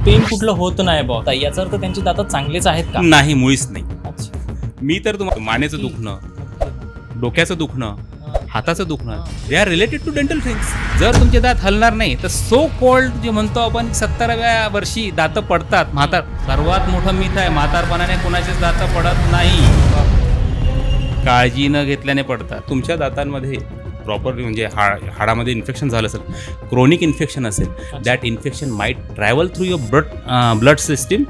Pen कुठलं होत नाही बा, याचा अर्थ त्यांचे दात चांगलेच आहेत का? नाही, मुळीच नाही. अच्छा. मी तर तुम्हाला मानेचं दुखणं, डोक्याचं दुखणं, हाताचं दुखणं, they are related to dental things. जर तुमचे दात हलणार नाही तर सो कॉल्ड जे म्हणतो आपण 70व्या वर्षी दात पडतात. सर्वात मोठं मिथ आहे, म्हातारपणाने कोणाचेच दात पडत नाही, काळजी न घेतल्याने पडतात. तुमच्या दातांमध्ये प्रॉपर म्हणजे हाडामध्ये इन्फेक्शन झालं असेल, क्रोनिक इन्फेक्शन असेल, that infection might travel through your blood system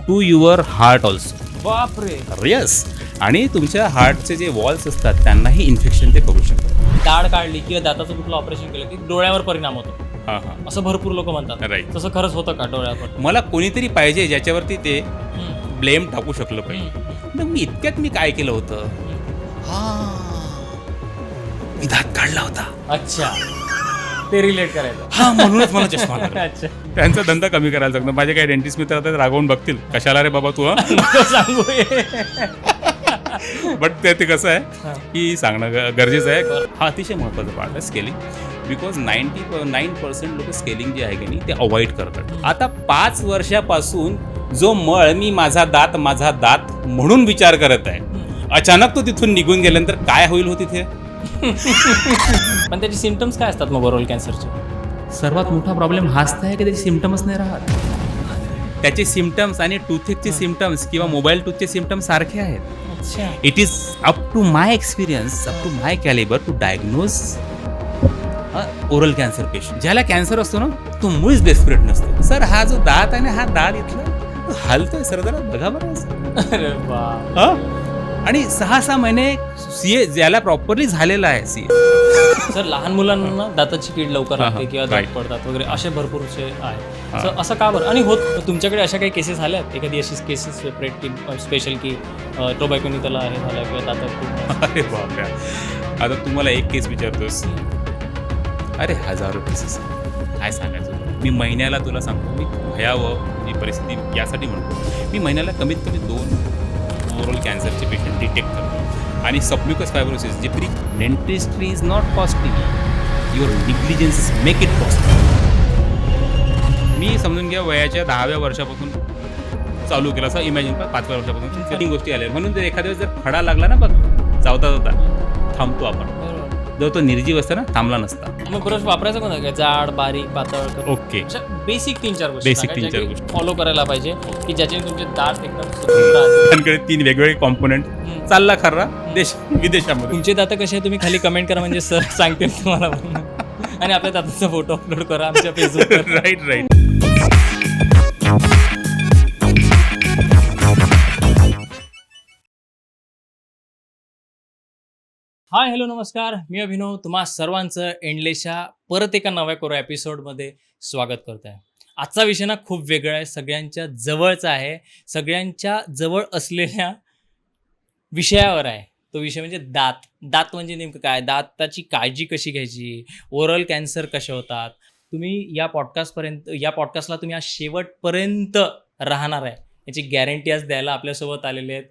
to your heart also. बापरे. येस. आणि तुमच्या हार्टचे जे वॉल्स असतात त्यांनाही इन्फेक्शन ते करू शकतात. दाढ काढली किंवा दाताचं कुठलं ऑपरेशन केलं की डोळ्यावर परिणाम होतो, हां हां, असं भरपूर लोक म्हणतात. राईट. तसं खरंच होतं का डोळ्यावर? मला कोणीतरी पाहिजे ज्याच्यावरती ते ब्लेम टाकू शकलं पाहिजे. मग मी इतक्यात मी काय केलं होतं, मी दात काढला होता. अच्छा, ते रिलेट करायचं. हा, म्हणूनच मला चष्मा लागला. अच्छा. त्यांचा धंदा कमी करायला सांगतो. माझे काही डेंटिस्ट मित्र आता रागवून बघतील, कशाला रे बाबा तू. नको सांगू हे. बट ते कसं आहे की सांगणं गरजेचं आहे. हा अतिशय महत्त्वाचा पार्ट आहे स्केलिंग. बिकॉज 99% लोक स्केलिंग जे आहे की नाही ते अवॉइड करतात. आता 5 वर्षापासून जो मळ मी माझा दात म्हणून विचार करत आहे, अचानक तो तिथून निघून गेल्यानंतर काय होईल हो तिथे. पण त्याचे सिम्पटम्स काय असतात मग ओरल कॅन्सरचे? सर्वात मोठा प्रॉब्लेम हाच आहे की त्याचे सिम्पटम्स नाही राहत. त्याचे सिम्पटम्स आणि टूथेकचे सिम्पटम्स किंवा मोबाईल टूथचे सिम्पटम्स सारखे आहेत. अच्छा. It is up to my experience, up to my calibre to diagnose oral cancer patient. ज्याला कॅन्सर असतो ना तो मुळीच डेस्परेट नसतो. सर हा जो दात आहे ना, हा दात इथला हलतोय सर, जरा बघा बरं. अरे वा. आणि 6 महिने सीए ज्याला प्रॉपरली झालेला आहे सीए. सर, लहान मुलांना दाताची कीड लवकर हा, लागते किंवा दात right. पडतात वगैरे, असे भरपूरसे आहे. हा. सर, असं का बरं? आणि तुमच्याकडे अशा काही केसेस आल्या आहेत, एखादी अशी केसेस सेपरेट की स्पेशल की टोबॅकोनी त्याला हे झालं किंवा दातात खूप? अरे बापरे, आता तुम्हाला एक केस विचारतोस, अरे हजारो केसेस. काय सांगायचं तुला? मी महिन्याला तुला सांगतो, मी भयावह ही परिस्थिती यासाठी म्हणतो, मी महिन्याला कमीत कमी 2 ओरल कॅन्सरचे पेशंट डिटेक्ट करतो. आणि सबम्युकस फायब्रोसिस जे pre dentistry is not costly, your negligence make it costly. मी समजून घ्या वयाच्या 10व्या वर्षापासून चालू केलं, असं इमॅजिन करा. 5व्या वर्षापासून फिटिंग गोष्टी आल्या. म्हणून जर एखाद्या वेळेस जर खडा लागला ना, बघ चावता थांबतो आपण. जर तो निर्जीव असता ना, थांबला नसता. मग ब्रश वापरायचं कोणता काय? जाड, बारीक, पातळ? ओके, बेसिक 3-4 Basic 3-4 गोष्टी फॉलो करायला पाहिजे की ज्याच्याने तुमचे दात एकदम सुदृढ राहतील. त्यांकडे 3 वेगवेगळे कॉम्पोनंट चालला खर्रा देश विदेशामध्ये. तुमचे दात कसे आहे तुम्ही खाली कमेंट करा, म्हणजे सर सांगतील तुम्हाला. आणि आपल्या दाताचा फोटो अपलोड करा आमच्या फेसबुकवर. राईट. हाय, हॅलो, नमस्कार. मी अभिनव. तुम्हा सर्वांचं एंडलेसच्या परत एका नव्या कोरा एपिसोडमध्ये स्वागत करत आहे. आजचा विषय ना खूप वेगळा आहे, सगळ्यांच्या जवळचा आहे, सगळ्यांच्या जवळ असलेल्या विषयावर आहे. तो विषय म्हणजे दात. दात म्हणजे नेमकं काय, दाताची काळजी कशी घ्यायची, ओरल कॅन्सर कसे होतात. तुम्ही या पॉडकास्टला तुम्ही आज शेवटपर्यंत राहणार आहे याची गॅरंटी आज द्यायला आपल्यासोबत आलेले आहेत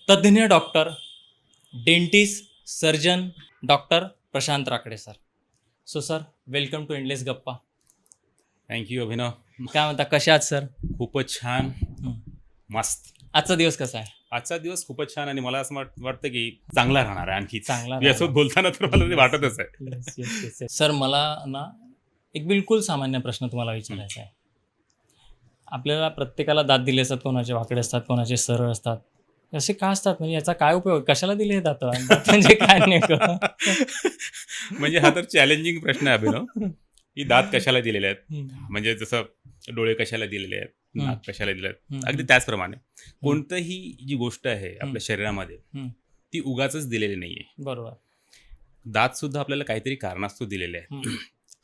तज्ज्ञ doctor, dentist, surgeon, doctor Prashant Rakade sir. So sir, welcome to endless गप्पा. थँक्यू अभिनव. काय म्हणता, कशा आहात सर? खूपच छान, मस्त. आजचा दिवस कसा आहे? आजचा दिवस खूपच छान आणि मला असं वाटतं की चांगला राहणार आहे आणखी. चांगला मी असं बोलताना तर मला ते वाटतच आहे. सर, मला ना एक बिलकुल सामान्य प्रश्न तुम्हाला विचारायचा आहे. आपल्याला प्रत्येकाला दात दिले असतात, कोणाचे वाकडे असतात, कोणाचे सरळ असतात. असे का असतात, म्हणजे याचा काय उपयोग, कशाला दिले हे दात म्हणजे काय नेमकं? म्हणजे हा तर चॅलेंजिंग प्रश्न आहे अभिनव, की दात कशाला दिलेले आहेत. म्हणजे जसं डोळे कशाला दिलेले आहेत, नाक कशाला दिले आहेत, अगदी त्याचप्रमाणे कोणतंही जी गोष्ट आहे आपल्या शरीरामध्ये ती उगाचच दिलेली नाहीये. बरोबर. दात सुद्धा आपल्याला काहीतरी कारणास्तव दिलेले आहे.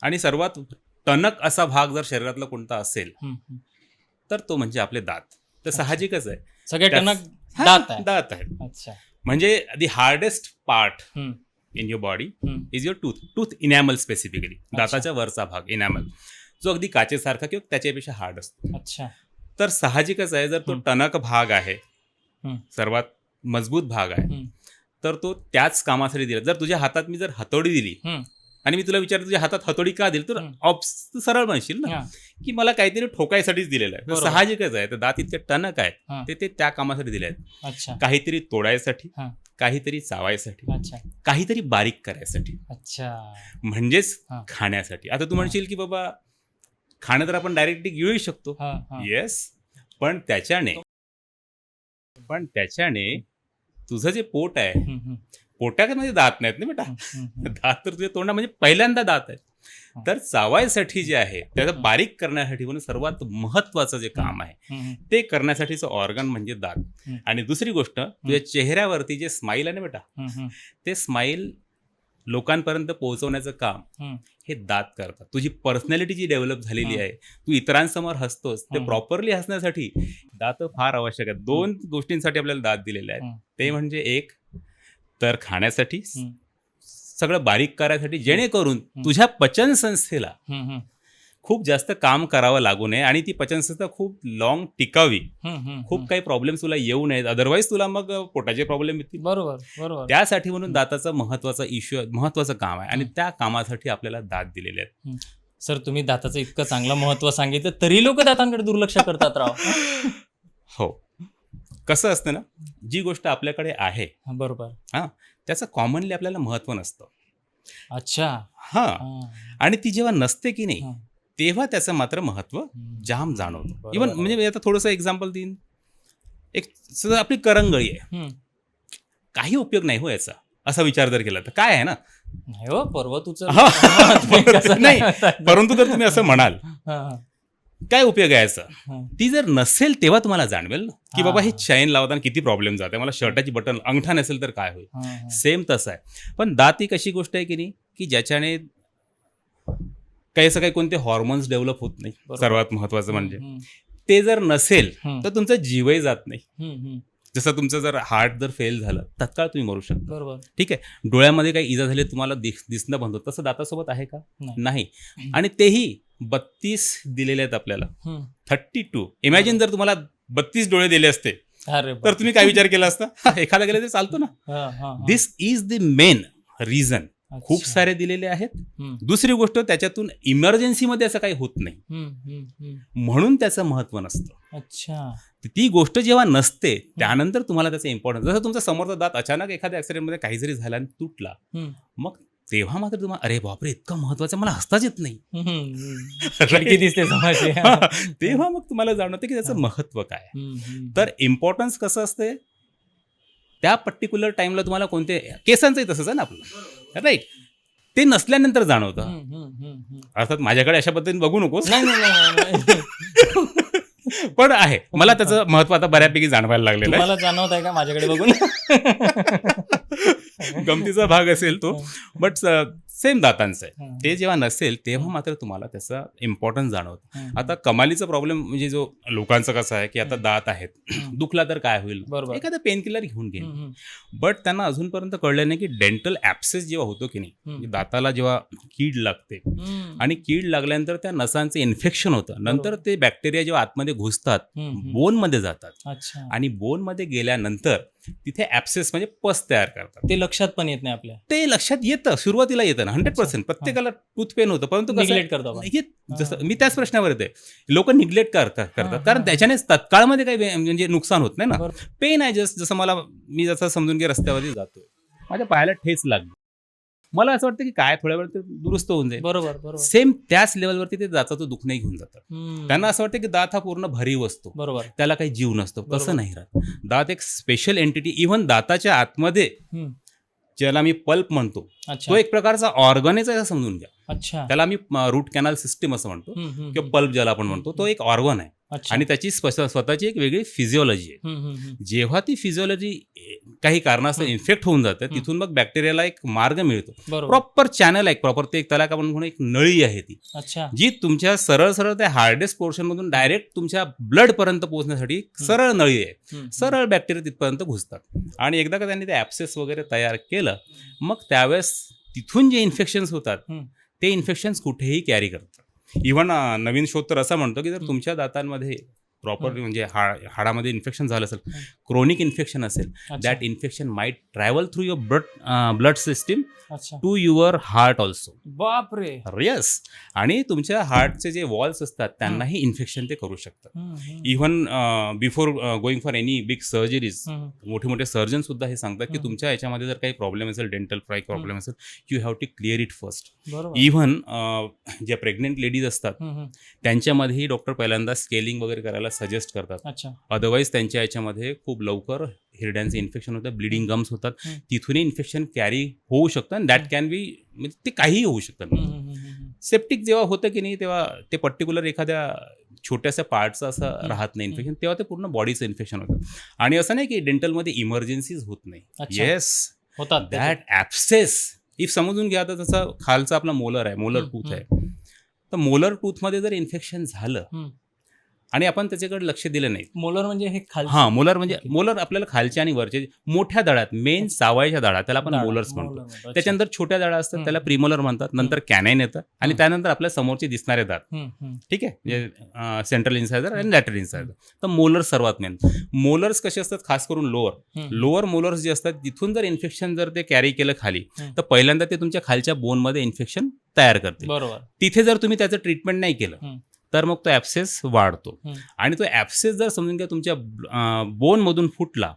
आणि सर्वात टणक असा भाग जर शरीरातला कोणता असेल तर तो म्हणजे आपले दात. तर साहजिकच आहे सगळे टणक दात आहे. अच्छा. म्हणजे the hardest part in your body is your tooth enamel. Specifically दाताच्या वरचा भाग इनॅमल, जो अगदी काचेसारखा किंवा त्याच्यापेक्षा हार्ड असतो. अच्छा. तर साहजिकच आहे, जर तो टणक भाग आहे, सर्वात मजबूत भाग आहे, तर तो त्याच कामासाठी दिला. जर तुझ्या हातात मी जर हातोडी दिली आणि मी तुला विचारतो तुझ्या हातात हतोडी का दिली, तर तू सरळ म्हणशील ना हा. की मला काहीतरी ठोकायसाठीच दिलेलं आहे. तर बरोबर. साहजिकच आहे. तर दात इतके टणक हा. आहेत ते त्या कामासाठी दिले आहेत. अच्छा काहीतरी तोडायसाठी, हा. काहीतरी चावायसाठी, अच्छा काहीतरी बारीक करायसाठी, अच्छा म्हणजेच हा. खाण्यासाठी. आता तू म्हणशील की बाबा खाणं तर आपण डायरेक्टली घेऊ शकतो. हा, हा. येस, पण त्याच्याने तुझं जे पोट आहे, हम्म, हम्म, पोटामध्ये दात नाहीत ना बेटा. हम्म, हम्म. दात तर तुझ्या तोंडा म्हणजे पहिल्यांदा दात आहेत. तर चावायसाठी जे आहे त्याचं बारीक करण्यासाठी म्हणून सर्वात महत्वाचं जे काम आहे हम्म, ते करण्यासाठीचं ऑर्गन म्हणजे दात. हम्म. आणि दुसरी गोष्ट, तुझ्या चेहऱ्यावरती जे स्माईल आहे ना बेटा, हम्म, हम्म. ते स्माईल लोकांपर्यंत पोहोचवण्याचं काम हम्म. हे दात करतात. तुझी पर्सनॅलिटी जी डेव्हलप झालेली हम्म. आहे, तू इतरांसमोर हसतोस, ते हम्म. प्रॉपरली हसण्यासाठी दात फार आवश्यक आहेत. 2 गोष्टींसाठी आपल्याला दात दिलेले आहेत. हम्म. ते म्हणजे एक तर खाण्यासाठी, हम्म. सगळं बारीक करायसाठी, जेणेकरून तुझ्या पचन संस्थेला हम्म, हम्म. खूप जास्त काम करावं लागू नये आणि ती पचनसंस्था खूप लॉंग टिकावी. हम्म, हम्म. खूप काही प्रॉब्लेम तुला येऊ नयेत, अदरवाईज तुला मग पोटाचे प्रॉब्लेम येतील. बरोबर बरोबर. त्यासाठी म्हणून दाताचं महत्वाचं काम आहे आणि त्या कामासाठी आपल्याला दात दिलेले आहेत. सर तुम्ही दाताचं इतकं चांगलं महत्व सांगितलं तरी लोक दातांकडे दुर्लक्ष करतात राव. हो, कसं असतं ना, जी गोष्ट आपल्याकडे आहे बरोबर. त्याचं कॉमनली आपल्याला महत्व नसतं. अच्छा हा, हा. आणि ती जेव्हा नसते की नाही हा. तेव्हा त्याचं मात्र महत्व हम्म. जाम जाणवतं. बरोबर इवन आहे. म्हणजे मी आता थोडंसं एक्झाम्पल देईन. एक सध्या आपली करंगळी आहे, हम्म. काही उपयोग नाही हो याचा, असा विचार जर केला तर काय आहे ना. नाही हो पर्वत उचल. हा. तुम्ही कसं नाही, म्हणताय? परंतु जर तुम्ही असं म्हणाल हा, हा. काय उपयोग आहे याचा, हा. ती जर नसेल तेव्हा तुम्हाला जाणवेल ना की हा. बाबा हे चैन लावताना किती प्रॉब्लेम जाते, मला शर्टाची बटन अंगठा नसेल तर काय होईल. हा, हा. सेम तसं आहे. पण दात ही कशी गोष्ट आहे की नाही की ज्याच्याने काही असं काही कोणते हॉर्मोन्स डेव्हलप होत नाही. बरोबर. सर्वात महत्वाचं म्हणजे हम्म, ते जर नसेल हम्म. तर तुमचा जीवही जात नाही. हम्म, हम्म. जसं तुमचं जर हार्ट जर फेल झालं तत्काळ तुम्ही मरू शकता. बरोबर. ठीक आहे, डोळ्यामध्ये काही इजा झाली तुम्हाला दिसणं बंद होतं, तसं दातासोबत आहे का? नाही. नाही. आणि तेही 32 दिलेले आहेत आपल्याला. हम्म. 32. इमॅजिन जर तुम्हाला 32 डोळे दिले असते अरे तर तुम्ही काय विचार केला असता? एखादा गेला तर चालतो ना. हा, हा, हा. दिस इज द मेन रिझन. अच्छा. खूप सारे दिलेले आहेत. हम्म, दुसरी गोष्ट, त्याच्यातून इमर्जन्सीमध्ये असं काही होत नाही, हम्म, हम्म, हम्म. म्हणून त्याचं महत्व नसतं. अच्छा. ती गोष्ट जेव्हा नसते त्यानंतर तुम्हाला त्याचं इम्पॉर्टन्स, जसं तुमचा समोरचा दात अचानक एखाद्या ऍक्सिडेंटमध्ये काही जरी झाला आणि तुटला, हम्म. मग तेव्हा मात्र तुम्हाला अरे बापरे इतकं महत्वाचं, मला हसताच येत नाही. हम्म, हम्म. खिडकी दिसते समोरची. तेव्हा मग तुम्हाला जाणवतं की त्याचं महत्व काय आहे. हम्म, हम्म. तर इम्पॉर्टन्स कसं असते त्या पर्टिक्युलर टाइमला तुम्हाला कोणते, केसांचंही तसंच आहे ना आपलं, राईट, ते नसल्यानंतर जाणवतं. हम्म, हम्म, हम्म. अर्थात माझ्याकडे अशा पद्धतीने बघू नकोस, नाही नाही, नाही, नाही. पण आहे, मला त्याचं महत्व आता बऱ्यापैकी जाणवायला लागलेलं आहे. तुम्हाला जाणवत आहे का माझ्याकडे बघून? गमतीचा भाग असेल तो, बट सेम दातांचं आहे. हम्म. ते जेव्हा नसेल तेव्हा मात्र तुम्हाला त्याचा इम्पॉर्टन्स जाणवतं. हम्म. आता कमालीचा प्रॉब्लेम म्हणजे जो लोकांचा कसा आहे की आता दात आहेत, दुखला तर काय होईल, बरोबर. एखादा पेन किलर घेऊन घेईन. हम्म, बट त्यांना अजूनपर्यंत कळलं नाही की डेंटल ॲप्सेस जेव्हा होतो की नाही, हम्म. दाताला जेव्हा कीड लागते हम्म. आणि कीड लागल्यानंतर त्या नसांचं इन्फेक्शन होतं, नंतर ते बॅक्टेरिया जेव्हा आतमध्ये घुसतात, हम्म, हम्म. बोनमध्ये जातात अच्छा. आणि बोनमध्ये गेल्यानंतर तिथे ॲप्सेस म्हणजे पस तयार करतात. ते लक्षात पण येत नाही आपल्या. ते लक्षात येतं, सुरुवातीला येतं ना, 100%. प्रत्येकाला टूथ पेन होतं, परंतु कसं आहे, निग्लेक्ट करतो आपण. जसं मी त्याच प्रश्नावर येते, लोक निग्लेक्ट करतात, कारण त्याच्याने तत्काळमध्ये काही म्हणजे नुकसान होत नाही ना. बरोबर. पेन आहे जसं मी जसं समजून की रस्त्यावरती जातोय, माझ्या पायाला ठेच लागली, मला असं वाटतं की काय थोड्या वेळ ते दुरुस्त होऊन जाईल. बरोबर बरोबर. सेम त्याच लेवलवरती ते दाताचं दुखणंही घेऊन जातात. हम्म. त्यांना असं वाटतं की दात हा पूर्ण भरीव असतो, बरोबर. त्याला काही जीव नसतो. बरोबर. तसं नाही राहत. दात एक स्पेशल एंटिटी, इव्हन दाताच्या आतमध्ये हम्म. ज्याला मी पल्प म्हणतो, अच्छा. तो एक प्रकारचा ऑर्गनच आहे, असं समजून घ्या. अच्छा. त्याला आम्ही रूट कॅनल सिस्टीम असं म्हणतो, हम्म, हम्म, किंवा पल्प ज्याला आपण म्हणतो, तो एक ऑर्गन आहे अच्छा. आणि त्याची स्वतःची एक वेगळी फिजिओलॉजी आहे. हम्म, हम्म, हम्म. जेव्हा ती फिजिओलॉजी काही कारणास्तव इन्फेक्ट होऊन जाते, तिथून मग बॅक्टेरियाला एक मार्ग मिळतो, बरोबर. प्रॉपर चॅनल आहे, प्रॉपर ते त्याला का म्हणून एक नळी आहे ती, अच्छा. जी तुमच्या सरळ सरळ त्या हार्डेस्ट पोर्शन मधून डायरेक्ट तुमच्या ब्लड पर्यंत पोहोचण्यासाठी सरळ नळी आहे. हम्म. सरळ बॅक्टेरिया तिथपर्यंत घुसतात आणि एकदा का त्यांनी ते ॲप्सेस वगैरे तयार केलं, मग त्यावेळेस तिथून जे इन्फेक्शन्स होतात हम्म. ते इन्फेक्शन्स कुठेही कॅरी करतात. इव्हन नवीन शोध तर असा म्हणतो की जर तुमच्या दातांमध्ये प्रॉपर म्हणजे हाडामध्ये इन्फेक्शन झालं असेल, क्रोनिक इन्फेक्शन असेल, अच्छा. That infection might travel through your blood system अच्छा. To your heart also. बापरे. येस. आणि तुमच्या हार्टचे जे वॉल्स असतात त्यांनाही इन्फेक्शन ते करू शकतात. Even before going for any big surgeries, मोठे मोठे सर्जन सुद्धा हे सांगतात की तुमच्या याच्यामध्ये जर काही प्रॉब्लेम असेल, डेंटल प्रॉब्लेम असेल, you have to clear it first. Even ज्या प्रेग्नेंट लेडीज असतात त्यांच्यामध्येही डॉक्टर पहिल्यांदा स्केलिंग वगैरे करायला सजेस्ट करतात. अच्छा. अदरवाईज त्यांच्या याच्यामध्ये खूप लवकर हिरड्यांचे इन्फेक्शन होतं, ब्लिडिंग गम्स होतात, तिथूनही इन्फेक्शन कॅरी होऊ शकतं. आणि दॅट कॅन बी, म्हणजे ते काहीही होऊ शकतं. सेप्टिक जेव्हा होतं की नाही तेव्हा ते पर्टिक्युलर एखाद्या छोट्याशा पार्टचं असं राहत नाही इन्फेक्शन, तेव्हा ते पूर्ण बॉडीचं इन्फेक्शन होतं. आणि असं नाही की डेंटलमध्ये इमर्जन्सीज होत नाही. येस, होतात दॅट ॲप्सेस, इफ समजून घ्या तर तसं खालचा आपला मोलर आहे, मोलर टूथ आहे, तर मोलर टूथमध्ये जर इन्फेक्शन झालं आणि आपण त्याच्याकडे लक्ष दिलं नाही. मोलर म्हणजे हे खाली. हां, मोलर म्हणजे मोलर आपल्याला खालच्या आणि वरच्या मोठ्या दडात, मेन सावळ्या डाळात, त्याला आपण मोलर्स म्हणतो. त्याच्यानंतर छोट्या डाळा असतात त्याला प्रीमोलर म्हणतात, नंतर कॅनाईन येतं आणि त्यानंतर आपल्या समोरचे दिसणारे दात. ठीक आहे, म्हणजे सेंट्रल इन्सायझर आणि लॅटरल इन्सायझर. तर मोलर्स सर्वात मेन. मोलर्स कसे असतात, खास करून लोअर मोलर्स जे असतात, तिथून जर इन्फेक्शन जर ते कॅरी केलं खाली, तर पहिल्यांदा ते तुमच्या खालच्या बोनमध्ये इन्फेक्शन तयार करते. बरोबर. तिथे जर तुम्ही त्याचं ट्रीटमेंट नाही केलं तर मग तो ॲप्सेस वाढतो. आणि तो ॲप्सेस जर समजून घ्या तुमच्या बोनमधून फुटला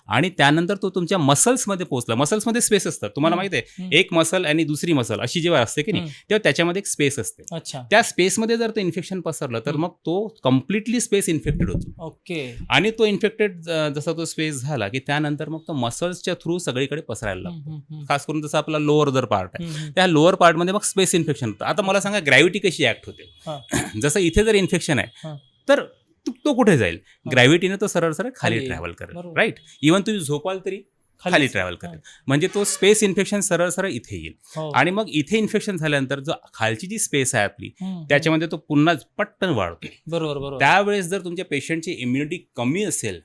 आणि त्यानंतर तो तुमच्या मसल्समध्ये पोहोचला. मसल्समध्ये स्पेस असतात, तुम्हाला माहिती आहे, एक मसल आणि दुसरी मसल अशी जेव्हा असते की नाही, तेव्हा त्याच्यामध्ये एक स्पेस असते. त्या स्पेसमध्ये जर तो इन्फेक्शन पसरलं तर मग तो कम्प्लिटली स्पेस इन्फेक्टेड होतो. ओके. आणि तो इन्फेक्टेड जसा तो स्पेस झाला की त्यानंतर मग तो मसल्सच्या थ्रू सगळीकडे पसरायला लागतो. खास करून जसं आपला लोअर जर पार्ट आहे, त्या लोअर पार्टमध्ये मग स्पेस इन्फेक्शन होतं. आता मला सांगा, ग्रॅव्हिटी कशी ऍक्ट होते? जसं इथे जर इन्फेक्शन आहे तर तो कुठे जाईल? ग्रॅव्हिटीने तो सरळ सरळ खाली ट्रॅव्हल करेल. राईट. इव्हन तुम्ही झोपाल तरी खाली ट्रॅव्हल करेल. म्हणजे तो स्पेस इन्फेक्शन सरळ सरळ इथे येईल. आणि मग इथे इन्फेक्शन झाल्यानंतर जो खालची जी स्पेस आहे आपली त्याच्यामध्ये तो पुन्हा पटकन वाढतो. बरोबर. त्यावेळेस जर तुमच्या पेशंटची इम्युनिटी कमी असेल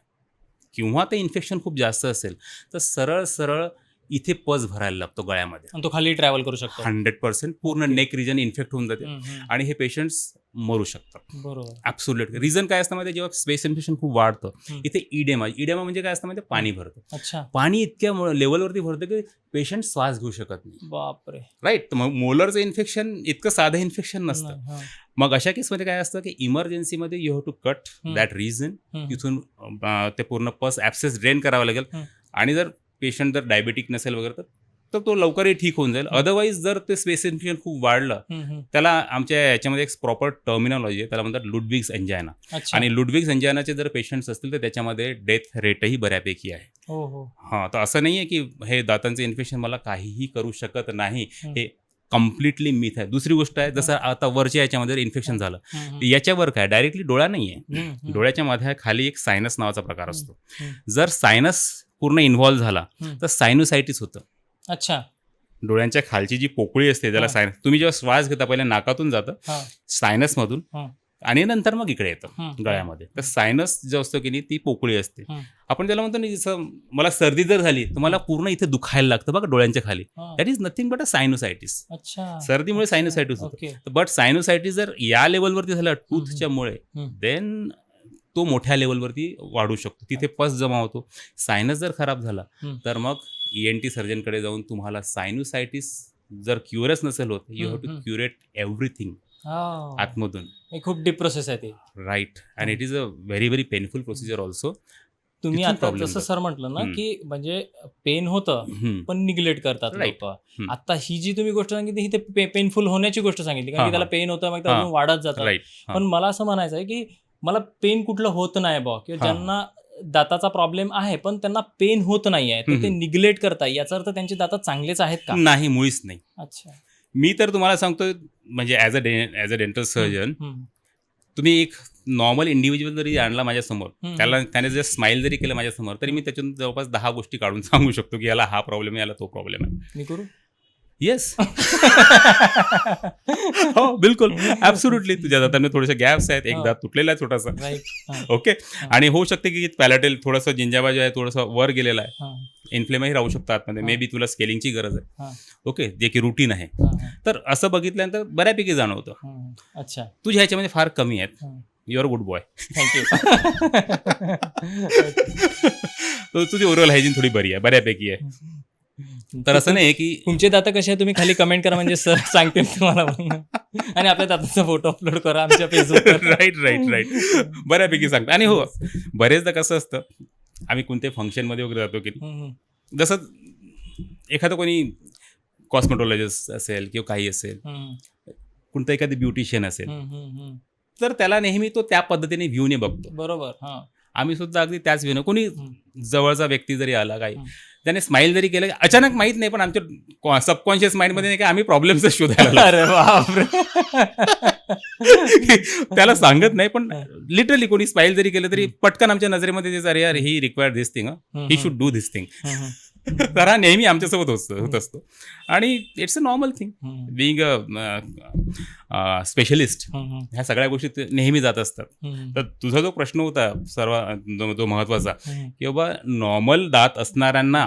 किंवा ते इन्फेक्शन खूप जास्त असेल तर सरळ सरळ इथे पस भरायला लागतो गळ्यामध्ये, तो खाली ट्रॅव्हल करू शकतो. 100% पूर्ण नेक रिजन इन्फेक्ट होऊन जाते आणि हे पेशंट्स मरू शकतात. बरोबर. ऍब्सोल्युटली. रिझन काय असतं माहिती, जेव्हा स्पेस इन्फेक्शन खूप वाढतं इथे इडेमा म्हणजे काय असतं माहिती, पाणी भरतं. अच्छा. पाणी इतक्या लेवलवरती भरतं की पेशंट श्वास घेऊ शकत नाही. बापरे. राईट. तर मग मोलरचं इन्फेक्शन इतकं साधं इन्फेक्शन नसतं. मग अशा केसमध्ये काय असतं की इमर्जन्सीमध्ये you have to cut that region. तिथून ते पूर्ण पस ॲप्सेस ड्रेन करावं लागेल. आणि जर पेशंट जर डायबेटिक नसेल वगैरे तर तो लवकरही ठीक होऊन जाईल. अदरवाईज जर ते स्पेस इन्फेक्शन खूप वाढलं, त्याला आमच्या याच्यामध्ये एक प्रॉपर टर्मिनॉलॉजी आहे, त्याला म्हणतात लुडविग्स एंजायना. आणि लुडविग्स एंजायनाचे जर पेशंट्स असतील तर त्याच्यामध्ये डेथ रेटही बऱ्यापैकी आहे. हां, तर असं नाही आहे की हे दातांचं इन्फेक्शन मला काहीही करू शकत नाही, हे कम्प्लिटली मिथ आहे. दुसरी गोष्ट आहे, जसं आता वरच्या याच्यामध्ये इन्फेक्शन झालं, याच्यावर काय डायरेक्टली डोळा नाही आहे, डोळ्याच्या मध्ये खाली एक सायनस नावाचा प्रकार असतो. जर सायनस पूर्ण इन्व्हॉल्व्ह झाला तर सायनोसायटिस होतं. अच्छा. डोळ्यांच्या खालची जी पोकळी असते त्याला सायनस. तुम्ही जेव्हा श्वास घेता पहिले नाकातून जातं सायनसमधून आणि नंतर मग इकडे येतं गळ्यामध्ये. तर सायनस जो असतो की नाही ती पोकळी असते. आपण त्याला म्हणतो ना, जसं मला सर्दी जर झाली तर मला पूर्ण इथे दुखायला लागतं बघा डोळ्यांच्या खाली, दॅट इज नथिंग बट अ सायनोसायटिस. सर्दीमुळे सायनोसायटिस होतं. बट सायनोसायटिस जर या लेवलवरती झालं टूथच्या मुळे, देन तो मोठ्या लेवलवरती वाढू शकतो, तिथे पस जमा होतो. सायनस जर खराब झाला तर मग ENT सर्जनकडे जाऊन तुम्हाला सायनोसायटिस जर क्युअरच नसेल होत, you have to curette everything आतमधून. खूप डीप प्रोसेस आहे ती. Right. And it is a very very painful procedure also. तुम्ही आता जसं सर म्हटलं ना की म्हणजे पेन होतं पण निग्लेक्ट करतात लोक. आता ही जी तुम्ही गोष्ट सांगितली ही ते पेनफुल होण्याची गोष्ट सांगितली, कारण की त्याला पेन होतं मग त्यातून वाढत जातं. पण मला असं म्हणायचं आहे की मला पेन कुठलं होत नाही बा, किंवा ज्यांना दाताचा प्रॉब्लेम आहे पण त्यांना पेन होत नाही आहे तर ते निग्लेक्ट करताय, याचा अर्थ त्यांचे दात चांगलेच आहेत का? नाही, मुळीच नाही. अच्छा. मी तर तुम्हाला सांगतो, म्हणजे ॲज अ डेंटल सर्जन, तुम्ही एक नॉर्मल इंडिव्हिज्युअल जरी आणला माझ्यासमोर, त्याने जर स्माईल जरी केलं माझ्यासमोर, तरी मी त्याच्यातून जवळपास 10 गोष्टी काढून सांगू शकतो की याला हा प्रॉब्लेम आहे, याला तो प्रॉब्लेम आहे. मी करू? येस. हो, बिलकुल, ऍब्सोल्युटली. तुझ्या दातांना थोडेसे गॅप्स आहेत, एक दात तुटलेला आहे छोटासा. ओके. आणि होऊ शकते की पॅलेटल थोडंसं जिंजाबा जो आहे थोडंसं वर गेलेला आहे, इन्फ्लेमही राहू शकतो आतमध्ये, मे बी तुला स्केलिंगची गरज आहे. ओके, जे की रुटीन आहे. तर असं बघितल्यानंतर बऱ्यापैकी जाणवतं. अच्छा. तुझ्या ह्याच्यामध्ये फार कमी आहेत, you are good boy. Thank you. तुझी ओरल हायजीन थोडी बरी आहे, बऱ्यापैकी आहे. तर असं नाही की तुमचे दात कसे आहे तुम्ही खाली कमेंट करा, म्हणजे सर सांगतील तुम्हाला पण. आणि आपल्या दाताचा फोटो अपलोड करा आमच्या फेसबुकवर. राईट बऱ्यापैकी सांगतो. आणि हो, बरेचदा कसं असतं, आम्ही कोणत्याही फंक्शनमध्ये वगैरे जातो की जसं एखादं कोणी कॉस्मेटॉलॉजिस्ट असेल किंवा काही असेल, कोणतं एखादी ब्युटिशियन असेल, तर त्याला नेहमी तो त्या पद्धतीने व्ह्यूने बघतो. बरोबर. हा. आम्ही सुद्धा अगदी त्याच व्ह्यूने, कोणी जवळचा व्यक्ती जरी आला, काही त्याने स्माईल जरी केलं, अचानक माहीत नाही पण आमच्या सबकॉन्शियस माइंडमध्ये नाही का आम्ही प्रॉब्लेम्स शोधायला अरे बापरे. त्याला सांगत नाही, पण लिटरली कोणी स्माईल जरी केलं तरी पटकन आमच्या नजरेमध्ये दिसतं, अरे यार he require this thing, he should do this thing. तर हा नेहमी आमच्यासोबत होत असतो. आणि it's a normal thing being a specialist. ह्या सगळ्या गोष्टी नेहमी जात असतात. तर तुझा जो प्रश्न होता जो महत्वाचा, की बाबा नॉर्मल दात असणाऱ्यांना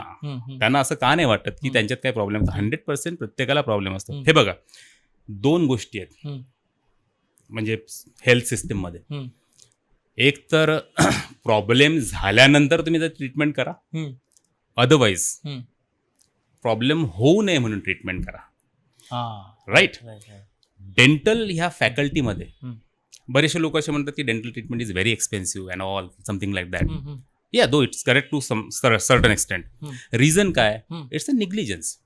त्यांना असं का नाही वाटत की त्यांच्यात काय प्रॉब्लेम असतो. 100% प्रत्येकाला प्रॉब्लेम असतो. हे बघा, 2 गोष्टी आहेत म्हणजे हेल्थ सिस्टीममध्ये. एक तर प्रॉब्लेम झाल्यानंतर तुम्ही जर ट्रीटमेंट करा, अदरवाईज प्रॉब्लेम होऊ नये म्हणून ट्रीटमेंट करा. राईट. डेंटल ह्या फॅकल्टीमध्ये बरेचसे लोक असे म्हणतात की dental treatment is very expensive and all something like that. या though it's correct to some certain extent. Reason काय? It's a negligence.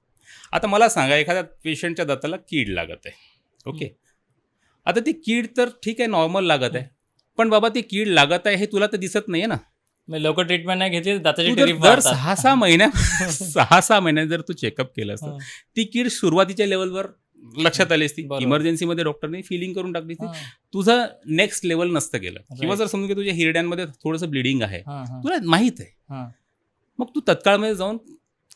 आता मला सांगा, एखाद्या पेशंटच्या दाताला कीड लागत आहे, ओके, आता ती कीड तर ठीक आहे, नॉर्मल लागत आहे, पण बाबा ती कीड लागत आहे हे तुला तर दिसत नाहीये ना. लवकर ट्रीटमेंट नाही घेतली दाताची दर 6-6 महिन्यात जर तू चेकअप केलं असतं, ती कीड सुरुवातीच्या लेवलवर लक्षात आली असती, इमर्जन्सीमध्ये डॉक्टरने फिलिंग करून टाकली असती, तुझं नेक्स्ट लेवल नसतं गेलं. किंवा जर समजून की तुझ्या हिरड्यांमध्ये थोडंसं ब्लिडिंग आहे, तुला माहित आहे, मग तू तत्काळमध्ये जाऊन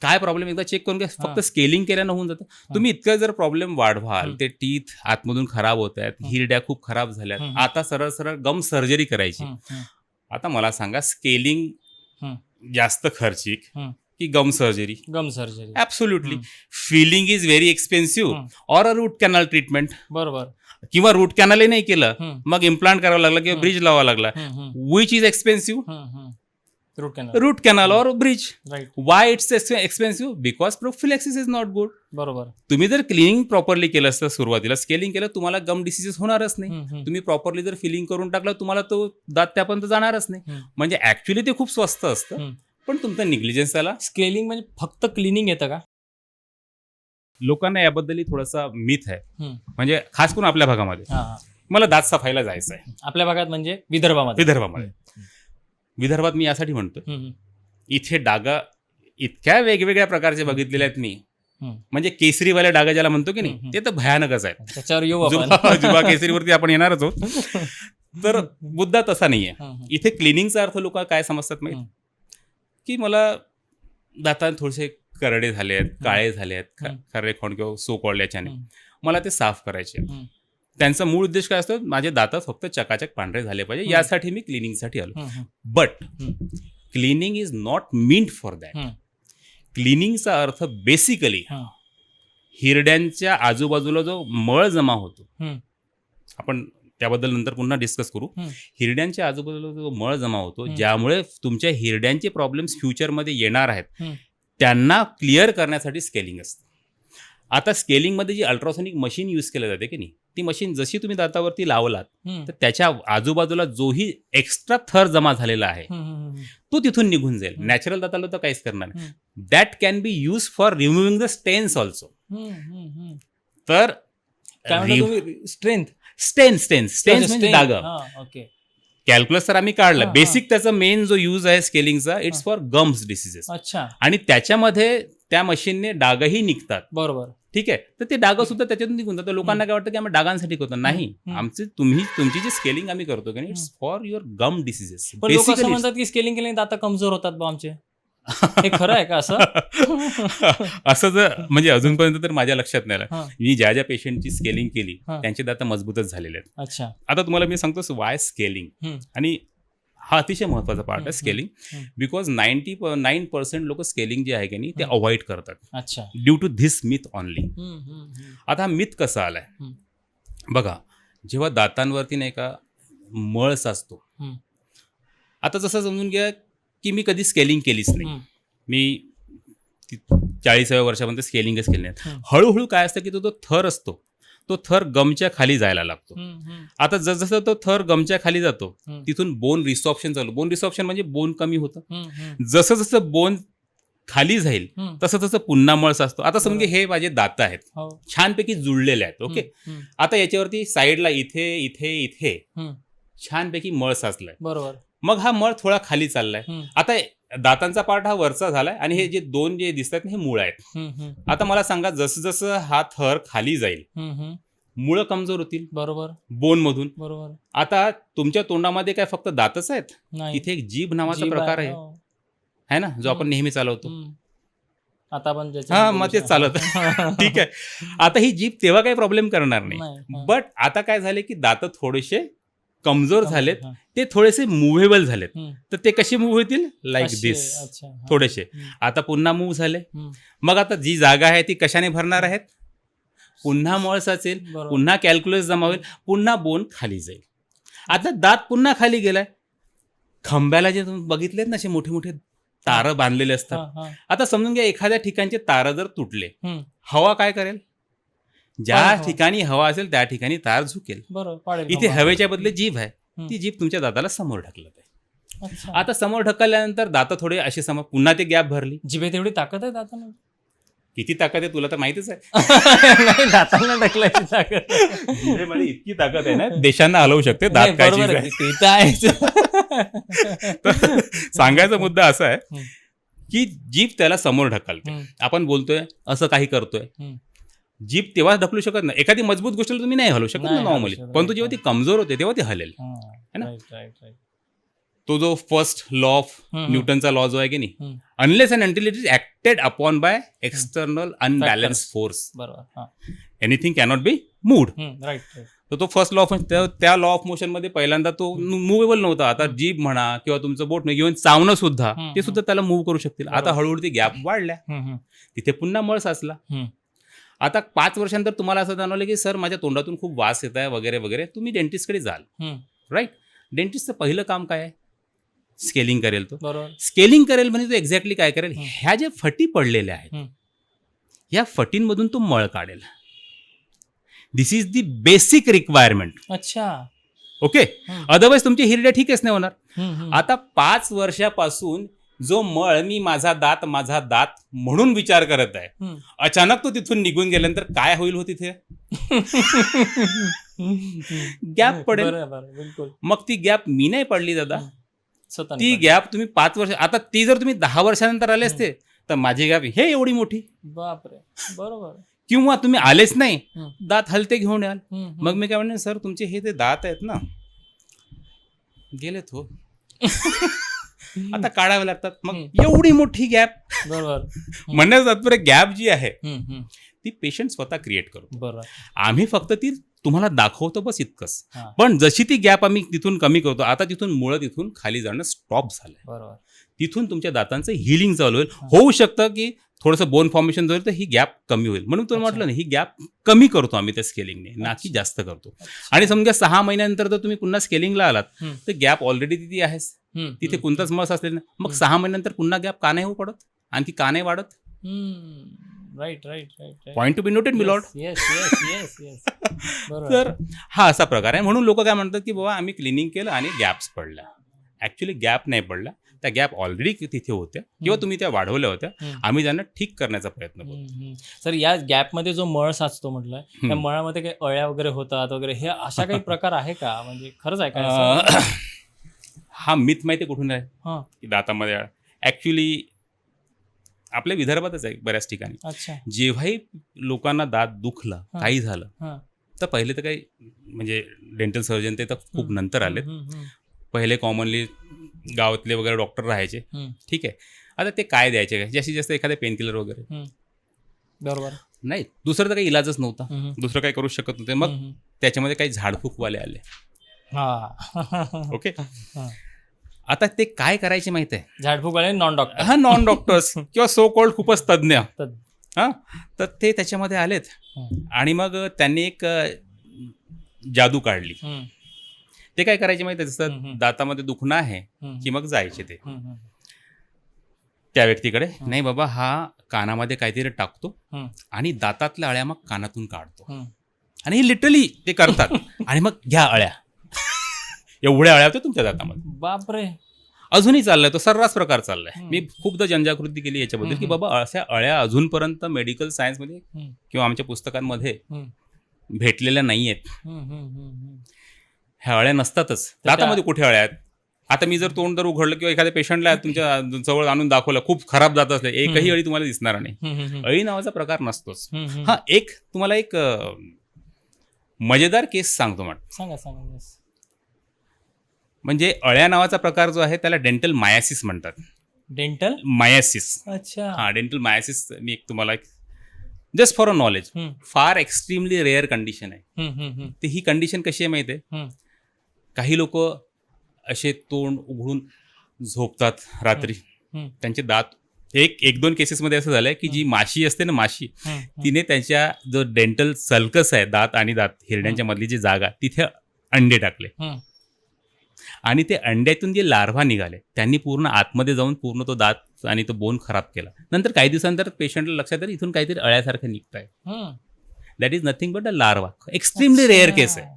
काय प्रॉब्लेम एकदा चेक करून घ्या. फक्त स्केलिंग केल्यानं होऊन जातं. तुम्ही इतकं जर प्रॉब्लेम वाढवाल, ते टीथ आतमधून खराब होत आहेत, हिरड्या खूप खराब झाल्यात, आता सरळ गम सर्जरी करायची. आता मला सांगा, स्केलिंग जास्त खर्चिक की gum surgery? Gum surgery. Absolutely. Filling is very expensive or a root canal treatment. बरोबर. किंवा रूट कॅनलही नाही केलं, मग इम्प्लांट करावं लागलं किंवा ब्रिज लावावा लागला. Which is expensive? Root canal और bridge. Why it's expensive? Because prophylaxis is not good. बरोबर. तुम्ही जर क्लिनिंग प्रॉपरली केलं असतं, सुरुवातीला स्केलिंग केलं, तुम्हाला गम डिसीजेस होणारच नाही. तुम्ही प्रॉपरली जर फिलिंग करून टाकलं, तुम्हाला तो दात त्यापर्यंत जाणारच नाही. म्हणजे ऍक्च्युली ते खूप स्वस्त असतं, पण तुमचं निग्लिजन्स त्याला. स्केलिंग म्हणजे फक्त क्लिनिंग येतं का? लोकांना याबद्दल थोडासा मिथ आहे, म्हणजे खास करून आपल्या भागामध्ये. मला दात सफाईला जायचं आहे. आपल्या भागात म्हणजे विदर्भामध्ये. विदर्भात मी यासाठी म्हणतो, इथे डागा इतक्या वेगवेगळ्या प्रकारचे बघितलेले आहेत मी, म्हणजे केसरीवाल्या डागा ज्याला म्हणतो की नाही, ते तर भयानकच आहेत. त्याच्यावर येऊ आपण. जुबा केसरीवरती आपण येणारच आहोत. तर मुद्दा तसा नाहीये. इथे क्लिनिंगचा अर्थ लोक काय समजतात माहिती, की मला दातात थोडेसे करडे झाले आहेत, काळे झाले आहेत, खरे खोंड किंवा सो कॉल्ड याच्याने, मला ते साफ करायचे. त्यांचा मूळ उद्देश काय असतो, माझे दात फक्त चकाचक पांढरे झाले पाहिजे, यासाठी मी क्लिनिंगसाठी आलो. But cleaning is not meant for that. क्लिनिंगचा अर्थ बेसिकली हिरड्यांच्या आजूबाजूला जो मळ जमा होतो, आपण त्याबद्दल नंतर पुन्हा डिस्कस करू. हिरड्यांच्या आजूबाजूला जो मळ जमा होतो, ज्यामुळे तुमच्या हिरड्यांचे प्रॉब्लेम्स फ्युचरमध्ये येणार आहेत, त्यांना क्लिअर करण्यासाठी स्केलिंग असतं. आता स्केलिंगमध्ये जी अल्ट्रासॉनिक मशीन यूज केलं जाते की नाही, ती मशीन जशी तुम्ही दातावरती लावलात, तर त्याच्या आजूबाजूला जोही एक्स्ट्रा थर जमा झालेला आहे तो तिथून निघून जाईल. नॅचरल दाताला तर काहीच करणार नाही. That can be use for removing the stains also. तर स्टेन्स म्हणजे डाग. कॅल्क्युलस तर आम्ही काढला. बेसिक त्याचा मेन जो यूज आहे स्केलिंगचा, इट्स फॉर गम्स डिसीजेस. आणि त्याच्यामध्ये त्या मशीनने डागही निघतात. बरोबर. ठीक आहे. तर ते डाग सुद्धा त्याच्यातून निघून जातं. लोकांना काय वाटतं की आम्ही डागांसाठी करतो. नाही, तुमची जी स्केलिंग आम्ही करतो की it's for your gum diseases. पण लोक असं म्हणतात की स्केलिंग केल्याने दात कमजोर होतात बा आमचे. हे खरं आहे का? असं जर म्हणजे अजूनपर्यंत तर माझ्या लक्षात नाही आलं. मी ज्या पेशंटची स्केलिंग केली त्यांचे दात मजबूतच झालेले आहेत. अच्छा. आता तुम्हाला मी सांगतो वाय स्केलिंग, आणि हा अतिशय महत्वाचा पार्ट आहे स्केलिंग. बिकॉज 99% लोक स्केलिंग जे आहे की नाही ते अवॉइड करतात. अच्छा. Due to this myth only. आता हा मिथ कसा आलाय बघा, जेव्हा दातांवरती नाही का मळ साचतो. हम्म. आता जसं समजून घ्या की मी कधी स्केलिंग केलीच नाही. हम्म. मी 40व्या वर्षापर्यंत स्केलिंगच केली नाही. हम्म. हळूहळू काय असतं की तो थर असतो, तो थर गमच्या खाली जायला लागतो. आता जसं तो थर गमच्या खाली जातो हम्म. तिथून बोन रिसॉप्शन चालू. बोन रिसॉप्शन म्हणजे बोन कमी होतं. हम्म. जसं जसं बोन खाली जाईल हम्म. तसं तसं पुन्हा मळ साचतो. आता समजा हे माझे दात आहेत, हो. छानपैकी जुळलेले आहेत. ओके, हम्म. आता याच्यावरती साईडला इथे इथे इथे हम्म. छानपैकी मळ साचलाय. बरोबर. मग हा मळ थोडा खाली चाललाय. हम्म. आता दातांचा पार्ट हा वरचा झालाय आणि हे जे दोन जे दिसतात हे मूळ आहेत. हम्म. आता मला सांगा, जसं जसं हा थर खाली जाईल हम्म. मुळं कमजोर होतील बरोबर. बोन मधून. बरोबर. आता तुमच्या तोंडामध्ये काय फक्त दातच आहेत? नाही. इथे एक जीभ नावाचा जीभ प्रकार आहे, हो. है ना, जो आपण नेहमी चालवतो. हम्म. आता आपण हा, मग ते चालत ठीक आहे. आता ही जीभ तेव्हा काही प्रॉब्लेम करणार नाही, नाही. हा. बट आता काय झाले की दात थोडेसे कमजोर झालेत, हा. ते थोडेसे मुव्हेबल झालेत. हम्म. तर ते कसे मूव्ह होतील? लाईक असे, दिस, अच्छा, हा. थोडेसे. हम्म. आता पुन्हा मूव्ह झाले. हम्म. मग आता जी जागा आहे ती कशाने भरणार आहेत? पुन्हा मळ साचेल, बरोबर. पुन्हा कॅल्क्युलस जमा होईल, पुन्हा बोन खाली जाईल. आता दात पुन्हा खाली गेलाय. खांब्याला जे तुम्ही बघितलेत ना, असे मोठे मोठे तारं बांधलेले असतात. हा, हा. आता समजून घ्या, एखाद्या ठिकाणचे तार जर तुटले, हम्म. हवा काय करेल? ज्या पाडेल हवा. ठिकाणी हवा असेल त्या ठिकाणी तार झुकेल. बरोबर. पाडेल इथे खांबा. हवेच्या बदले जीभ आहे, हम्म. ती जीभ तुमच्या दाताला समोर ढकलत आहे. अच्छा. आता समोर ढकलल्यानंतर दात थोडे असे समोर, पुन्हा ते गॅप भरली. जिभेत एवढी ताकद आहे दाताला? किती ताकद आहे तुला तर माहितीच आहे. नाही, दाताला ढकलायची ताकद. जिभेमध्ये इतकी ताकद आहे ना, देशांना हलवू शकते. दात नाही, काय बरोबर चीज आहे, आहे. ते तर आहेच. तर सांगायचा मुद्दा असा आहे हम्म. की जीभ त्याला समोर ढकलते. हम्म. आपण बोलतोय असं काही करतोय, हम्म. जीभ तेव्हा ढकलू शकत नाही. एखादी मजबूत गोष्ट तुम्ही नाही हलवू शकत नाही ना हलवू नॉर्मली, शकत. परंतु जेव्हा ती कमजोर होते तेव्हा ती हलेल. हा. ना? Right, right, right. तो जो फर्स्ट लॉ ऑफ हम्म. न्यूटनचा लॉ जो आहे की नाही, हम्म. Unless and until it is acted upon by external unbalance force, बरोबर. हा. Anything cannot be moved. Right, right. तर तो फर्स्ट लॉ ऑफ, त्या लॉ ऑफ मोशन मध्ये पहिल्यांदा तो मुव्हेबल नव्हता. आता जीभ म्हणा किंवा तुमचं बोट नाही, इव्हन चावणं सुद्धा, ते सुद्धा त्याला मूव्ह करू शकतील. आता बरोबर. हळूहळू ती गॅप वाढल्या, हम्म. तिथे पुन्हा मळ साचला. हम्म. आता 5 वर्षांतर तुम्हाला असं जाणवलं की सर माझ्या तोंडातून खूप वास येत आहे वगैरे वगैरे, तुम्ही डेंटिस्टकडे जाल. हम्म. राईट. डेंटिस्टचं पहिलं काम काय आहे? स्केलिंग करेल. तो बरोबर. स्केलिंग करेल म्हणजे तो एक्झॅक्टली काय करेल? ह्या ज्या फटी पडलेल्या आहेत, हम्म. या फटींमधून तो मळ काढेल. दिस इज द बेसिक रिक्वायरमेंट. अच्छा. ओके. हम्म. अदरवाईज तुमची हिरड्या ठीकच नाही होणार. हम्म. आता 5 वर्षापासून जो मळ मी माझा दात म्हणून विचार करत आहे, हम्म. अचानक तो तिथून निघून गेल्यानंतर काय होईल हो तिथे? गॅप पडेल. बरोबर, बिलकुल. मग ती गॅप मी नाही पडली दादा, स्वतः ती गॅप तुम्ही 5 वर्ष, आता ती जर तुम्ही 10 वर्षानंतर आले असते तर माझी गॅप हे एवढी मोठी. बापरे. बरोबर. किंवा तुम्ही आलेच नाही, हम्म. दात हलते घेऊन याल. हम्म. मग मी काय म्हणेन, सर तुमचे हे ते दात आहेत ना, गेलेत हो. आता काढावे लागतात. मग एवढी मोठी गॅप. बरोबर. म्हणण्याचं तात्पर्य गॅप जी आहे हम्म. ती पेशंट स्वतः क्रिएट करतो. बरोबर. आम्ही फक्त ती तुम्हाला दाखवतो बस इतकंच. हा. पण जशी ती गॅप आम्ही तिथून कमी करतो, आता तिथून मुळं तिथून खाली जाणं स्टॉप झालंय. बरोबर. तिथून तुमच्या दातांचं हिलिंग चालू होईल. होऊ शकतं की थोडंसं बोन फॉर्मेशन होईल तर ही गॅप कमी होईल. म्हणून तुम्ही म्हटलं ना, ही गॅप कमी करतो आम्ही त्या स्केलिंगने, ना की जास्त करतो. आणि समजा 6 महिन्यानंतर जर तुम्ही पुन्हा स्केलिंगला आलात तर गॅप ऑलरेडी तिथे आहेच, तिथे कोणताच मस असलेलं नाही. मग 6 महिन्यानंतर पुन्हा गॅप का नाही हो पडत, आणखी का नाही वाढत? Right, right, right. Point to be noted milord. Yes, yes, yes, yes. बरोबर. तर हा असा प्रकार आहे. म्हणून लोक काय म्हणतात की बाबा आम्ही क्लिनिंग केलं आणि गॅप्स पडल्या. ऍक्च्युली गॅप नाही पडल्या, त्या गॅप ऑलरेडी तिथे होत्या किंवा तुम्ही त्या वाढवल्या होत्या. आम्ही त्यांना ठीक करण्याचा प्रयत्न करतो. सर, या गॅपमध्ये जो मळ साचतो म्हटलं, त्या मळामध्ये काही अळ्या वगैरे होतात वगैरे, हे अशा काही प्रकार आहे का? म्हणजे खरंच आहे का? हा मिथ माहिती कुठून आहे हा. की दातामध्ये ऍक्च्युली आपल्या विदर्भातच आहे बऱ्याच ठिकाणी. अच्छा. जेव्हाही लोकांना दात दुखला, काही झालं, हा. तर पहिले तर काही म्हणजे डेंटल सर्जन ते तर खूप नंतर आलेत. पहिले कॉमनली गावातले वगैरे डॉक्टर राहायचे. ठीक आहे. आता ते काय द्यायचे, काय जास्तीत जास्त एखादे पेनकिलर वगैरे. बरोबर. नाही, दुसरं तर काही इलाजच नव्हता, दुसरं काही करू शकत नव्हते. मग त्याच्यामध्ये काही झाडफूकवाले आले. ओके. आता ते काय करायचे माहित आहे? झाडफूकवाले नॉन डॉक्टर. हा, नॉन डॉक्टर्स किंवा सो कॉल्ड खूपच तज्ज्ञ. हा, तर ते त्याच्यामध्ये आलेत आणि मग त्यांनी एक जादू काढली. ते काय करायचे माहिती आहे, जसं हम्म. दातामध्ये दुखणं आहे हम्म. की मग जायचे ते हम्म. त्या व्यक्तीकडे, नाही बाबा हा कानामध्ये काहीतरी टाकतो हम्म. आणि दातातल्या अळ्या मग कानातून काढतो. हम्म. आणि हे लिटरली ते करतात आणि मग घ्या अळ्या. एवढ्या अळ्या होत्या तुमच्या दातामध्ये. बापरे. अजूनही चाललाय तो सर्रास प्रकार चाललाय. हम्म. मी खूपदा जनजागृती केली याच्याबद्दल की हम्म. बाबा अशा अळ्या अजूनपर्यंत मेडिकल सायन्समध्ये हम्म. किंवा आमच्या पुस्तकांमध्ये हम्म. भेटलेल्या नाही आहेत. हम्म. हम्म. हम्म. ह्या अळ्या नसतातच त्या- दातामध्ये. कुठे अळ्या आहेत? आता मी जर तोंड जर उघडलं किंवा एखाद्या पेशंटला तुमच्या जवळ आणून दाखवलं, खूप खराब दात असले, एकही हम्म. अळी तुम्हाला दिसणार नाही. हम्म. हम्म. अळी नावाचा प्रकार नसतोच. हम्म. हा एक तुम्हाला एक मजेदार केस सांगतो मॅडम. सांगा सांगा. Yes. म्हणजे अळ्या नावाचा प्रकार जो आहे त्याला डेंटल मायासिस म्हणतात. डेंटल. मायासिस. अच्छा. हा डेंटल मायासिस मी एक तुम्हाला जस्ट फॉर अ नॉलेज, हम्म. फार एक्स्ट्रीमली रेअर कंडिशन आहे. हम्म. हम्म. तर ही कंडिशन कशी आहे माहिती आहे? हम्म. काही लोक असे तोंड उघडून झोपतात रात्री, हम्म. त्यांचे दात एक दोन केसेसमध्ये असं झालंय की जी माशी असते ना, माशी, हम्म. तिने त्यांच्या जो डेंटल सल्कस आहे, दात आणि दात हिरड्यांच्या मधली जी जागा, तिथे अंडे टाकले हम्म. आणि ते अंड्यातून जे लार्वा निघाले त्यांनी पूर्ण आतमध्ये जाऊन पूर्ण तो दात आणि तो बोन खराब केला. नंतर काही दिवसानंतर पेशंटला लक्षात आलं इथून काहीतरी अळ्यासारखं निघत आहे. Hmm. That is nothing but a larva. Extremely rare case आहे.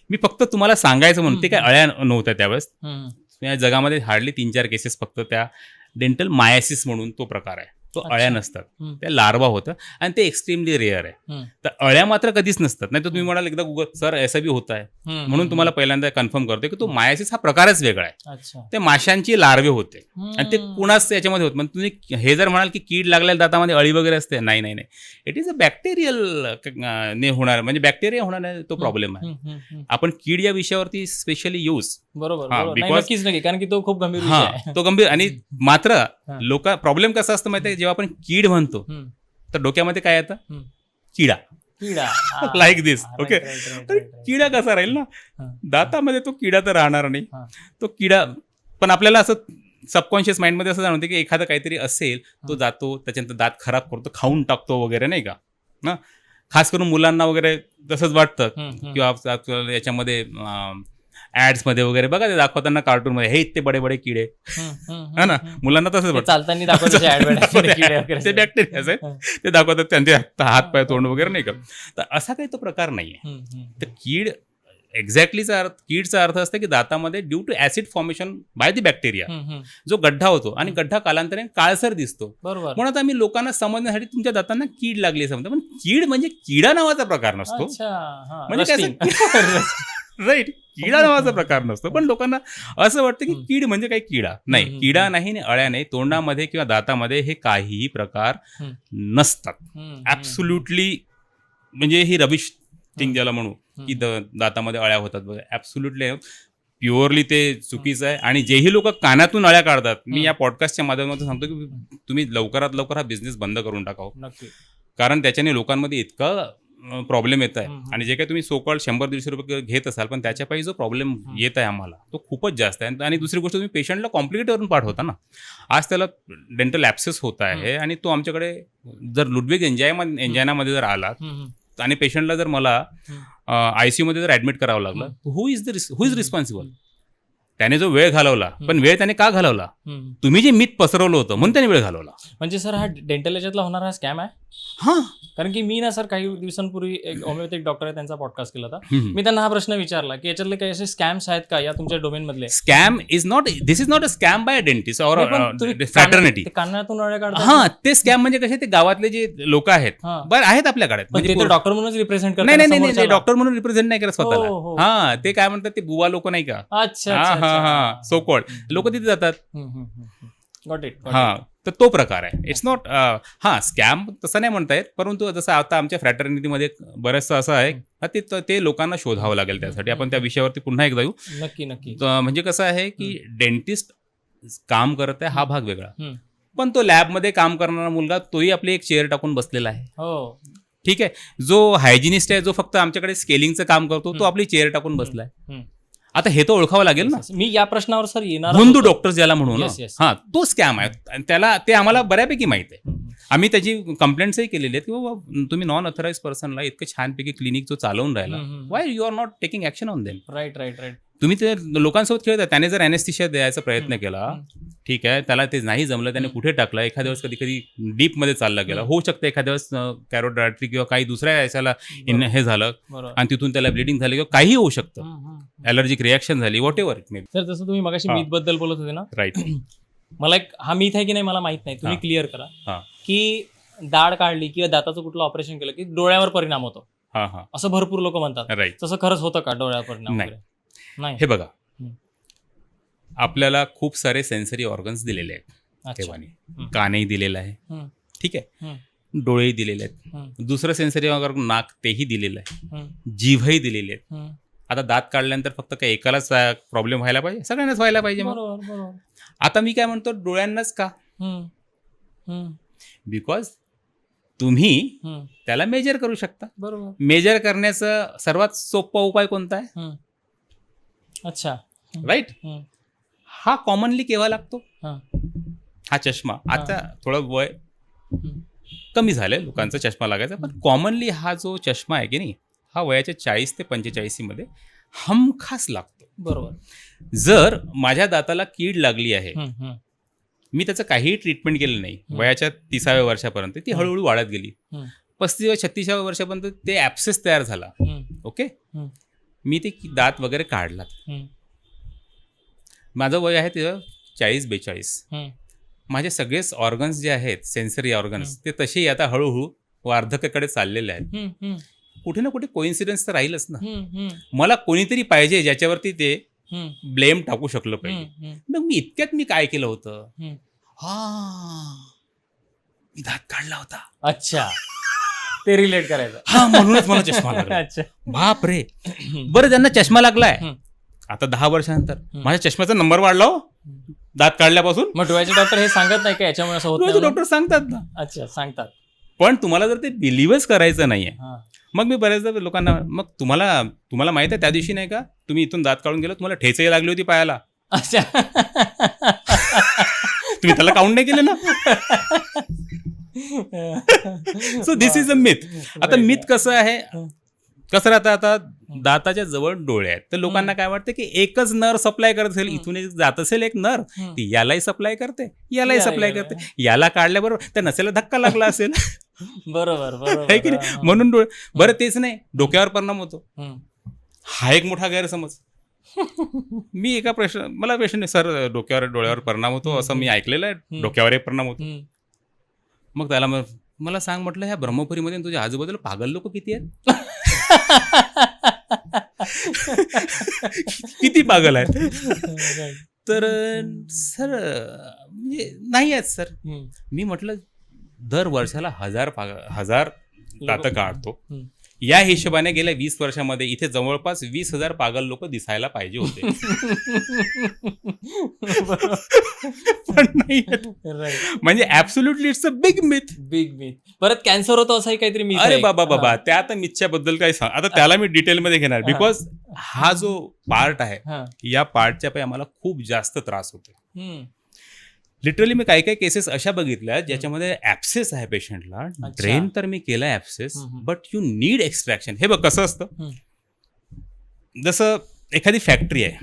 मी फक्त तुम्हाला सांगायचं म्हणून, ते काय अळ्या नव्हत्या त्यावेळेस. हम्म. या जगामध्ये हार्डली 3-4 केसेस फक्त त्या डेंटल मायासिस म्हणून तो प्रकार आहे, तो अळ्या अच्छा. नसतात, हम्म. त्या लार्वा होतं आणि ते एक्स्ट्रीमली रेअर आहे. हम्म. तर अळ्या मात्र कधीच नसतात. नाही तर तुम्ही म्हणाल एकदा गुगल सर ऐसा बी होत आहे, हम्म. म्हणून तुम्हाला पहिल्यांदा कन्फर्म करतोय की तो मायासिस हा प्रकारच वेगळा आहे. अच्छा. ते माशांची लार्वे होते आणि ते हम्म. कुणाच याच्यामध्ये होत. मग तुम्ही हे जर म्हणाल की कीड लागलेल्या दातामध्ये अळी वगैरे असते, नाही नाही नाही, इट इज अ बॅक्टेरियल ने होणार, म्हणजे बॅक्टेरिया होणार तो प्रॉब्लेम आहे. हम्म. हम्म. हम्म. आपण कीड या विषयावरती स्पेशली यूज बरोबर. हा, बरोबर. नाही, because- नक्कीच नाही, कारण की तो खूप गंभीर विषय हा आहे. तो गंभीर. आणि मात्र हा. लोक प्रॉब्लेम कसा असतं माहिती आहे, जेव्हा आपण कीड म्हणतो हम्म. तर डोक्यामध्ये काय येतं? हम्म. किडा. किडा. हा. लाईक दिस. हा, ओके. right, right, right, तर right, right. किडा कसा राहील ना, हा. दातामध्ये तो किडा तर राहणार नाही. हा. तो किडा पण आपल्याला असं सबकॉन्शियस माइंडमध्ये असं जाणवते की एखादं काहीतरी असेल, तो जातो त्याच्यानंतर दात खराब करतो, खाऊन टाकतो वगैरे, नाही का ना. खास करून मुलांना वगैरे तसंच वाटतं. हम्म. किंवा आजकाल याच्यामध्ये ॲड्समध्ये वगैरे बघा ते दाखवताना कार्टूनमध्ये, हे ते बडे बडे किडे, हम्म. हम्म. है ना, हम्म. मुलांना तसंच ते वाटतं. चालताना दाखवतो ते advertisement किडे वगैरे. ते बॅक्टेरियाज आहे, ते दाखवतात त्यांचे हात पाय तोंड वगैरे, नाही का. तर असा काही तो प्रकार नाहीये. हम्म. हम्म. तर कीड एक्झॅक्टलीचा अर्थ, कीडचा अर्थ असतं की दातामध्ये due to acid formation by the bacteria hmm. Hmm. जो गड्ढा होतो आणि गड्ढा कालांतराने काळसर दिसतो. बरोबर. म्हणून आम्ही लोकांना समजण्यासाठी तुमच्या दातांना कीड लागली समजतो, पण कीड म्हणजे किडा नावाचा प्रकार नसतो. अच्छा. हा. म्हणजे Rusting. राईट, किडा नावाचा प्रकार नसतो. पण लोकांना असं वाटतं की कीड म्हणजे काही किडा नाही. हम्म. किडा नाही आणि अळ्या नाही. तोंडामध्ये किंवा दातामध्ये हे काहीही प्रकार हम्म. नसतात. हम्म. ऍब्सोल्युटली. म्हणजे ही रबिश थिंग ज्याला म्हणू की हम्म. दातामध्ये अळ्या होतात बघा, ऍब्सोल्युटली प्युअरली ते चुकीचं आहे. आणि जेही लोक कानातून अळ्या काढतात, मी या पॉडकास्टच्या माध्यमातून सांगतो की तुम्ही लवकरात लवकर हा बिझनेस बंद करून टाकावं. नक्की. कारण त्याच्याने लोकांमध्ये इतका प्रॉब्लेम येत आहे. हम्म. आणि जे काही तुम्ही सोकॉल्ड 100-150 रुपये घेत असाल, पण त्याच्यापायी जो प्रॉब्लेम येत आहे आम्हाला तो खूपच जास्त आहे. आणि दुसरी गोष्ट, तुम्ही पेशंटला कॉम्प्लिकेट करून पाठवता ना. आज त्याला डेंटल ॲप्सेस होत आहे आणि तो आमच्याकडे जर लुडविग एंजायनामध्ये जर आला हम्म. आणि पेशंटला जर मला ICU मध्ये जर ऍडमिट करावं लागलं, हु इज रिस्पॉन्सिबल? त्याने जो वेळ घालवला, पण वेळ त्याने का घालवला? हम्म. तुम्ही जे मिथ पसरवलं होतं म्हणून त्याने वेळ घालवला. म्हणजे सर हा डेंटल याच्यातला होणारा स्कॅम आहे? हां. कारण की मी ना सर काही दिवसांपूर्वी एक होमिओपॅथिक डॉक्टर आहे, त्यांचा पॉडकास्ट केला होता. हम्म. मी त्यांना हा प्रश्न विचारला की याच्यातले काही असे स्कॅम्स आहेत का या तुमच्या डोमेन मधले? Scam is not, this is not a scam by a dentist और फ्रॅटर्निटी. ते कानातून अळ्या काढतात. हा, ते स्कॅम म्हणजे कसे, ते गावातले जे लोक आहेत, हा. बरं आहेत आपल्याकडे. पण म्हणजे ते तर डॉक्टर म्हणूनच रिप्रेझेंट करतात. नाही नाही नाही, डॉक्टर म्हणून रिप्रेझेंट नाही करत स्वतःला. हो, हो. हा, ते काय म्हणतात, ते बुवा लोक नाही का, अच्छा. हा हा हा, सो कॉल्ड लोक तिथे जातात. Got it. हा, तर तो प्रकार आहे. इट्स नॉट हा स्कॅम तसं नाही म्हणता येत, परंतु जसं आता आमच्या फ्रॅटर्निटीमध्ये बरंचसं असं आहे, ते लोकांना शोधावं लागेल. त्यासाठी आपण त्या विषयावरती पुन्हा एकदा येऊ. नक्की नक्की. म्हणजे कसं आहे की डेंटिस्ट काम करत आहे हा भाग वेगळा, हम्म. पण तो लॅबमध्ये काम करणारा मुलगा तोही आपली एक चेअर टाकून बसलेला आहे. हो. ठीक आहे. जो हायजिनिस्ट आहे, जो फक्त आमच्याकडे स्केलिंगचं काम करतो, तो आपली चेअर टाकून बसलाय. हम्म. आता हे तर ओळखावं लागेल ना. मी या प्रश्नावर सर येणार भोंदू डॉक्टर ज्याला म्हणून, Yes, yes. हा, तो स्कॅम आहे. आणि त्याला ते आम्हाला बऱ्यापैकी माहित आहे. हम्म. आम्ही त्याची कंप्लेंट्सही केलेली आहेत की बाबा तुम्ही नॉन ऑथराइज पर्सनला इतकं छानपैकी क्लिनिक जो चालवून राहिला, हम्म. Why you are not taking action on them. Right right right. तुम्ही ते लोकांसोबत खेळता. त्याने जर अॅनेस्थेशिया द्यायचा प्रयत्न केला, ठीक आहे, त्याला ते नाही जमलं, त्याने कुठे टाकलं, एखाद्या वेळेस कधी कधी डीपमध्ये चालला गेला, होऊ शकतं एखाद्या वेळेस कॅरोटिड आर्टरी किंवा काही दुसऱ्या याच्याला हे झालं आणि तिथून त्याला ब्लिडिंग झाली किंवा काही होऊ शकतं, ॲलर्जिक रिॲक्शन झाली, what ever it may be. तर जसं तुम्ही मगाशी मीथ बद्दल बोलत होते ना, राईट. मला एक हा मीथ आहे की नाही मला माहित नाही, तुम्ही क्लिअर करा की दाढ काढली किंवा दाताचं कुठलं ऑपरेशन केलं की डोळ्यावर परिणाम होतो, असं भरपूर लोक म्हणतात. राईट. तसं खरंच होतं का डोळ्यावर परिणाम? नाही. हे बघा, आपल्याला खूप सारे सेन्सरी ऑर्गन्स दिलेले आहेत देवाने. कानही दिलेलं आहे, ठीक आहे, डोळेही दिलेले आहेत, दुसरं सेन्सरी ऑर्गन नाक तेही दिलेलं आहे, जीभही दिलेली आहेत. आता दात काढल्यानंतर फक्त काही एकालाच प्रॉब्लेम व्हायला पाहिजे? सगळ्यांनाच व्हायला पाहिजे. आता मी काय म्हणतो, डोळ्यांनाच का? बिकॉज तुम्ही त्याला मेजर करू शकता. बरोबर. मेजर करण्याचा सर्वात सोपा उपाय कोणता आहे? अच्छा. राईट. हा कॉमनली केव्हा लागतो? हा चष्मा. आता थोडं वय कमी झालंय लोकांचा चष्मा लागायचा, पण कॉमनली हा जो चष्मा आहे की नाही, हा वयाच्या 40 ते 45 मध्ये हमखास लागतो. बरोबर. जर माझ्या दाताला कीड लागली आहे, मी त्याचं काहीही ट्रीटमेंट केलं नाही, वयाच्या 30व्या वर्षापर्यंत ती हळूहळू वाढत गेली, 35-36व्या वर्षापर्यंत ते ॲप्सेस तयार झाला. ओके, मी ते दात वगैरे काढलात. माझं वय आहे ते 40-42. माझे सगळेच ऑर्गन्स जे आहेत, सेन्सरी ऑर्गन्स, ते तसेही आता हळूहळू वार्धक्याकडे चाललेले आहेत. कुठे ना कुठे कोइन्सिडन्स तर राहीलच ना. मला कोणीतरी पाहिजे ज्याच्यावरती ते ब्लेम टाकू शकलं पाहिजे. मग मी इतक्यात मी काय केलं होतं, मी दात काढला होता. अच्छा, ते रिलेट करायचं. म्हणूनच मला चष्मा लागला. अच्छा. बाप रे. बरं, ज्यांना चष्मा लागलाय आता 10 वर्षानंतर, माझ्या चष्म्याचा नंबर वाढला हो दात काढल्यापासून. मग डोळ्याचे डॉक्टर हे सांगत नाही का याच्यामुळे असं होतं? डॉक्टर सांगतात ना. अच्छा, सांगतात. पण तुम्हाला जर ते बिलीव्हच करायचं नाहीये, मग मी बऱ्याचदा लोकांना, मग तुम्हाला माहित आहे त्या दिवशी नाही का तुम्ही इथून दात काढून गेलो, तुम्हाला ठेचही लागली होती पायाला. अच्छा. तुम्ही त्याला काउंट नाही केलं ना. So this is a myth. आता मिथ कसं आहे, कसं राहतं, आता दाताच्या जवळ डोळे आहेत, तर लोकांना काय वाटतं की एकच नर सप्लाय करत असेल, इथून एक जात असेल एक नर, ती यालाही सप्लाय करते, यालाही सप्लाय करते, याला काढल्याबरोबर त्या नसेला धक्का लागला असेल. बरोबर आहे की नाही? म्हणून डोळे. बरं, तेच नाही, डोक्यावर परिणाम होतो. हा एक मोठा गैरसमज. मी एका मला प्रश्न, सर डोळ्यावर परिणाम होतो असं मी ऐकलेलं आहे, डोक्यावरही परिणाम होतो. मग त्याला मला सांग, म्हटलं ह्या ब्रह्मपुरीमध्ये तुझ्या आजूबाजूला पागल लोक किती आहेत? किती पागल आहेत? तर सर म्हणजे नाही आहेत सर. मी म्हटलं दर वर्षाला 1000 दातं काढतो, या हिशोबाने गेल्या 20 वर्षामध्ये इथे जवळपास 20,000 पागल लोक दिसायला पाहिजे होते. पण नाही, म्हणजे absolutely it's a big myth. परत कॅन्सर होतो असंही काहीतरी मिथ. अरे बाबा, त्या आता मिथच्या बद्दल काय सांग, आता त्याला मी डिटेलमध्ये घेणार, बिकॉज हा जो पार्ट आहे, या पार्टच्या पायी आम्हाला खूप जास्त त्रास होतो. लिटरली मी काही काही केसेस अशा बघितल्या ज्याच्यामध्ये ऍप्सेस आहे पेशंटला, ड्रेन तर मी केला ऍप्सेस, बट यू नीड एक्स्ट्रॅक्शन. हे बघ कसं असतं, जसं एखादी फॅक्टरी आहे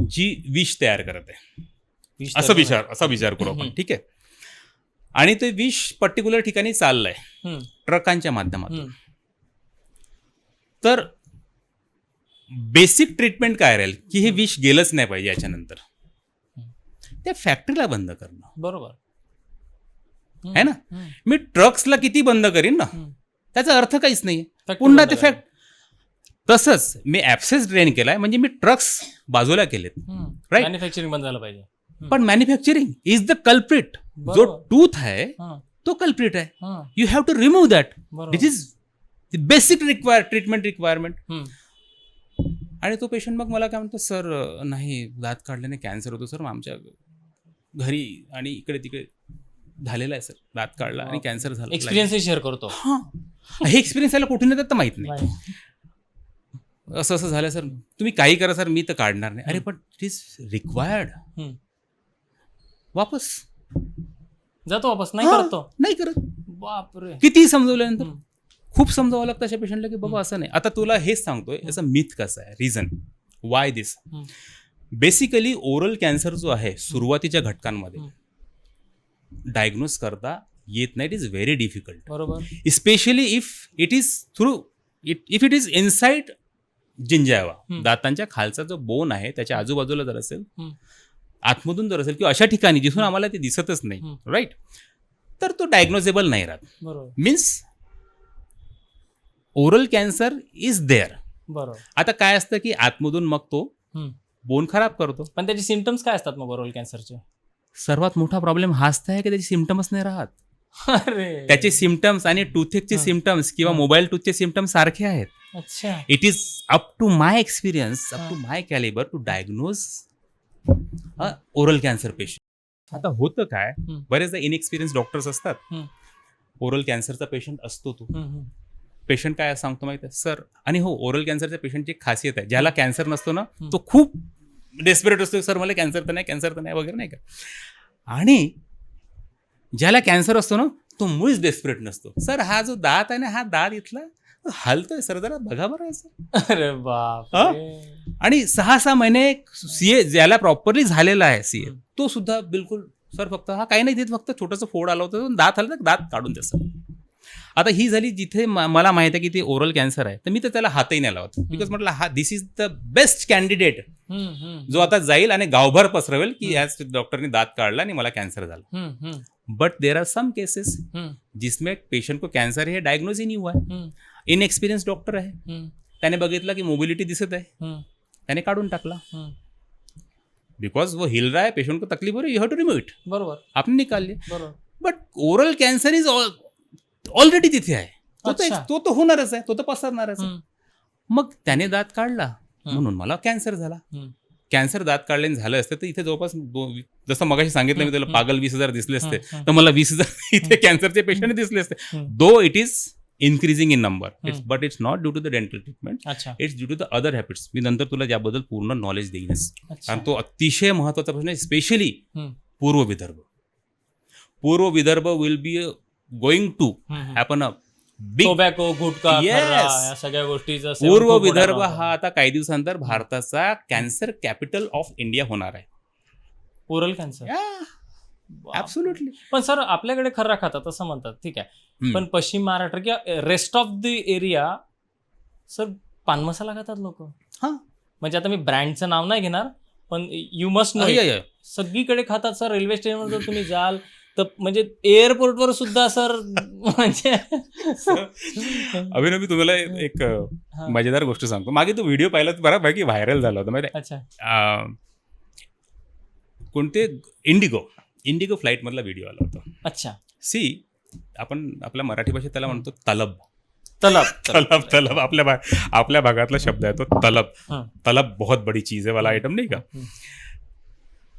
जी विष तयार करत आहे, असा विचार करू आपण, ठीक आहे, आणि ते विष पर्टिक्युलर ठिकाणी चाललंय ट्रकांच्या माध्यमातून. तर बेसिक ट्रीटमेंट काय राहील की हे विष गेलंच नाही पाहिजे याच्यानंतर, त्या फॅक्टरीला बंद करणं. बरोबर है ना. मी ट्रक्सला किती बंद करीन ना, त्याचा अर्थ काहीच नाही. पुन्हा ते तसंच मी ऍप्सेस ड्रेन केलाय, म्हणजे मी ट्रक्स बाजूला केलेत, राईट. मॅन्युफॅक्चरिंग बंद झालं पाहिजे. पण मॅन्युफॅक्चरिंग इज द कल्प्रिट. जो टूथ आहे तो कल्प्रिट आहे. You have to remove that. This is the basic treatment requirement. आणि तो पेशंट मग मला काय म्हणतो, सर नाही दात काढल्याने कॅन्सर होतो सर, आमच्या घरी आणि इकडे तिकडे झालेला आहे सर, दात काढला आणि कॅन्सर झाला. एक्सपिरियन्स शेअर करतो. हे एक्सपिरियन्स याला कुठून येतात तर माहित नाही. असं झालं सर, तुम्ही काही करा सर, मी तर काढणार नाही. अरे पण इट इज रिक्वायर्ड. वापस जातो, वापस नाही करतो, नाही करत. बापरे, किती समजवल्यानंतर खूप समजावं लागतं अशा पेशंटला की बाबा असं नाही. आता तुला हेच सांगतोय याचं मिथ कसं आहे, रिझन वाय दिस? हम्म. बेसिकली ओरल कॅन्सर जो आहे सुरुवातीच्या घटकांमध्ये डायग्नोज करता येत नाही. इट इज व्हेरी डिफिकल्ट, बरोबर. Specially if it is if it is inside gingiva, दातांच्या खालचा जो बोन आहे त्याच्या आजूबाजूला जर असेल, आतमधून जर असेल किंवा अशा ठिकाणी जिथून आम्हाला ते दिसतच नाही, राईट, तर तो डायग्नोजेबल नाही राहत. बरोबर. Means oral cancer is there. बरोबर. आता काय असतं की आतमधून मग तो बोन खराब करतो. पण त्याचे सिम्पटम्स काय असतात मग ओरल कॅन्सरचे? सर्वात मोठा प्रॉब्लेम हाच तर आहे की त्याचे सिम्पटम्स नाही राहत. अरे, त्याचे सिम्पटम्स आणि टूथेकचे सिम्पटम्स किंवा मोबाईल टूथचे सिम्पटम्स सारखे आहेत. अच्छा. It is up to my experience, up to my calibre to diagnose oral cancer patient. आता होतं काय, बरेचदा इनएक्सपिरियन्स डॉक्टर्स असतात. ओरल कॅन्सरचा पेशंट असतो तो पेशंट काय सांगतो माहिती आहे सर, आणि हो, ओरल कॅन्सरच्या पेशंटची एक खासियत आहे, ज्याला कॅन्सर नसतो ना तो खूप डेस्परेट असतो, सर मला कॅन्सर तर नाही वगैरे, नाही का. आणि ज्याला कॅन्सर असतो ना तो मुळीच डेस्परेट नसतो. सर हा जो दात आहे ना, हा दात इथला हलतोय सर, जरा बघा बरं असं. अरे बाप. आणि 6 महिने सीए ज्याला प्रॉपरली झालेला आहे सीए, तो सुद्धा बिलकुल सर फक्त हा काही नाही देत, फक्त छोटंसं फोड आलं होतं, दात हलतं, दात काढून द्या सर. आता ही झाली जिथे मला माहित आहे की ते ओरल कॅन्सर आहे, तर मी तर त्याला हातही नाही लावत. बिकॉज म्हटलं हा दिस इज द बेस्ट कॅन्डिडेट जो आता जाईल आणि गावभर पसरवेल की याच डॉक्टरने दात काढला आणि मला कॅन्सर झाला. But there are some cases जिसमें पेशंट को कॅन्सर है डायग्नोज ही नहीं हुआ है. इनएक्सपिरियन्स डॉक्टर आहे, त्याने बघितलं की मोबिलिटी दिसत आहे, त्याने काढून टाकला. बिकॉज वो हिल रहा है, पेशंट को तकलीफ हो रही है, you have to remove it. बरोबर. आपने निकाल लिया. बरोबर. But oral cancer is already तिथे आहे, तो तर होणारच आहे, तो तर पसरणारच आहे. मग त्याने दात काढला म्हणून मला कॅन्सर झाला. कॅन्सर दात काढल्याने झालं असतं तर इथे जवळपास जसं मगाशी सांगितलं मी त्याला पागल 20,000 दिसले असते, तर मला 20,000 इथे कॅन्सरचे पेशंट दिसले असते. Though it is increasing in number, but it's not due to the dental treatment, it's due to the other habits. मी नंतर तुला याबद्दल पूर्ण नॉलेज देईनच, कारण तो अतिशय महत्वाचा प्रश्न आहे. स्पेशली पूर्व विदर्भ. पूर्व Vidarbha will be going to happen a big tobacco, gutkha, Yes. खर्रा, या सगळ्या गोष्टीचा सेवन पूर्व खूप विदर्भ मोठा हा आता काही दिवसानंतर भारताचा कॅन्सर कॅपिटल ऑफ इंडिया होणार आहे. Oral cancer. ऍब्सोल्युटली. पण सर आपल्याकडे खर्रा खातात असं म्हणतात, ठीक आहे, पण पश्चिम महाराष्ट्र किंवा rest of the area sir पान मसाला खातात लोक. म्हणजे आता मी ब्रँडचं नाव नाही घेणार, पण यू मस्ट नो, सगळीकडे खातात सर. रेल्वे स्टेशनवर जर तुम्ही जाल तर म्हणजे एअरपोर्टवर सुद्धा सर, म्हणजे अभिनव मी तुम्हाला एक मजेदार गोष्ट सांगतो. मागे तो व्हिडिओ पाहिला तर बऱ्यापैकी व्हायरल झाला होता माहिती आहे. अच्छा. कोणते इंडिगो फ्लाईट मधला व्हिडिओ आला होता. अच्छा. सी, आपण आपल्या मराठी भाषेत त्याला म्हणतो तलब. आपल्या भागातला शब्द आहे तो तलब बहुत बडी चीज आहे वाला आयटम, नाही का.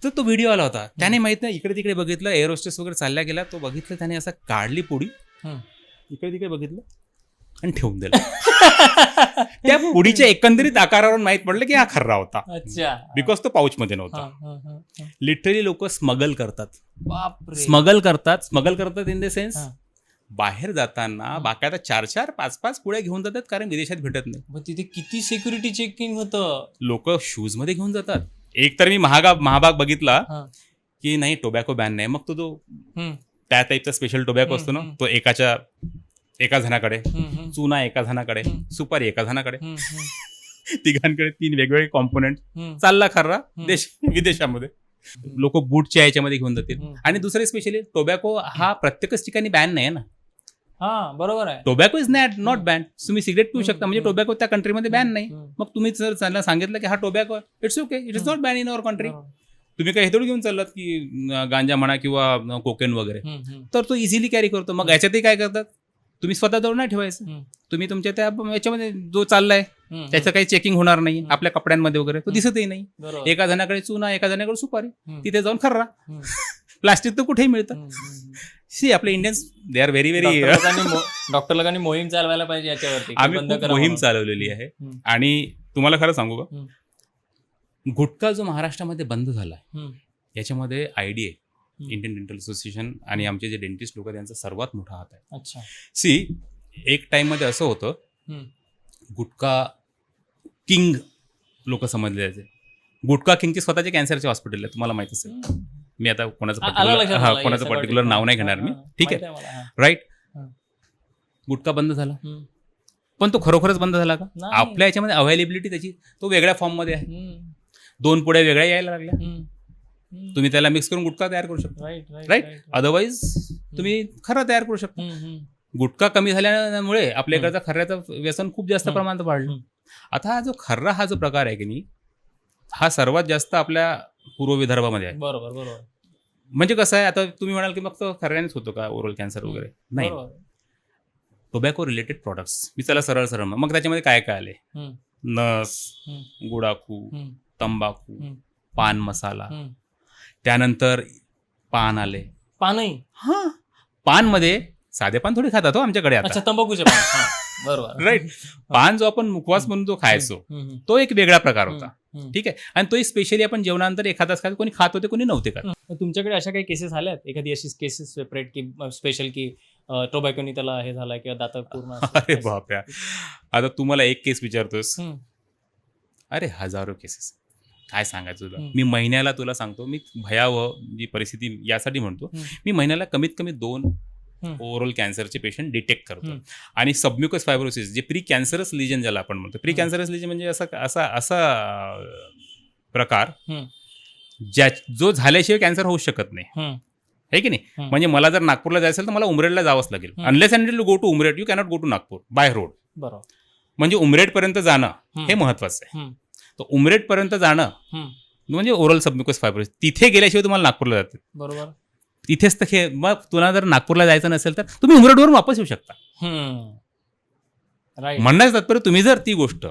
तर तो व्हिडिओ आला होता, त्याने माहित नाही इकडे तिकडे बघितलं, एअर होस्टेस वगैरे चालल्या गेला, तो बघितलं त्याने असं काढली पुडी, इकडे तिकडे बघितलं आणि ठेवून दिलं. त्या पुडीच्या एकंदरीत आकारावरून माहित पडलं की हा खर्रा होता. अच्छा. बिकॉज तो पाऊच मध्ये नव्हता. लिटरली लोक स्मगल करतात इन द सेन्स बाहेर जाताना बाकायदा 4-4, 5-5 पुड्या घेऊन जातात, कारण विदेशात भेटत नाही. पण तिथे किती सिक्युरिटी चेकिंग होतं. लोक शूज मध्ये घेऊन जातात. एक तर मी महाभाग बघितला की नाही टोबॅको बॅन नाही, मग तो त्या टाईपचा स्पेशल टोबॅको असतो ना, तो एका जणाकडे, चुना एका जणाकडे, सुपारी एका जणाकडे, तिघांकडे 3 वेगवेगळे कॉम्पोनेंट, चालला खर्रा विदेशामध्ये. लोक बूटच्या याच्यामध्ये घेऊन जातील. आणि दुसरे स्पेशली टोबॅको हा प्रत्येकच ठिकाणी बॅन नाही ना. बरोबर आहे. Tobacco is not ban. तुम्ही सिगरेट पिऊ शकता, म्हणजे टोबॅको त्या कंट्रीमध्ये बॅन नाही. मग तुम्ही जर त्यांना सांगितलं की हा tobacco, it's okay, it is not ban in our country. तुम्ही काही हेतून घेऊन चाललात की गांजा म्हणा किंवा कोकेन वगैरे, तर तो इझिली कॅरी करतो. मग याच्यातही काय करतात, तुम्ही स्वतः जवळ नाही ठेवायचं, तुम्ही तुमच्या त्या याच्यामध्ये जो चाललाय त्याचं काही चेकिंग होणार नाही. आपल्या कपड्यांमध्ये वगैरे तो दिसतही नाही. एका जणाकडे चुना, एका जणाकडे सुपारी, तिथे जाऊन खर्रा. प्लास्टिक तर कुठेही मिळतं. सी, आपले Indians they are very doctor लोकांनी मोहीम चालवायला पाहिजे याच्यावरती. आम्ही मोहीम चालवलेली आहे. आणि तुम्हाला खरं सांगू का, गुटखा जो महाराष्ट्रामध्ये बंद झाला याच्यामध्ये IDA, इंडियन डेंटल असोसिएशन, आणि आमचे जे डेंटिस्ट लोक त्यांचा सर्वात मोठा हात आहे. अच्छा. सी, एक टाइम मध्ये असं होतं, गुटखा किंग लोक समजले जायचे. गुटखा किंगचे स्वतःचे कॅन्सरचे हॉस्पिटल आहे, तुम्हाला माहित असेल. मी आता कोणाचं पर्टिक्युलर नाव नाही घेणार मी, ठीक आहे, राईट. गुटखा बंद झाला, पण तो खरोखरच बंद झाला का? आपल्या याच्यामध्ये अवेलेबिलिटी त्याची तो वेगळ्या फॉर्ममध्ये आहे. 2 पुड्या वेगळ्या यायला लागल्या, तुम्ही त्याला मिक्स करून गुटखा तयार करू शकता, राईट. अदरवाईज तुम्ही खरं तयार करू शकता. गुटखा कमी झाल्यामुळे आपल्याकडचा खर्राचं व्यसन खूप जास्त प्रमाणात वाढलं. आता हा जो खर्रा हा जो प्रकार आहे की नाही, हा सर्वात जास्त आपल्या पूर्व विदर्भामध्ये आहे. बरोबर. म्हणजे कसं आहे, आता तुम्ही म्हणाल की मग खर्रानेच होतो का ओरल कॅन्सर वगैरे? नाही, टोबॅको रिलेटेड प्रोडक्ट्स. मी त्याला सरळ मग त्याच्यामध्ये काय काय आले? नस, गुडाखू, तंबाखू, पान मसाला, त्यानंतर पान आले. पानही? हा, पानमध्ये साधे पान थोडी खातात हो आमच्याकडे आता, तंबाखूचे पान. बरोबर, राईट. पान जो आपण मुखवास म्हणून जो खायचो, तो एक वेगळा प्रकार होता, ठीक आहे. आणि तोही स्पेशली आपण जेवणानंतर एखादाच खात, कोणी खात होते, कोणी नव्हते खात. तुमच्याकडे अशा काही केसेस आल्यात, एखादी अशी केसेस सेपरेट की स्पेशल की टोबॅकोनी त्याला हे झालाय किंवा दात पूर्ण? अरे बापरे, आता तुम्हाला एक केस विचारतोस, अरे हजारो केसेस, काय सांगायचं तुला. मी महिन्याला तुला सांगतो, मी भयावह जी परिस्थिती यासाठी म्हणतो, मी महिन्याला कमीत कमी 2 ओरल कॅन्सरचे पेशंट डिटेक्ट करतो. आणि सबम्युकस फायब्रोसिस, जे प्री कॅन्सरस लिजन ज्याला आपण म्हणतो, प्री कॅन्सरस लिजन म्हणजे असा प्रकार जो झाल्याशिवाय कॅन्सर होऊ शकत नाही, आहे की नाही. म्हणजे मला जर नागपूरला जायचं तर मला उमरेडला जावंच लागेल. Unless and you go to Umred, you cannot go to Nagpur by road. बरोबर. म्हणजे उमरेडपर्यंत जाणं हे महत्वाचं आहे. तर उमरेडपर्यंत जाणं म्हणजे ओरल सबम्युकस फायब्रोसिस. तिथे गेल्याशिवाय तुम्हाला नागपूरला जाते. बरोबर. तिथेच तर मग तुला जर नागपूरला जायचं नसेल तर तुम्ही उमरेडवरून वापस येऊ शकता. म्हणण्याचं तात्पर्य, तुम्ही जर ती गोष्ट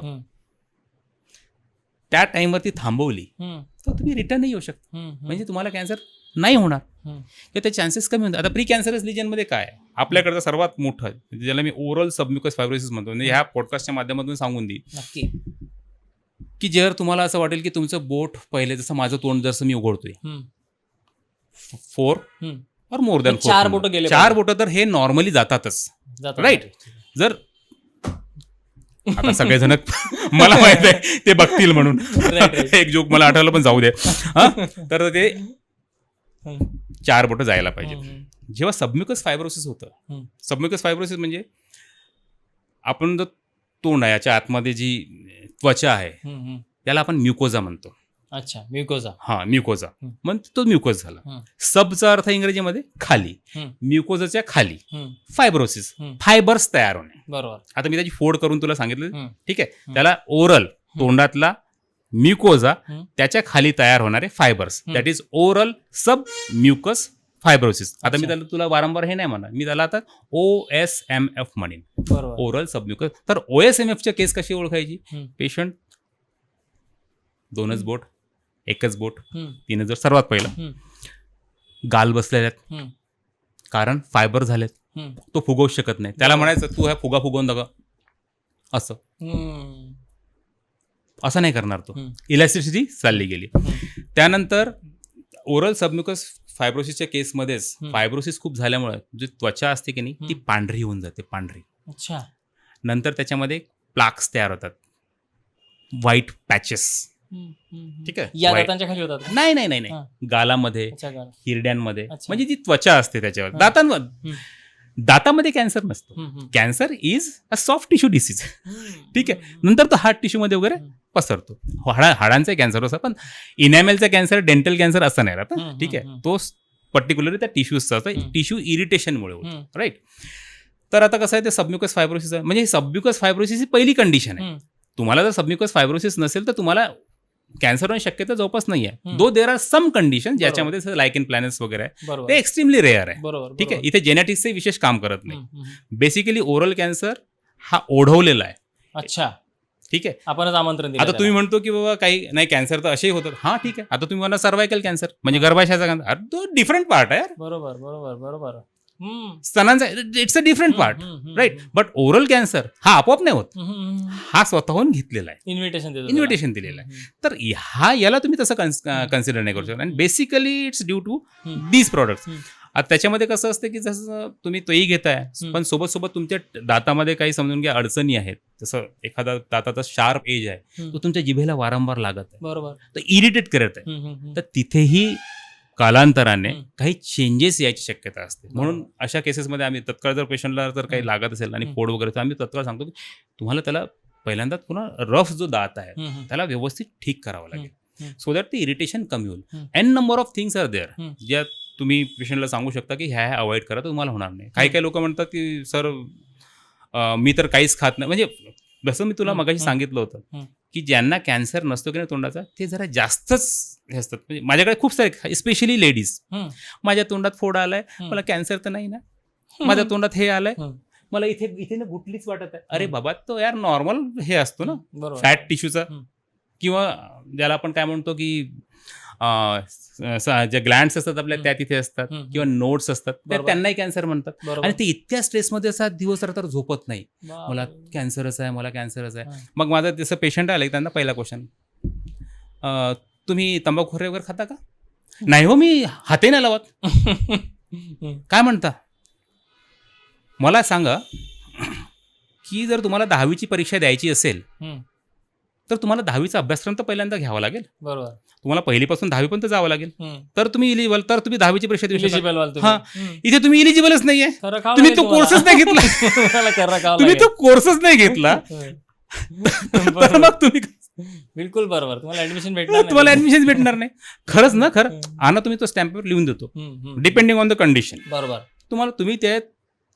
त्या टाइमवरती थांबवली तर तुम्ही रिटर्न येऊ शकता. म्हणजे तुम्हाला कॅन्सर नाही होणार किंवा ते चान्सेस कमी होतात. आता प्री कॅन्सरस लिजनमध्ये काय आपल्याकडचं सर्वात मोठं, ज्याला मी ओरल सबम्युकस फायब्रोसिस म्हणतो, म्हणजे ह्या पॉडकास्टच्या माध्यमातून सांगून देईल की जर तुम्हाला असं वाटेल की तुमचं बोट पहिले, जसं माझं तोंड जसं मी उघडतोय, 4 और मोर दॅन 4 बोटं गेले, 4 बोटं तर हे नॉर्मली जातातच, राईट. जर आता सगळेजण मला माहित आहे ते बघतील म्हणून एक जोक मला आठवलं, पण जाऊ दे. तर ते 4 बोटं जायला पाहिजे. जेव्हा सबम्युकस फायब्रोसिस होतं, सबम्युकस फायब्रोसिस म्हणजे आपण जो तोंड आहे याच्या आतमध्ये जी त्वचा आहे त्याला आपण म्युकोजा म्हणतो. अच्छा, म्युकोजा. हा, म्युकोजा. मग तो म्युकोज झाला. सबचा अर्थ इंग्रजीमध्ये खाली, म्युकोजाच्या खाली फायब्रोसिस, फायबर्स तयार होणे. बरोबर. आता मी त्याची फोड करून तुला सांगितलं, ठीक आहे. त्याला ओरल, तोंडातला म्युकोजा, त्याच्या खाली तयार होणारे fibres, that is oral sub mucus fibrosis. आता मी त्याला तुला वारंवार हे नाही म्हणणार, मी त्याला आता OSMF म्हणेन, ओरल सबम्युकस. तर OSMFच्या केस कशी ओळखायची? पेशंट 2च बोट, 1च बोट, 3च बोट. सर्वात पहिलं गाल बसलेले आहेत, कारण फायबर झालेत, तो फुगवू शकत नाही. त्याला म्हणायचं तू ह्या फुगा फुगवून दाखव, असं नाही करणार तो, इलॅस्टिसिटी चालली गेली. त्यानंतर ओरल सबम्युकस फायब्रोसिसच्या केसमध्येच फायब्रोसिस खूप झाल्यामुळे जी त्वचा असते की नाही ती पांढरी होऊन जाते, पांढरी. अच्छा. नंतर त्याच्यामध्ये प्लाक्स तयार होतात, व्हाईट पॅचेस, ठीक आहे. या दातांच्या खाली होतात? नाही, गालामध्ये, हिरड्यांमध्ये, म्हणजे जी त्वचा असते त्याच्यावर. दातामध्ये कॅन्सर नसतो. Cancer is a soft tissue disease, ठीक आहे. नंतर तो हार्ड टिश्यू मध्ये वगैरे पसरतो. हाडांचा कॅन्सर असतो, पण इनॅमेलचा कॅन्सर, डेंटल कॅन्सर असं नाही राहत, ठीक आहे. तो पर्टिक्युलरली त्या टिश्यूजचा असतो, टिश्यू इरिटेशनमुळे होतो, राईट. तर आता कसं आहे, ते सबम्युकस फायब्रोसिस आहे. म्हणजे सबम्युकस फायब्रोसिस ही पहिली कंडिशन आहे. तुम्हाला जर सबम्युकस फायब्रोसिस नसेल तर तुम्हाला कॅन्सर होण्याची शक्यता जवळपास नाही आहे. दो देर आर सम कंडिशन ज्याच्यामध्ये लायकिन प्लॅनेट्स वगैरे आहे, ते एक्स्ट्रीमली रेअर आहे, ठीक आहे. इथे जेनेटिक्सचे विशेष काम करत नाही. बेसिकली ओरल कॅन्सर हा ओढवलेला आहे. अच्छा, ठीक आहे. आपणच आमंत्रण दिलं. आता तुम्ही म्हणतो की बाबा काही नाही, कॅन्सर तर असेही होतात. हा, ठीक आहे. आता तुम्ही म्हणा सर्वायकल कॅन्सर म्हणजे गर्भाशयाचा कॅन्सर, तो डिफरंट पार्ट आहे. बरोबर. स्तनांचा, it's a different part, right. But oral cancer हा आपोआप नाही होत, हा स्वतःहून घेतलेला आहे, इन्व्हिटेशन दिलेलं आहे. तर याला तुम्ही तसं कन्सिडर नाही करू शकता. आणि basically it's due to these products. आता त्याच्यामध्ये कसं असतं की जसं तुम्ही तोही घेताय पण सोबत सोबत तुमच्या दातामध्ये काही समजून घ्या अडचणी आहेत, जसं एखादा दाताचा शार्प एज आहे तो तुमच्या जिभेला वारंवार लागत आहे, बरोबर, तर इरिटेट करत आहे, तर तिथेही कालांतराने काही चेंजेस यायची शक्यता असते. म्हणून अशा केसेसमध्ये आम्ही तत्काळ जर पेशंटला जर काही लागत असेल आणि फोड वगैरे तर आम्ही तत्काळ सांगतो की तुम्हाला त्याला पहिल्यांदा पुन्हा रफ जो दात आहे त्याला व्यवस्थित ठीक करावं लागेल, सो दॅट ते इरिटेशन कमी होईल. An number of things are there ज्या तुम्ही पेशंटला सांगू शकता की ह्या अवॉइड करा तर तुम्हाला होणार नाही. काही काही लोक म्हणतात की सर मी तर काहीच खात नाही, म्हणजे जसं मी तुला मगाशी सांगितलं होतं की ज्यांना कॅन्सर नसतो की नाही तोंडाचा ते जरा जास्तच हे असतात. म्हणजे माझ्याकडे खूप सारे स्पेशली लेडीज, माझ्या तोंडात फोड आलाय, मला कॅन्सर तर नाही ना, माझ्या तोंडात हे आलंय, मला इथे ना गुटलीच वाटत आहे. अरे बाबा तो यार नॉर्मल हे असतो ना फॅट टिश्यूचा, किंवा ज्याला आपण काय म्हणतो की जे ग्लँड्स असतात आपल्या त्या तिथे असतात किंवा नोड्स असतात त्यांनाही कॅन्सर म्हणतात. आणि ते इतक्या स्ट्रेसमध्ये असतात दिवस तर झोपत नाही, मला कॅन्सरच आहे, मला कॅन्सरच आहे. मग माझं जसं पेशंट आलं त्यांना पहिला क्वेश्चन, तुम्ही तंबाखू वगैरे खाता का? नाही हो, मी हाते नाही लावत. काय म्हणता? मला सांगा की जर तुम्हाला 10वीची परीक्षा द्यायची असेल तर तुम्हाला 10वीचा अभ्यासक्रम तर पहिल्यांदा घ्यावा लागेल, बरोबर, तुम्हाला पहिलीपासून 10वी पर्यंत जावं लागेल, तर तुम्ही इलिजिबल, तर तुम्ही 10वीची परीक्षा देऊ शकता. हा, इथे तुम्ही इलिजिबलच नाहीये, तुम्ही तो कोर्सच नाही घेतला, तुम्ही तो कोर्सच नाही घेतला, तर मग तुम्ही बिलकुल बरोबर तुम्हाला ऍडमिशन भेटणार नाही. खरंच ना, खरं आणा तुम्ही तो स्टॅम्पवर लिहून देतो, डिपेंडिंग ऑन द कंडिशन. बरोबर, तुम्ही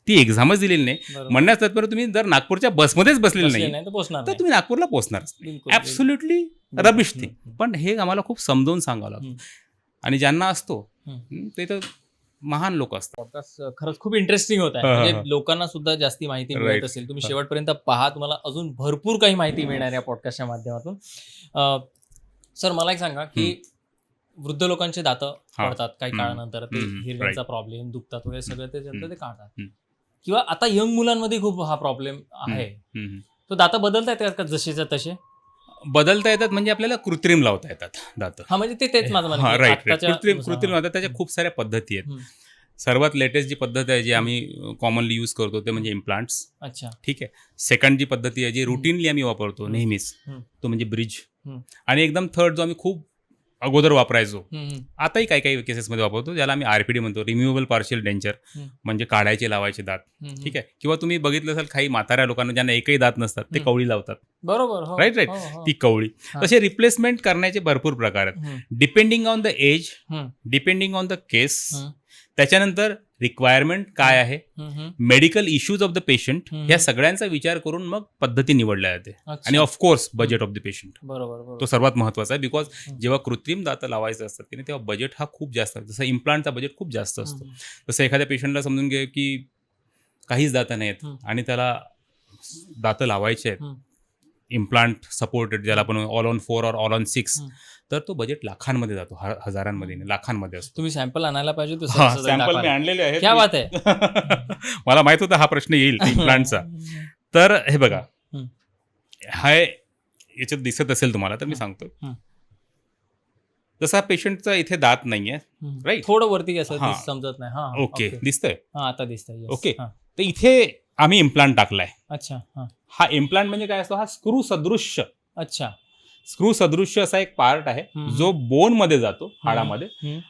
ती एक्झामच दिलेली नाही म्हणण्यास तात्पर्य तुम्ही जर नागपूरच्या बसमध्येच बसलेले नाही तर तुम्ही नागपूरला पोहोचणारच नाही. Absolutely rubbish thing. पण हे आम्हाला खूप समजावून सांगावं लागतं, आणि ज्यांना असतो ते तर महान लोक असतात. खरंच खूप इंटरेस्टिंग होत आहे, म्हणजे लोकांना सुद्धा जास्ती माहिती मिळत असेल. तुम्ही शेवटपर्यंत पहा, तुम्हाला अजून भरपूर काही माहिती मिळणार या पॉडकास्टच्या माध्यमातून. सर मला एक सांगा की वृद्ध लोकांचे दात पडतात काही काळानंतर, ते हिरव्यांचा प्रॉब्लेम, दुखतात वगैरे सगळं ते काढतात, किंवा आता यंग मुलांमध्ये खूप हा प्रॉब्लेम आहे, तो दात बदलता येतात का जसेच्या तसे? बदलता येतात म्हणजे आपल्याला कृत्रिम लावता येतात दात. हा, म्हणजे तेच माझं म्हणणं. राईट, कृत्रिम लावतात. त्याच्या खूप साऱ्या पद्धती आहेत. सर्वात लेटेस्ट जी पद्धत आहे जी आम्ही कॉमनली यूज करतो ते म्हणजे इम्प्लांट्स. अच्छा, ठीक आहे. सेकंड जी पद्धती आहे जी रुटीनली आम्ही वापरतो नेहमीच, तो म्हणजे ब्रिज. आणि एकदम थर्ड जो आम्ही खूप अगोदर वापरायचो, आताही काही काही केसेसमध्ये वापरतो, ज्याला आम्ही आरपीडी म्हणतो, रिम्युएबल पार्शियल डेंचर, म्हणजे काढायचे लावायचे दात. ठीक आहे. किंवा तुम्ही बघितलं असाल काही म्हाताऱ्या लोकांना ज्यांना एकही दात नसतात ते कवळी लावतात, बरोबर, राईट, ती कवळी. तसे रिप्लेसमेंट करण्याचे भरपूर प्रकार आहेत, depending on the age, depending on the case, त्याच्यानंतर रिक्वायरमेंट काय आहे, medical issues of the patient, या सगळ्यांचा विचार करून मग पद्धती निवडल्या जाते. आणि of course budget of the patient, बरोबर, तो सर्वात महत्वाचा आहे. बिकॉज जेव्हा कृत्रिम दात लावायचं असतात की तेव्हा बजेट हा खूप जास्त असतो. जसं इम्प्लांटचा बजेट खूप जास्त असतो, तसं एखाद्या पेशंटला समजून घे की काहीच दात नाहीत आणि त्याला दात लावायचे आहेत, इम्प्लांट सपोर्टेड, ज्याला आपण ऑल ऑन 4 और ऑल ऑन 6, तर तो बजेट लाखांमध्ये जातो, हजारांमध्ये नाही, लाखांमध्ये असतो. तुम्ही सॅम्पल आणायला पाहिजे, सॅम्पल मी आणलेले आहेत. क्या बात आहे. मला माहित होता हा प्रश्न येईल इम्प्लांटचा. तर हे बघा, हा याच्यात दिसत असेल तुम्हाला तर मी सांगतो. जसा पेशंटचा इथे दात नाहीये, राईट, थोडं वरती असं समजत नाही. ओके, दिसतंय, आता दिसतंय. ओके, तर इथे आम्ही इम्प्लांट टाकलाय. अच्छा, हा इम्प्लांट म्हणजे काय असतो, हा स्क्रू सदृश्य. अच्छा, स्क्रू सदृश्य असा एक पार्ट आहे जो बोन मध्ये जातो, हाडामध्ये,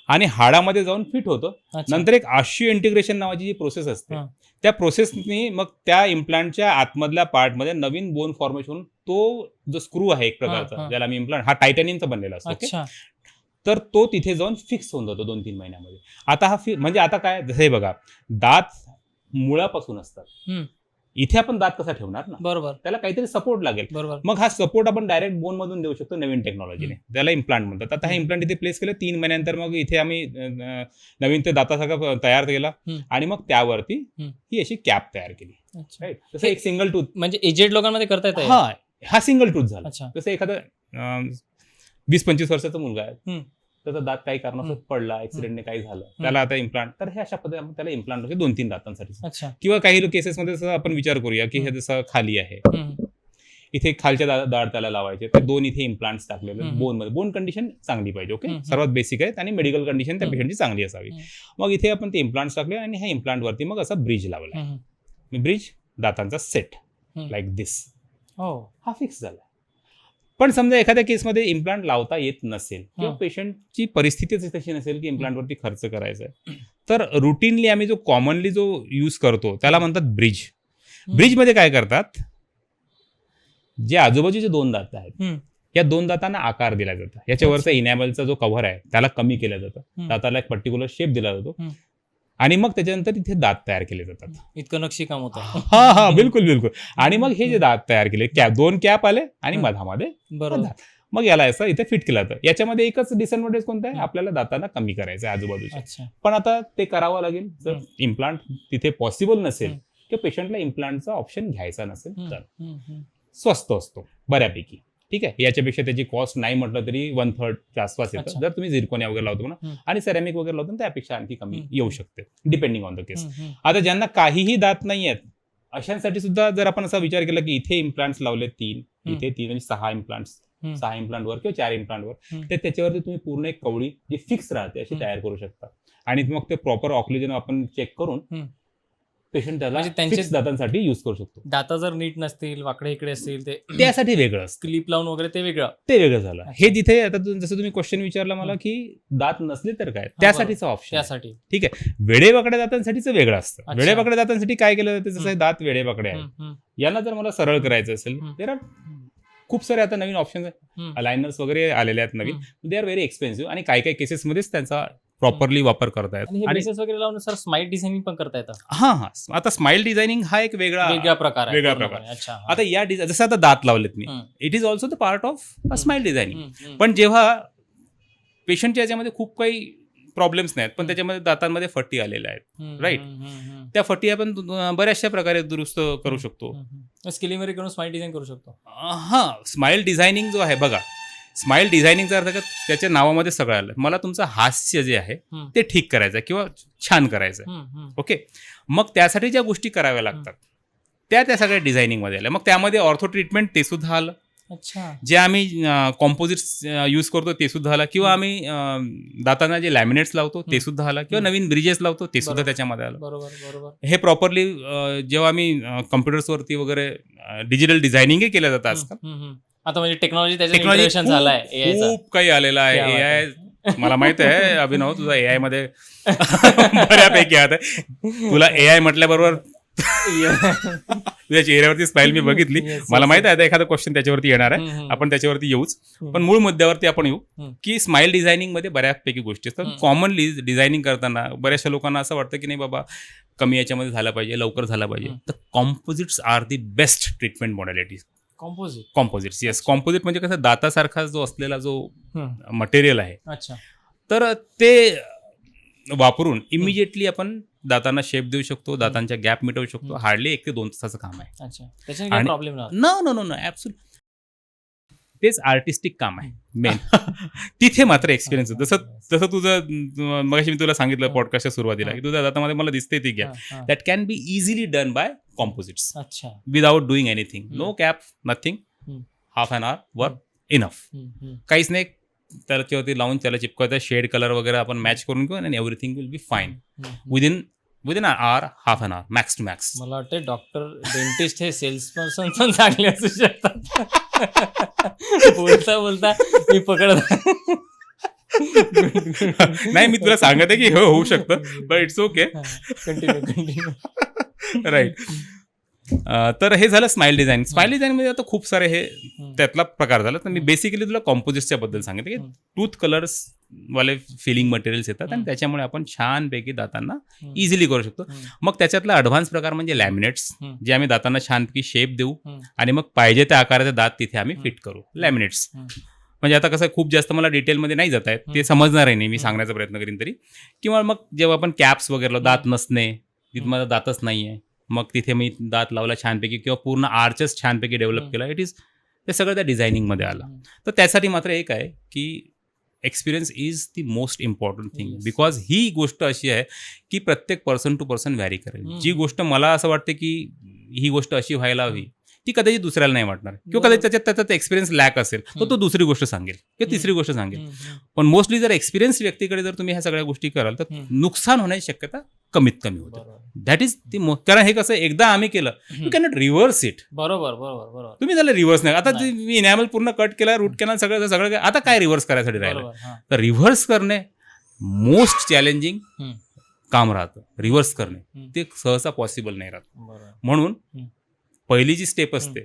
आणि हाडामध्ये जाऊन फिट होतो. नंतर एक आशियो इंटिग्रेशन नावाची जी प्रोसेस असते, त्या प्रोसेसनी मग त्या इम्प्लांटच्या आतमधल्या पार्टमध्ये नवीन बोन फॉर्मेशन होऊन तो जो स्क्रू आहे एक प्रकारचा, ज्याला मी इम्प्लांट, हा टायटॅनियमचा बनलेला असतो, तर तो तिथे जाऊन फिक्स होऊन जातो 2-3 महिन्यामध्ये. आता हा म्हणजे आता काय, जसं हे बघा, दात मुळापासून असतात, इथे आपण दात कसा ठेवणार ना, बरोबर, त्याला काहीतरी सपोर्ट लागेल, बरोबर. मग हा सपोर्ट आपण डायरेक्ट बोन मधून देऊ शकतो नवीन टेक्नॉलॉजीने, त्याला इम्प्लांट म्हणतात. आता हा इम्प्लांट इथे प्लेस केलं 3 महिन्यानंतर, मग इथे आम्ही नवीन ते दातासारखं तयार केला आणि मग त्यावरती ही अशी कॅप तयार केली, राईट. तसं एक सिंगल टूथ, म्हणजे एजेड लोकांमध्ये करता येतं. हा सिंगल टूथ झाला. जसं एखादा 20-25 वर्षाचा मुलगा आहे, त्याचा दात काही कारणास्तव पडला, ऍक्सिडेंटने काही झालं, त्याला आता इम्प्लांट, तर हे अशा पद्धतीने त्याला इम्प्लांट होते 2-3 दातांसाठी. किंवा काही केसेसमध्ये आपण विचार करूया की हे जसं खाली आहे, इथे खालच्या दाढ त्याला लावायचे, तर 2 इथे इम्प्लांट्स टाकलेले बोनमध्ये. बोन कंडिशन चांगली पाहिजे, ओके, सर्वात बेसिक आहेत, आणि मेडिकल कंडिशन त्या पेशंटची चांगली असावी. मग इथे आपण ते इम्प्लांट्स टाकले आणि ह्या इम्प्लांटवरती मग असा ब्रिज लावला. ब्रिज दातांचा सेट लाईक दिस, हा फिक्स झाला. पण समजा एखाद्या केसमध्ये इम्प्लांट लावता येत नसेल किंवा पेशंटची परिस्थितीच तशी नसेल की इम्प्लांटवरती खर्च करायचा आहे, तर रुटीनली आम्ही जो कॉमनली जो यूज करतो त्याला म्हणतात ब्रिज. ब्रिजमध्ये काय करतात, जे आजूबाजूचे 2 दात आहेत या 2 दातांना आकार दिला जातो. याच्यावरचा इनॅमलचा जो कव्हर आहे त्याला कमी केलं जातं, दाताला एक पर्टिक्युलर शेप दिला जातो, आणि मग त्याच्यानंतर इथे दात तयार केले जातात. इतकं नक्षीकाम होतं. हा बिलकुल बिलकुल. आणि मग हे जे दात तयार केले, 2 कॅप आले आणि मधामध्ये बरोबर, मग याला असं इथे फिट केलं जातं. याच्यामध्ये एकच डिसएडव्हान्टेज कोणतं आहे, आपल्याला दातांना कमी करायचं आहे आजूबाजूच्या. पण आता ते करावं लागेल जर इम्प्लांट तिथे पॉसिबल नसेल किंवा पेशंटला इम्प्लांटचा ऑप्शन घ्यायचा नसेल तर. स्वस्त असतो बऱ्यापैकी, ठीक आहे. याच्यापेक्षा त्याची कॉस्ट नाही म्हटलं तरी 1/3च्या आसपास येतं. जर तुम्ही झिरकोनिया वगैरे लावतो ना आणि सेरॅमिक वगैरे लावतो त्यापेक्षा आणखी कमी येऊ शकते, डिपेंडिंग ऑन द केस. आता ज्यांना काहीही दात नाही आहेत अशांसाठी सुद्धा जर आपण असा विचार केला की इथे इम्प्लांट्स लावले 3, इथे 3 म्हणजे 6 इम्प्लांट्स, 6 इम्प्लांटवर किंवा 4 इम्प्लांटवर, तर त्याच्यावरती तुम्ही पूर्ण एक कवडी जी फिक्स राहते अशी तयार करू शकता. आणि मग ते प्रॉपर ऑक्सिजन आपण चेक करून पेशंट त्याला त्यांच्या दातांसाठी युज करू शकतो. दाता जर नीट नसतील, वाकडे इकडे असतील, ते त्यासाठी वेगळं असतं, क्लिप लावून वगैरे ते वेगळं झालं. हे जिथे आता जसं तुम्ही क्वेश्चन विचारला मला की दात नसले तर काय, त्यासाठीचा ऑप्शन त्यासाठी, ठीक आहे. वेडेवाकड्या दातांसाठीच वेगळं असतं. वेडेवाकड्या दातांसाठी काय केलं जातं, जसं दात वेडेवाकडे आहे, यांना जर मला सरळ करायचं असेल तर खूप सारे आता नवीन ऑप्शन आहेत, अलायनर्स वगैरे आलेले आहेत नवीन, दे आर व्हेरी एक्सपेन्सिव्ह आणि काही केसेसमध्येच त्यांचा प्रॉपरली वापर करतायत. आणि वगैरे लावून सर स्माइल डिझायनिंग पण करता येतं. हा, आता स्माइल डिझायनिंग हा एक वेगळा प्रकार आहे. आता या जसं आता दात लावलेत मी, it is also the part of smile designing. पण जेव्हा पेशंटच्या याच्यामध्ये खूप काही प्रॉब्लेम्स नाहीत, पण त्याच्यामध्ये दातांमध्ये फटी आलेल्या आहेत, राईट, त्या फटी आपण बऱ्याचशा प्रकारे दुरुस्त करू शकतो. स्किलिंग वगैरे करून स्माइल डिझाईन करू शकतो. हा, स्माइल डिझायनिंग जो आहे बघा, स्माइल डिझायनिंगचा अर्थ त्याच्या नावामध्ये सगळं आलं. मला तुमचं हास्य जे आहे ते ठीक करायचं आहे किंवा छान करायचं आहे, ओके. मग त्यासाठी ज्या गोष्टी कराव्या लागतात त्या सगळ्या डिझायनिंगमध्ये आल्या. मग त्यामध्ये ऑर्थो ट्रीटमेंट ते सुद्धा आलं, जे आम्ही कॉम्पोजिट्स यूज करतो ते सुद्धा आलं, किंवा आम्ही दातांना जे लॅमिनेट्स लावतो ते सुद्धा आलं, किंवा नवीन ब्रिजेस लावतो ते सुद्धा त्याच्यामध्ये आलं. बरोबर. हे प्रॉपरली जेव्हा आम्ही कम्प्युटर्सवरती वगैरे डिजिटल डिझायनिंग केलं जातं आजकाल. आता म्हणजे टेक्नॉलॉजी झालाय, खूप काही आलेलं आहे. AI मला माहित आहे अभिनव, तुझा AI मध्ये बऱ्यापैकी आता तुला AI म्हटल्याबरोबर तुझ्या चेहऱ्यावरती स्माइल मी बघितली. मला माहित आहे आता एखादा क्वेश्चन त्याच्यावरती येणार आहे, आपण त्याच्यावरती येऊच. पण मूळ मुद्द्यावरती आपण येऊ की स्माइल डिझायनिंग मध्ये बऱ्यापैकी गोष्टी असतात. कॉमनली डिझायनिंग करताना बऱ्याचशा लोकांना असं वाटतं की नाही बाबा कमी याच्यामध्ये झालं पाहिजे, लवकर झालं पाहिजे. तर composites are the best treatment modalities. Composites, yes. Composite म्हणजे कसं दातासारखा जो असलेला जो मटेरियल आहे, तर ते वापरून इमिजिएटली आपण दातांना शेप देऊ शकतो, दातांच्या गॅप मिटवू शकतो. हार्डली 1 ते 2 तासाचं काम आहे. नो ऍब्सोल्युट, तेच आर्टिस्टिक काम आहे मेन. तिथे मात्र एक्सपिरियन्स, जसं तुझं मगाशी मी तुला सांगितलं पॉडकास्टच्या सुरुवातीला की तुझ्या दातामध्ये मला दिसते ती gap, that can be easily done by composites without doing anything. No cap, nothing, half an hour work enough. काहीच नाही, त्याच्यावरती लावून त्याला चिपकवायचं, शेड कलर वगैरे आपण मॅच करून घेऊ आणि everything will be fine within an hour, half an hour, max to max. मला वाटतं डॉक्टर, डेंटिस्ट हे सेल्स पर्सन पण चांगले असू शकतात. बोलता मी पकडत नाही, मी तुला सांगत आहे की हो होऊ शकतं, but it's okay. Continue right. तर हे झालं स्माइल डिझाईन. स्माइल डिझाईनमध्ये आता खूप सारे हे त्यातला प्रकार झाला. तर मी बेसिकली तुला कॉम्पोजिट्सच्या बद्दल सांगितलं की टूथ कलर्स वाले फिलिंग मटेरियल्स येतात आणि त्याच्यामुळे आपण छानपैकी दातांना इझिली करू शकतो. मग त्याच्यातला ॲडव्हान्स प्रकार म्हणजे लॅमिनेट्स, जे आम्ही दातांना छानपैकी शेप देऊ आणि मग पाहिजे त्या आकाराचे दात तिथे आम्ही फिट करू. लॅमिनेट्स म्हणजे आता कसं खूप जास्त मला डिटेलमध्ये नाही जात आहेत, ते समजणार नाही, मी सांगण्याचा प्रयत्न करीन तरी. किंवा मग जेव्हा आपण कॅप्स वगैरे दात नसणे, तिथे माझा दातच नाही आहे, मग तिथे मी दात लावला छानपैकी किंवा पूर्ण आर्चच छानपैकी डेव्हलप केला, इट इज ते सगळं त्या डिझायनिंगमध्ये आलं. तर त्यासाठी मात्र एक आहे की experience is the most important thing, because he गोष्ट अशी आहे की प्रत्येक पर्सन टू पर्सन व्हॅरी करेल. जी गोष्ट मला असं वाटतं की ही गोष्ट अशी व्हायला हवी ती कदाचित दुसऱ्याला नाही वाटणार किंवा कदाचित त्याचा एक्सपिरियन्स लॅक असेल तर तो दुसरी गोष्ट सांगेल किंवा तिसरी गोष्ट सांगेल. पण मोस्टली जर एक्सपिरियन्स व्यक्तीकडे जर तुम्ही ह्या सगळ्या गोष्टी कराल तर नुकसान होण्याची शक्यता कमीत कमी होते. दॅट इज ती कारण हे कसं एकदा आम्ही केलं यू कॅनॉट रिव्हर्स इट. बरोबर बरोबर बरोबर. तुम्ही त्याला रिव्हर्स नाही. आता मी इनॅमल पूर्ण कट केला, रूट कॅनल सगळं आता काय रिव्हर्स करायसाठी राहिलं. तर रिव्हर्स करणे मोस्ट चॅलेंजिंग काम राहतं. रिव्हर्स करणे ते सहसा पॉसिबल नाही राहत. म्हणून पहिली जी स्टेप असते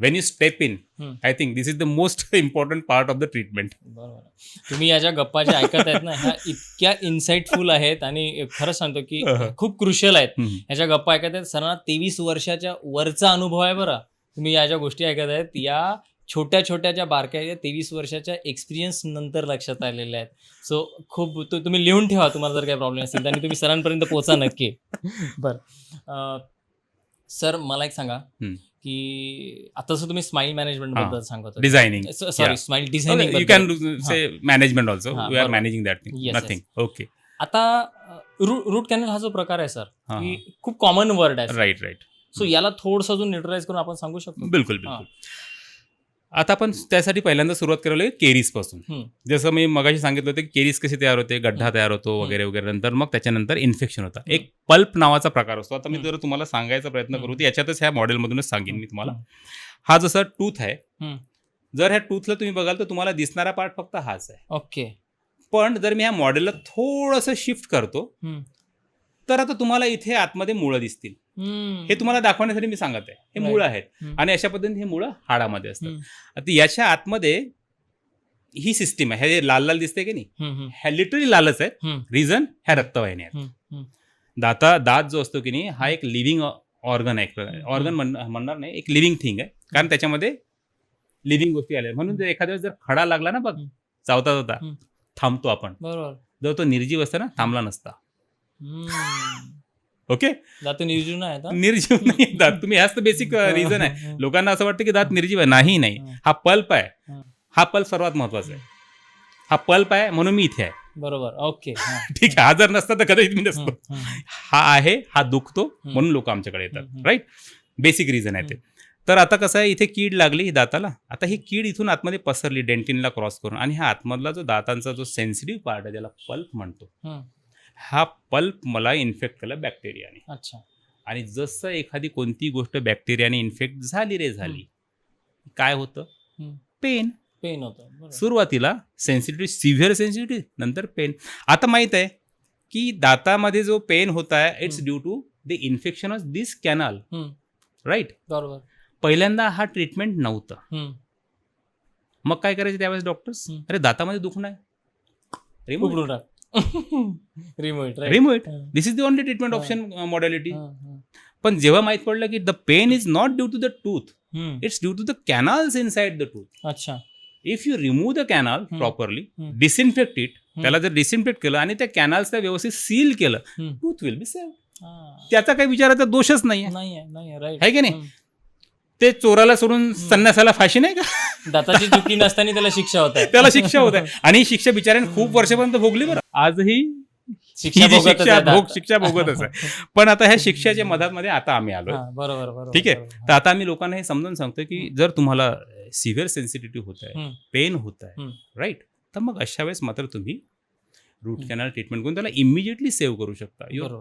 Wien you step in, I think this is the most important part of the treatment. बरोबर. तुम्ही या ज्या गप्पा ज्या ऐकत आहेत ना ह्या इतक्या इन्साइटफुल आहेत आणि खरंच सांगतो की खूप क्रुशियल आहेत. ह्याच्या गप्पा ऐकत आहेत. सरांना 23 वर्षाच्या वरचा अनुभव आहे बरं. तुम्ही या ज्या गोष्टी ऐकत आहेत या छोट्या छोट्या ज्या बारक्या 23 वर्षाच्या एक्सपिरियन्स नंतर लक्षात आलेल्या आहेत. सो खूप तुम्ही लिहून ठेवा तुम्हाला जर काही प्रॉब्लेम असेल आणि तुम्ही सरांपर्यंत पोहोचा नक्की. बरं सर मला एक सांगा की आता जसं तुम्ही स्माइल मॅनेजमेंट बद्दल सांगत होता, designing sorry smile designing, you can say management also, we are managing that thing, nothing. Okay. आता रूट कॅनल हा जो प्रकार आहे सर की खूप कॉमन वर्ड आहे. राईट. सो याला थोडंसं अजून न्यूट्रलाइज करून आपण सांगू शकतो. बिलकुल. आता आपण त्यासाठी पहिल्यांदा सुरुवात करायला केरीज पासून. जसं मी मगाशी सांगितलं होतं की केरीज कशी तयार होते, गड्ढा तयार होतो वगैरे वगैरे. नंतर मग त्याच्यानंतर इन्फेक्शन होतं. एक पल्प नावाचा प्रकार असतो. आता मी जर तुम्हाला सांगायचा प्रयत्न करू तर याच्यातच ह्या मॉडेलमधूनच सांगेन मी तुम्हाला. हा जसा टूथ आहे, जर ह्या टूथला तुम्ही बघाल तर तुम्हाला दिसणारा पार्ट फक्त हाच आहे. ओके. पण जर मी ह्या मॉडेलला थोडंसं शिफ्ट करतो तर आता तुम्हाला इथे आतमध्ये मुळं दिसतील. हे तुम्हाला दाखवण्यासाठी मी सांगत आहे. हे मुळं आहेत आणि अशा पद्धतीने हे मुळं हाडामध्ये असतात. आता याच्या आतमध्ये ही सिस्टीम आहे. हे लाल लाल दिसते की नाही, ह्या लिटरली लालच आहे. रिझन ह्या रक्तवाहिन्या आहेत. दात जो असतो की नाही हा एक लिव्हिंग ऑर्गन आहे. ऑर्गन म्हणणार नाही, एक लिव्हिंग थिंग आहे. कारण त्याच्यामध्ये लिव्हिंग गोष्टी आल्या. म्हणून जर एखाद्या वेळेस जर खडा लागला ना बघ चावता चावता थांबतो आपण. बरोबर. जर तो निर्जीव असता ना थांबला नसता. ओके. दात निर्जीव नाही दात. तुम्ही ह्याच तर बेसिक रिझन आहे. लोकांना असं वाटतं की दात निर्जीव आहे. नाही. हा पल्प आहे. हा पल्प सर्वात महत्वाचा आहे. हा पल्प आहे म्हणून मी इथे आहे. बरोबर. ओके. ठीक आहे. हा जर नसता तर कदाचित मी नसतो. हा आहे, हा दुखतो म्हणून लोक आमच्याकडे येतात. राईट. बेसिक रिझन आहे ते. तर आता कसं आहे, इथे कीड लागली ही दाताला. आता ही कीड इथून आतमध्ये पसरली डेंटिनला क्रॉस करून आणि हा आतमधला जो दातांचा जो सेन्सिटिव्ह पार्ट आहे ज्याला पल्प म्हणतो, हा पल्प मला इन्फेक्ट केला बॅक्टेरियाने. अच्छा. आणि जसं एखादी कोणती गोष्ट बॅक्टेरियाने इन्फेक्ट झाली काय होतं, पेन होतं. सुरुवातीला सेन्सिटिव्ह, सिव्हिअर सेन्सिटिव्ह, नंतर पेन. आता माहित आहे की दातामध्ये जो पेन होत आहे it's due to the infection of this canal. Right. बरोबर. पहिल्यांदा हा ट्रीटमेंट नव्हतं. मग काय करायचं त्यावेळेस डॉक्टर्स, अरे दातामध्ये दुखणं आहे, remove it. This is the only treatment option modality. पण जेव्हा माहित पडलं की the pain is not due to the tooth, it's due to the canals inside the tooth. अच्छा. If you remove the canal properly, disinfect it, त्याला जर disinfect केलं आणि त्या कॅनल्सला व्यवस्थित सील केलं, टूथ विल बी सेव्ह. त्याचा काही विचाराचा दोषच नाही आहे की नाही. ते चोराला सोडून संन्यासाला फाशी नाही का. दाताची चुकी नसताना त्याला शिक्षा होत आहे आणि ही शिक्षा बिचाऱ्याने खूप वर्षापर्यंत भोगली. बरं, आजही शिक्षा भोगतच आहे. पण आता ह्या शिक्षाच्या मधामध्ये आता आम्ही आलो. बरोबर. ठीक आहे. तर आता आम्ही लोकांना हे समजून सांगतो की जर तुम्हाला सिव्हिअर सेन्सिटिव्हिटी होत आहे, पेन होत आहे, राईट, तर मग अशा वेळेस मात्र तुम्ही रूट कॅनल ट्रीटमेंट करून त्याला इमिजिएटली सेव्ह करू शकता. Your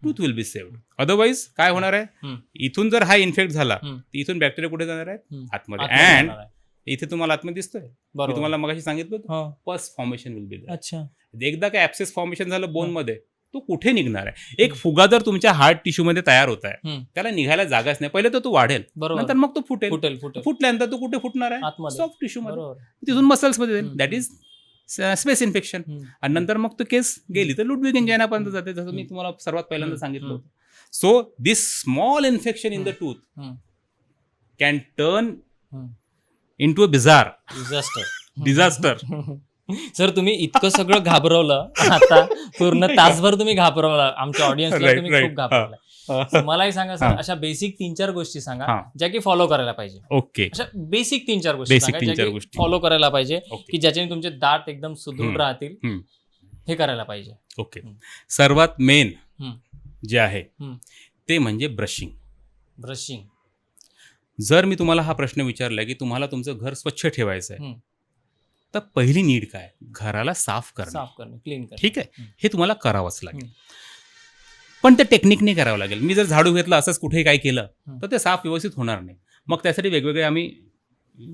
tooth will be saved. Otherwise काय होणार आहे, इथून जर हा इन्फेक्ट झाला तर इथून बॅक्टेरिया कुठे जाणार आहे, आतमध्ये. अँड इथे तुम्हाला आतमध्ये दिसतोय, मी तुम्हाला मगाशी सांगितलं pus formation will be there. अच्छा. एकदा काय ऍब्सेस फॉर्मेशन झालं बोन मध्ये, तो कुठे निघणार आहे. एक फुगा जर तुमच्या हार्ट टिश्यू मध्ये तयार होत आहे, त्याला निघायला जागाच नाही. पहिले तर तो वाढेल, नंतर मग तो फुटेल. फुटल्यानंतर तो कुठे फुटणार आहे, सॉफ्ट टिश्यू मध्ये, तिथून मसल्स मध्ये जाईल. That is space infection. आणि नंतर मग तो केस गेली तर लुडविग एंजायनापर्यंत जाते, जसं मी तुम्हाला सर्वात पहिल्यांदा सांगितलं होतं. So this small infection in the tooth can turn into a bizarre disaster. Sir तुम्ही इतकं सगळं घाबरवलं, आता पूर्ण तासभर तुम्ही घाबरवलं आमच्या ऑडियन्सला, तुम्ही खूप घाबरवलं. मलाही सांगा सर, अशा बेसिक 3-4 गोष्टी सांगा ज्या की फॉलो करायला पाहिजे. ओके. अशा बेसिक 3-4 गोष्टी फॉलो करायला पाहिजे की ज्याच्याने तुमचे दात एकदम सुदृढ राहतील, हे करायला पाहिजे. ओके. सर्वात मेन जे आहे ते म्हणजे ब्रशिंग. जर मी तुम्हाला हा प्रश्न विचारला की तुम्हाला तुमचं घर स्वच्छ ठेवायचं आहे, हम्म. तर पहिली नीड काय? घराला साफ करणं. साफ करणे, क्लीन करणे. ठीक आहे, हम्म. हे तुम्हाला करावंच लागेल. पण ते टेक्निकने करावं लागेल. मी जर झाडू घेतला असंच कुठेही काय केलं तर ते साफ व्यवस्थित होणार नाही. मग त्यासाठी वेगवेगळे आम्ही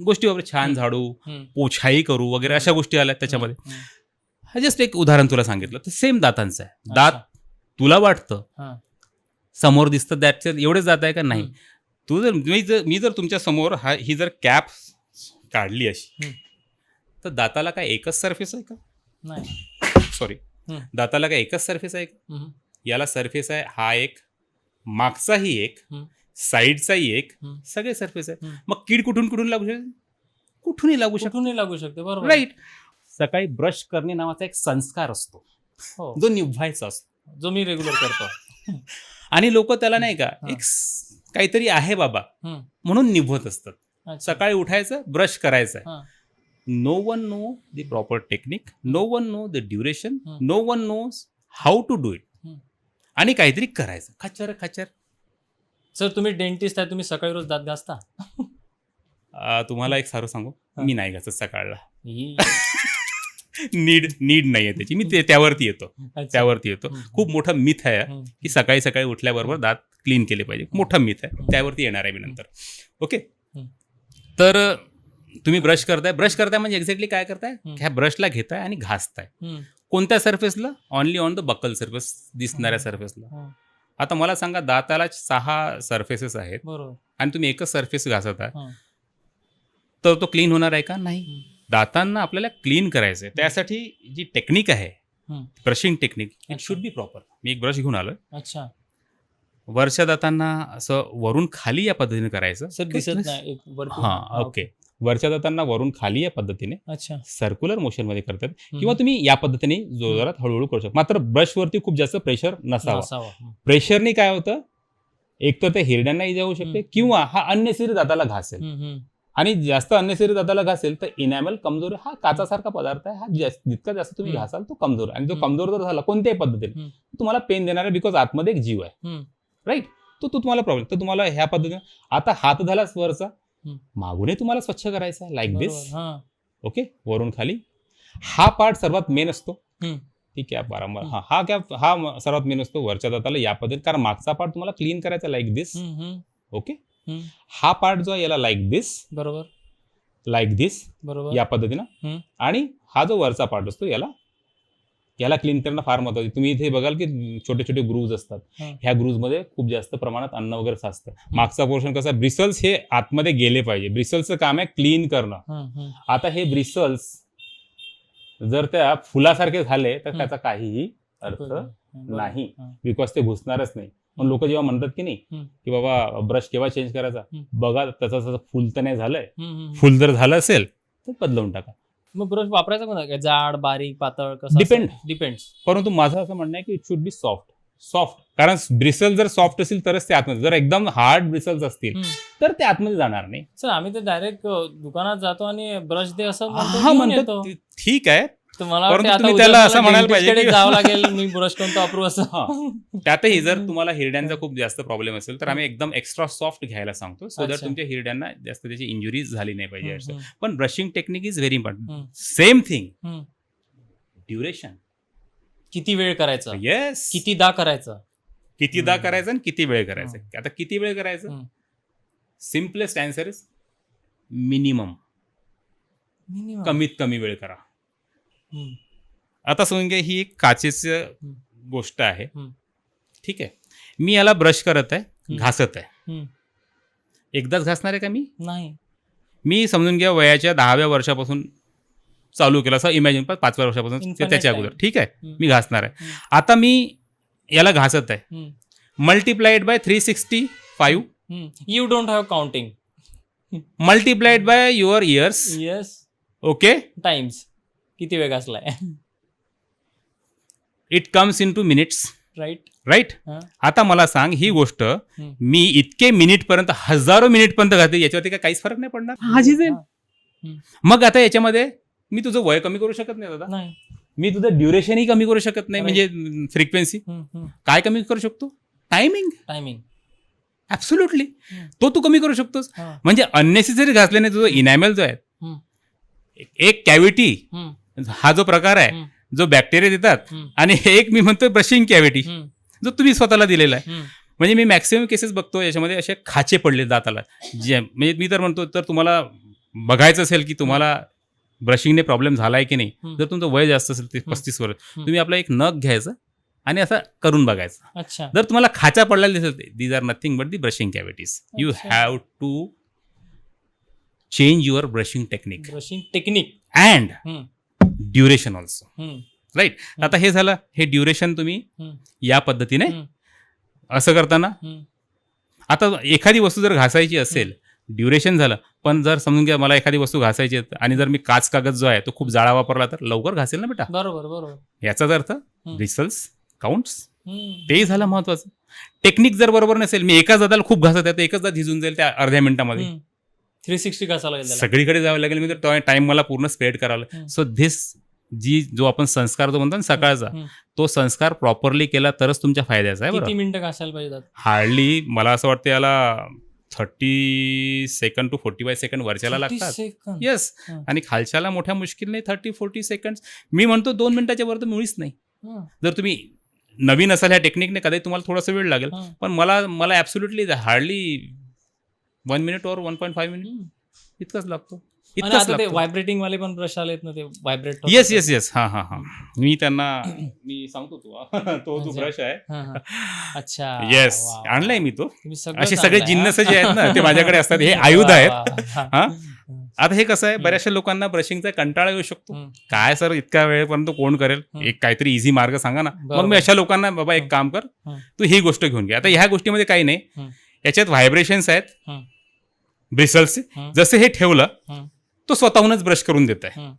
गोष्टी वगैरे छान झाडू, हम्म. पोछाई करू वगैरे अशा गोष्टी आल्या त्याच्यामध्ये. हम्म. हा जस्ट एक उदाहरण तुला सांगितलं. तर सेम दातांचं आहे. दात अच्छा. तुला वाटतं हा. समोर दिसतं त्याच्यात एवढेच दात आहे का? नाही. हम्म. तू जर मी जर तुमच्या समोर ही जर कॅप काढली अशी, हम्म. तर दाताला काय एकच सरफेस आहे का? नाही. सॉरी, हम्म. दाताला काय एकच सरफेस आहे का? हम्म. याला सरफेस आहे, हा एक, मागचाही एक, हम्म. साईडचाही एक, हम्म. सगळे सरफेस आहे. हम्म. मग कीड कुठून लागू शकते? कुठूनही लागू शकते. कुठूनही लागू शकते, बरोबर. राईट. सकाळी ब्रश करणे नावाचा एक संस्कार असतो हो, जो निभवायचा असतो. जो मी रेग्युलर करतो. आणि लोक त्याला नाही का हा. एक काहीतरी आहे बाबा हम्म. म्हणून निभवत असतात. अच्छा. सकाळी उठायचं, ब्रश करायचं. हा. No one know the proper technique, no one know the duration, hmm. No one knows how to do it. Hmm. आणि काहीतरी करायचं, खचर खचर. सर, तुम्ही डेंटिस्ट आहे, तुम्ही सकाळी रोज दात घासता? तुम्हाला एक सारं सांगू, हा. मी नाही घासत सकाळला. ई. नीड नाही आहे त्याची. मी त्यावरती येतो. अच्छा. खूप मोठं मिथ आहे हम्म. की सकाळी सकाळी उठल्याबरोबर दात क्लीन केले पाहिजे. मोठं मिथ आहे, त्यावरती येणार आहे मी नंतर. ओके. हम्म. तर तुम्ही ब्रश करताय म्हणजे एक्झॅक्टली काय करताय? हम्म. ह्या ब्रशला घेताय आणि घासताय. हम्म. कोणत्या सरफेसला? Only on the buccal surface, दिसणाऱ्या सरफेसला. हा. आता मला सांगा, दाताला 6 सरफेसेस आहेत बरोबर. आणि तुम्ही एकच सरफेस घासत आहे, हा. तर तो क्लीन होणार आहे का? नाही. हम्म. दातांना आपल्याला क्लीन करायचं आहे. त्यासाठी जी टेक्निक आहे, हम्म. ब्रशिंग टेक्निक, इट अच्छा. Should be proper. मी एक ब्रश घेऊन आलोय. अच्छा. वरच्या दातांना असं वरून खाली या पद्धतीने करायचं. सर, दिसत नाही, एक वरती. हां, ओके. वरच्या दातांना वरून खाली या पद्धतीने अच्छा. सर्क्युलर मोशनमध्ये करतात, हम्म. किंवा तुम्ही या पद्धतीने जोरात हळूहळू करू शकता. मात्र ब्रशवरती खूप जास्त प्रेशर नसावा. नसावा. हम्म. प्रेशरने काय होतं, एक तर ते हिरड्यांना इजा होऊ शकते, हम्म. किंवा हा अननेसेसरी दाताला घासेल. हम्म. हम्म. आणि जास्त अननेसेसरी दाताला घासेल तर इनॅमल कमजोर, हा काचासारखा पदार्थ आहे. हा जितका जास्त तुम्ही हम्म. घासाल तो कमजोर आहे. आणि तो हम्म. कमजोर जर झाला कोणत्याही पद्धतीने, हम्म. तुम्हाला पेन देणार आहे, बिकॉज आतमध्ये एक जीव आहे. हम्म. राईट. तो तुम्हाला प्रॉब्लेम. तर तुम्हाला ह्या पद्धतीने, आता हात झालाच वरचा, हम्म. मागूनही तुम्हाला स्वच्छ करायचा आहे, लाईक दिस. बरोबर. हा. ओके. वरून खाली हा पार्ट सर्वात मेन असतो. हम्म. ठीक आहे. वारंवार हा कॅप हा सर्वात मेन असतो वरच्या दाताला या पद्धतीने, कारण मागचा पार्ट तुम्हाला क्लीन करायचा लाईक दिस. हम्म. हम्म. ओके. हम्म. हा पार्ट जो आहे याला लाईक दिस, बरोबर. लाईक दिस, बरोबर. या पद्धतीनं. हम्म. आणि हा जो वरचा पार्ट असतो याला क्लीन करणं फार महत्त्वाचं. तुम्ही इथे बघाल की छोटे छोटे ग्रूव्ज असतात. हं. ह्या ग्रूव्जमध्ये खूप जास्त प्रमाणात अन्न वगैरे साचतं. मागचा पोर्शन कसा, ब्रिसल्स हे आतमध्ये गेले पाहिजे. ब्रिसल्सचं काम आहे क्लीन करणं. हम्म. हम्म. आता हे ब्रिसल्स जर त्या फुलासारखे झाले तर हं. त्याचा काहीही अर्थ बरोबर. नाही, हं. बिकॉज ते घुसणारच नाही. पण लोक जेव्हा म्हणतात की नाही हं. की बाबा ब्रश केव्हा चेंज करायचा, हं. बघा त्याचं फुल तर नाही झालंय. हम्म. हम्म. फुल जर झालं असेल तर बदलवून टाका. मग ब्रश वापरायचा कोणता, काय जाड, बारीक, पातळ, कसं? डिपेंड्स. परंतु माझं असं म्हणणं आहे की इट शुड बी सॉफ्ट. कारण ब्रिसल जर सॉफ्ट असेल तरच ते आतमध्ये, जर एकदम हार्ड ब्रिसल्स असतील तर ते आतमध्ये जाणार नाही. सर, आम्ही तर डायरेक्ट दुकानात जातो आणि ब्रश दे असं हा म्हणतो. ठीक आहे. तर मला परंतु वाटतं आता तुम्ही उद्या त्याला मला असं म्हणायला dentist पाहिजे कडे की- जावं लागेल, मी ब्रश कोणता वापरू असं. त्यातही जर तुम्हाला हिरड्यांचा खूप जास्त प्रॉब्लेम असेल तर आम्ही एकदम एक्स्ट्रा सॉफ्ट घ्यायला सांगतो, सो दॅट अच्छा. तुमच्या हिरड्यांना जास्त त्याची इंजुरी झाली नाही पाहिजे. असं. हम्म. पण brushing technique is very important. हम्म. सेम थिंग, हम्म. ड्युरेशन. किती वेळ करायचा, येस. कितीदा करायचं. कितीदा करायचं आणि किती वेळ करायचं. आता किती वेळ करायचं, हम्म. Simplest answer is minimum. Minimum. कमीत कमी वेळ करा. हम्म. आता समजून घ्या, ही एक काचेची हम्म. गोष्ट आहे. हम्म. ठीक आहे. मी याला ब्रश करत आहे, हम्म. घासत आहे. हम्म. एकदाच घासणार आहे का मी? नाही. मी समजून घ्या वयाच्या 10व्या वर्षापासून चालू केलं, असं इमॅजिन. 5व्या वर्षापासून Infinite त्याच्या time. अगोदर. ठीक आहे. हम्म. मी घासणार आहे. हम्म. आता मी याला घासत आहे, hmm. Multiplied by 365, you don't have counting. Multiplied by your years. Yes. Okay. Times. किती वेळ घासलाय. It comes in two minutes. Right. Right. आता मला सांग, ही गोष्ट मी इतके मिनिटपर्यंत, हजारो मिनिटपर्यंत घालते, याच्यावरती काहीच फरक नाही पडणार. हाजीच आहे. मग आता याच्यामध्ये मी तुझं वय कमी करू शकत नाही दादा. नाही. मी तुझं ड्युरेशनही कमी करू शकत नाही, Right. म्हणजे फ्रिक्वेन्सी. हम्म. काय कमी करू शकतो? टायमिंग. टायमिंग. ऍब्सोल्युटली हम्म. तो तू कमी करू शकतोस. हा. म्हणजे अननेसेसरी घासल्याने तुझं इनॅमेल जो आहे हम्म. एक कॅव्हिटी हम्म. हा जो प्रकार आहे हम्म. जो बॅक्टेरिया देतात हम्म. आणि एक मी म्हणतो ब्रशिंग कॅव्हिटी हम्म. जो तुम्ही स्वतःला दिलेला आहे. हम्म. म्हणजे मी मॅक्सिमम केसेस बघतो याच्यामध्ये असे खाचे पडले दाताला जे म्हणजे मी तर म्हणतो तर तुम्हाला बघायचं असेल की तुम्हाला ब्रशिंगने प्रॉब्लेम झालाय की नाही. हम्म. जर तुमचं वय जास्त असेल ते हम्म. 35 वर्ष तुम्ही आपला एक नख घ्यायचं आणि असं करून बघायचं. अच्छा. जर तुम्हाला खाचा पडलेला दिसेल these are nothing but the brushing cavities. You अच्छा. Have to change your brushing technique brushing technique. And hmm. Duration also. Hmm. Right. आता हे झालं हे ड्युरेशन तुम्ही हम्म. या पद्धतीने हम्म. असं करताना हम्म. आता एखादी वस्तू जर घासायची असेल ड्युरेशन झालं पण जर समजून घ्या मला एखादी वस्तू घासायची आहे आणि जर मी काच कागद जो आहे तो खूप जाळा वापरला तर लवकर घासेल ना बेटा. बरोबर बरोबर. याचाच अर्थ रिसल्ट्स काउंट्स. हम्म. तेही झालं महत्वाचं. टेक्निक जर बरोबर नसेल मी एकाच दाताला खूप घासत आहे तर एकच दात झिजून जाईल त्या अर्ध्या मिनिटामध्ये. हम्म. 360 घासायला लागेल त्याला. सगळीकडे जावं लागेल मी तर टाइम मला पूर्ण स्प्रेड करावा लागेल. सो धिस जो आपण संस्कार जो म्हणतो ना सकाळचा हम्म. तो संस्कार प्रॉपरली केला तरच तुमच्या फायद्याचा आहे. किती बरं मिनिटं घासायला पाहिजे? हार्डली मला असं वाटतं याला 30 सेकंड टू 45 सेकंड वरच्याला 30 लागतात. सेकंद. येस. हं. आणि खालच्याला मोठ्या मुश्किल नाही 30-40 सेकंड. मी म्हणतो 2 मिनिटाच्या वर तर मुळीच नाही. हं. जर तुम्ही नवीन असाल ह्या टेक्निकने कदाचित तुम्हाला थोडासा वेळ लागेल हं. पण मला ॲब्सोल्युटली हार्डली 1 मिनिट और 1.5 मिनिट हं. इतकंच लागतो. आणि इतकंच आता ते लागतो. व्हायब्रेटिंग वाले पण ब्रश आलेत ना ते व्हायब्रेट. येस. हा. मी त्यांना मी सांगतो तो अच्छा. ब्रश आहे. अच्छा. येस वा, वा. आणलाय मी तो. तुम्ही सगळं असे सगळे चांगलं आहे, जिन्नस हा? जे आहेत ना ते माझ्याकडे असतात. हे आयुध वा, आहेत. वा, वा. हा. हं. आता हे कसं आहे हं. बऱ्याचशा लोकांना ब्रशिंगचा कंटाळा येऊ शकतो. हं. काय सर इतक्या वेळेपर्यंत कोण करेल. हं. एक काहीतरी इझी मार्ग सांगा ना. मग बरोबर. मी अशा लोकांना बाबा हं. एक काम कर हं. तू ही गोष्ट घेऊन घे. आता ह्या गोष्टीमध्ये काही नाही. हं. याच्यात व्हायब्रेशन्स आहेत हं. ब्रिसल्सचे. हं. जसे हे ठेवलं हं. तो स्वतःहूनच ब्रश करून देत आहे. हं.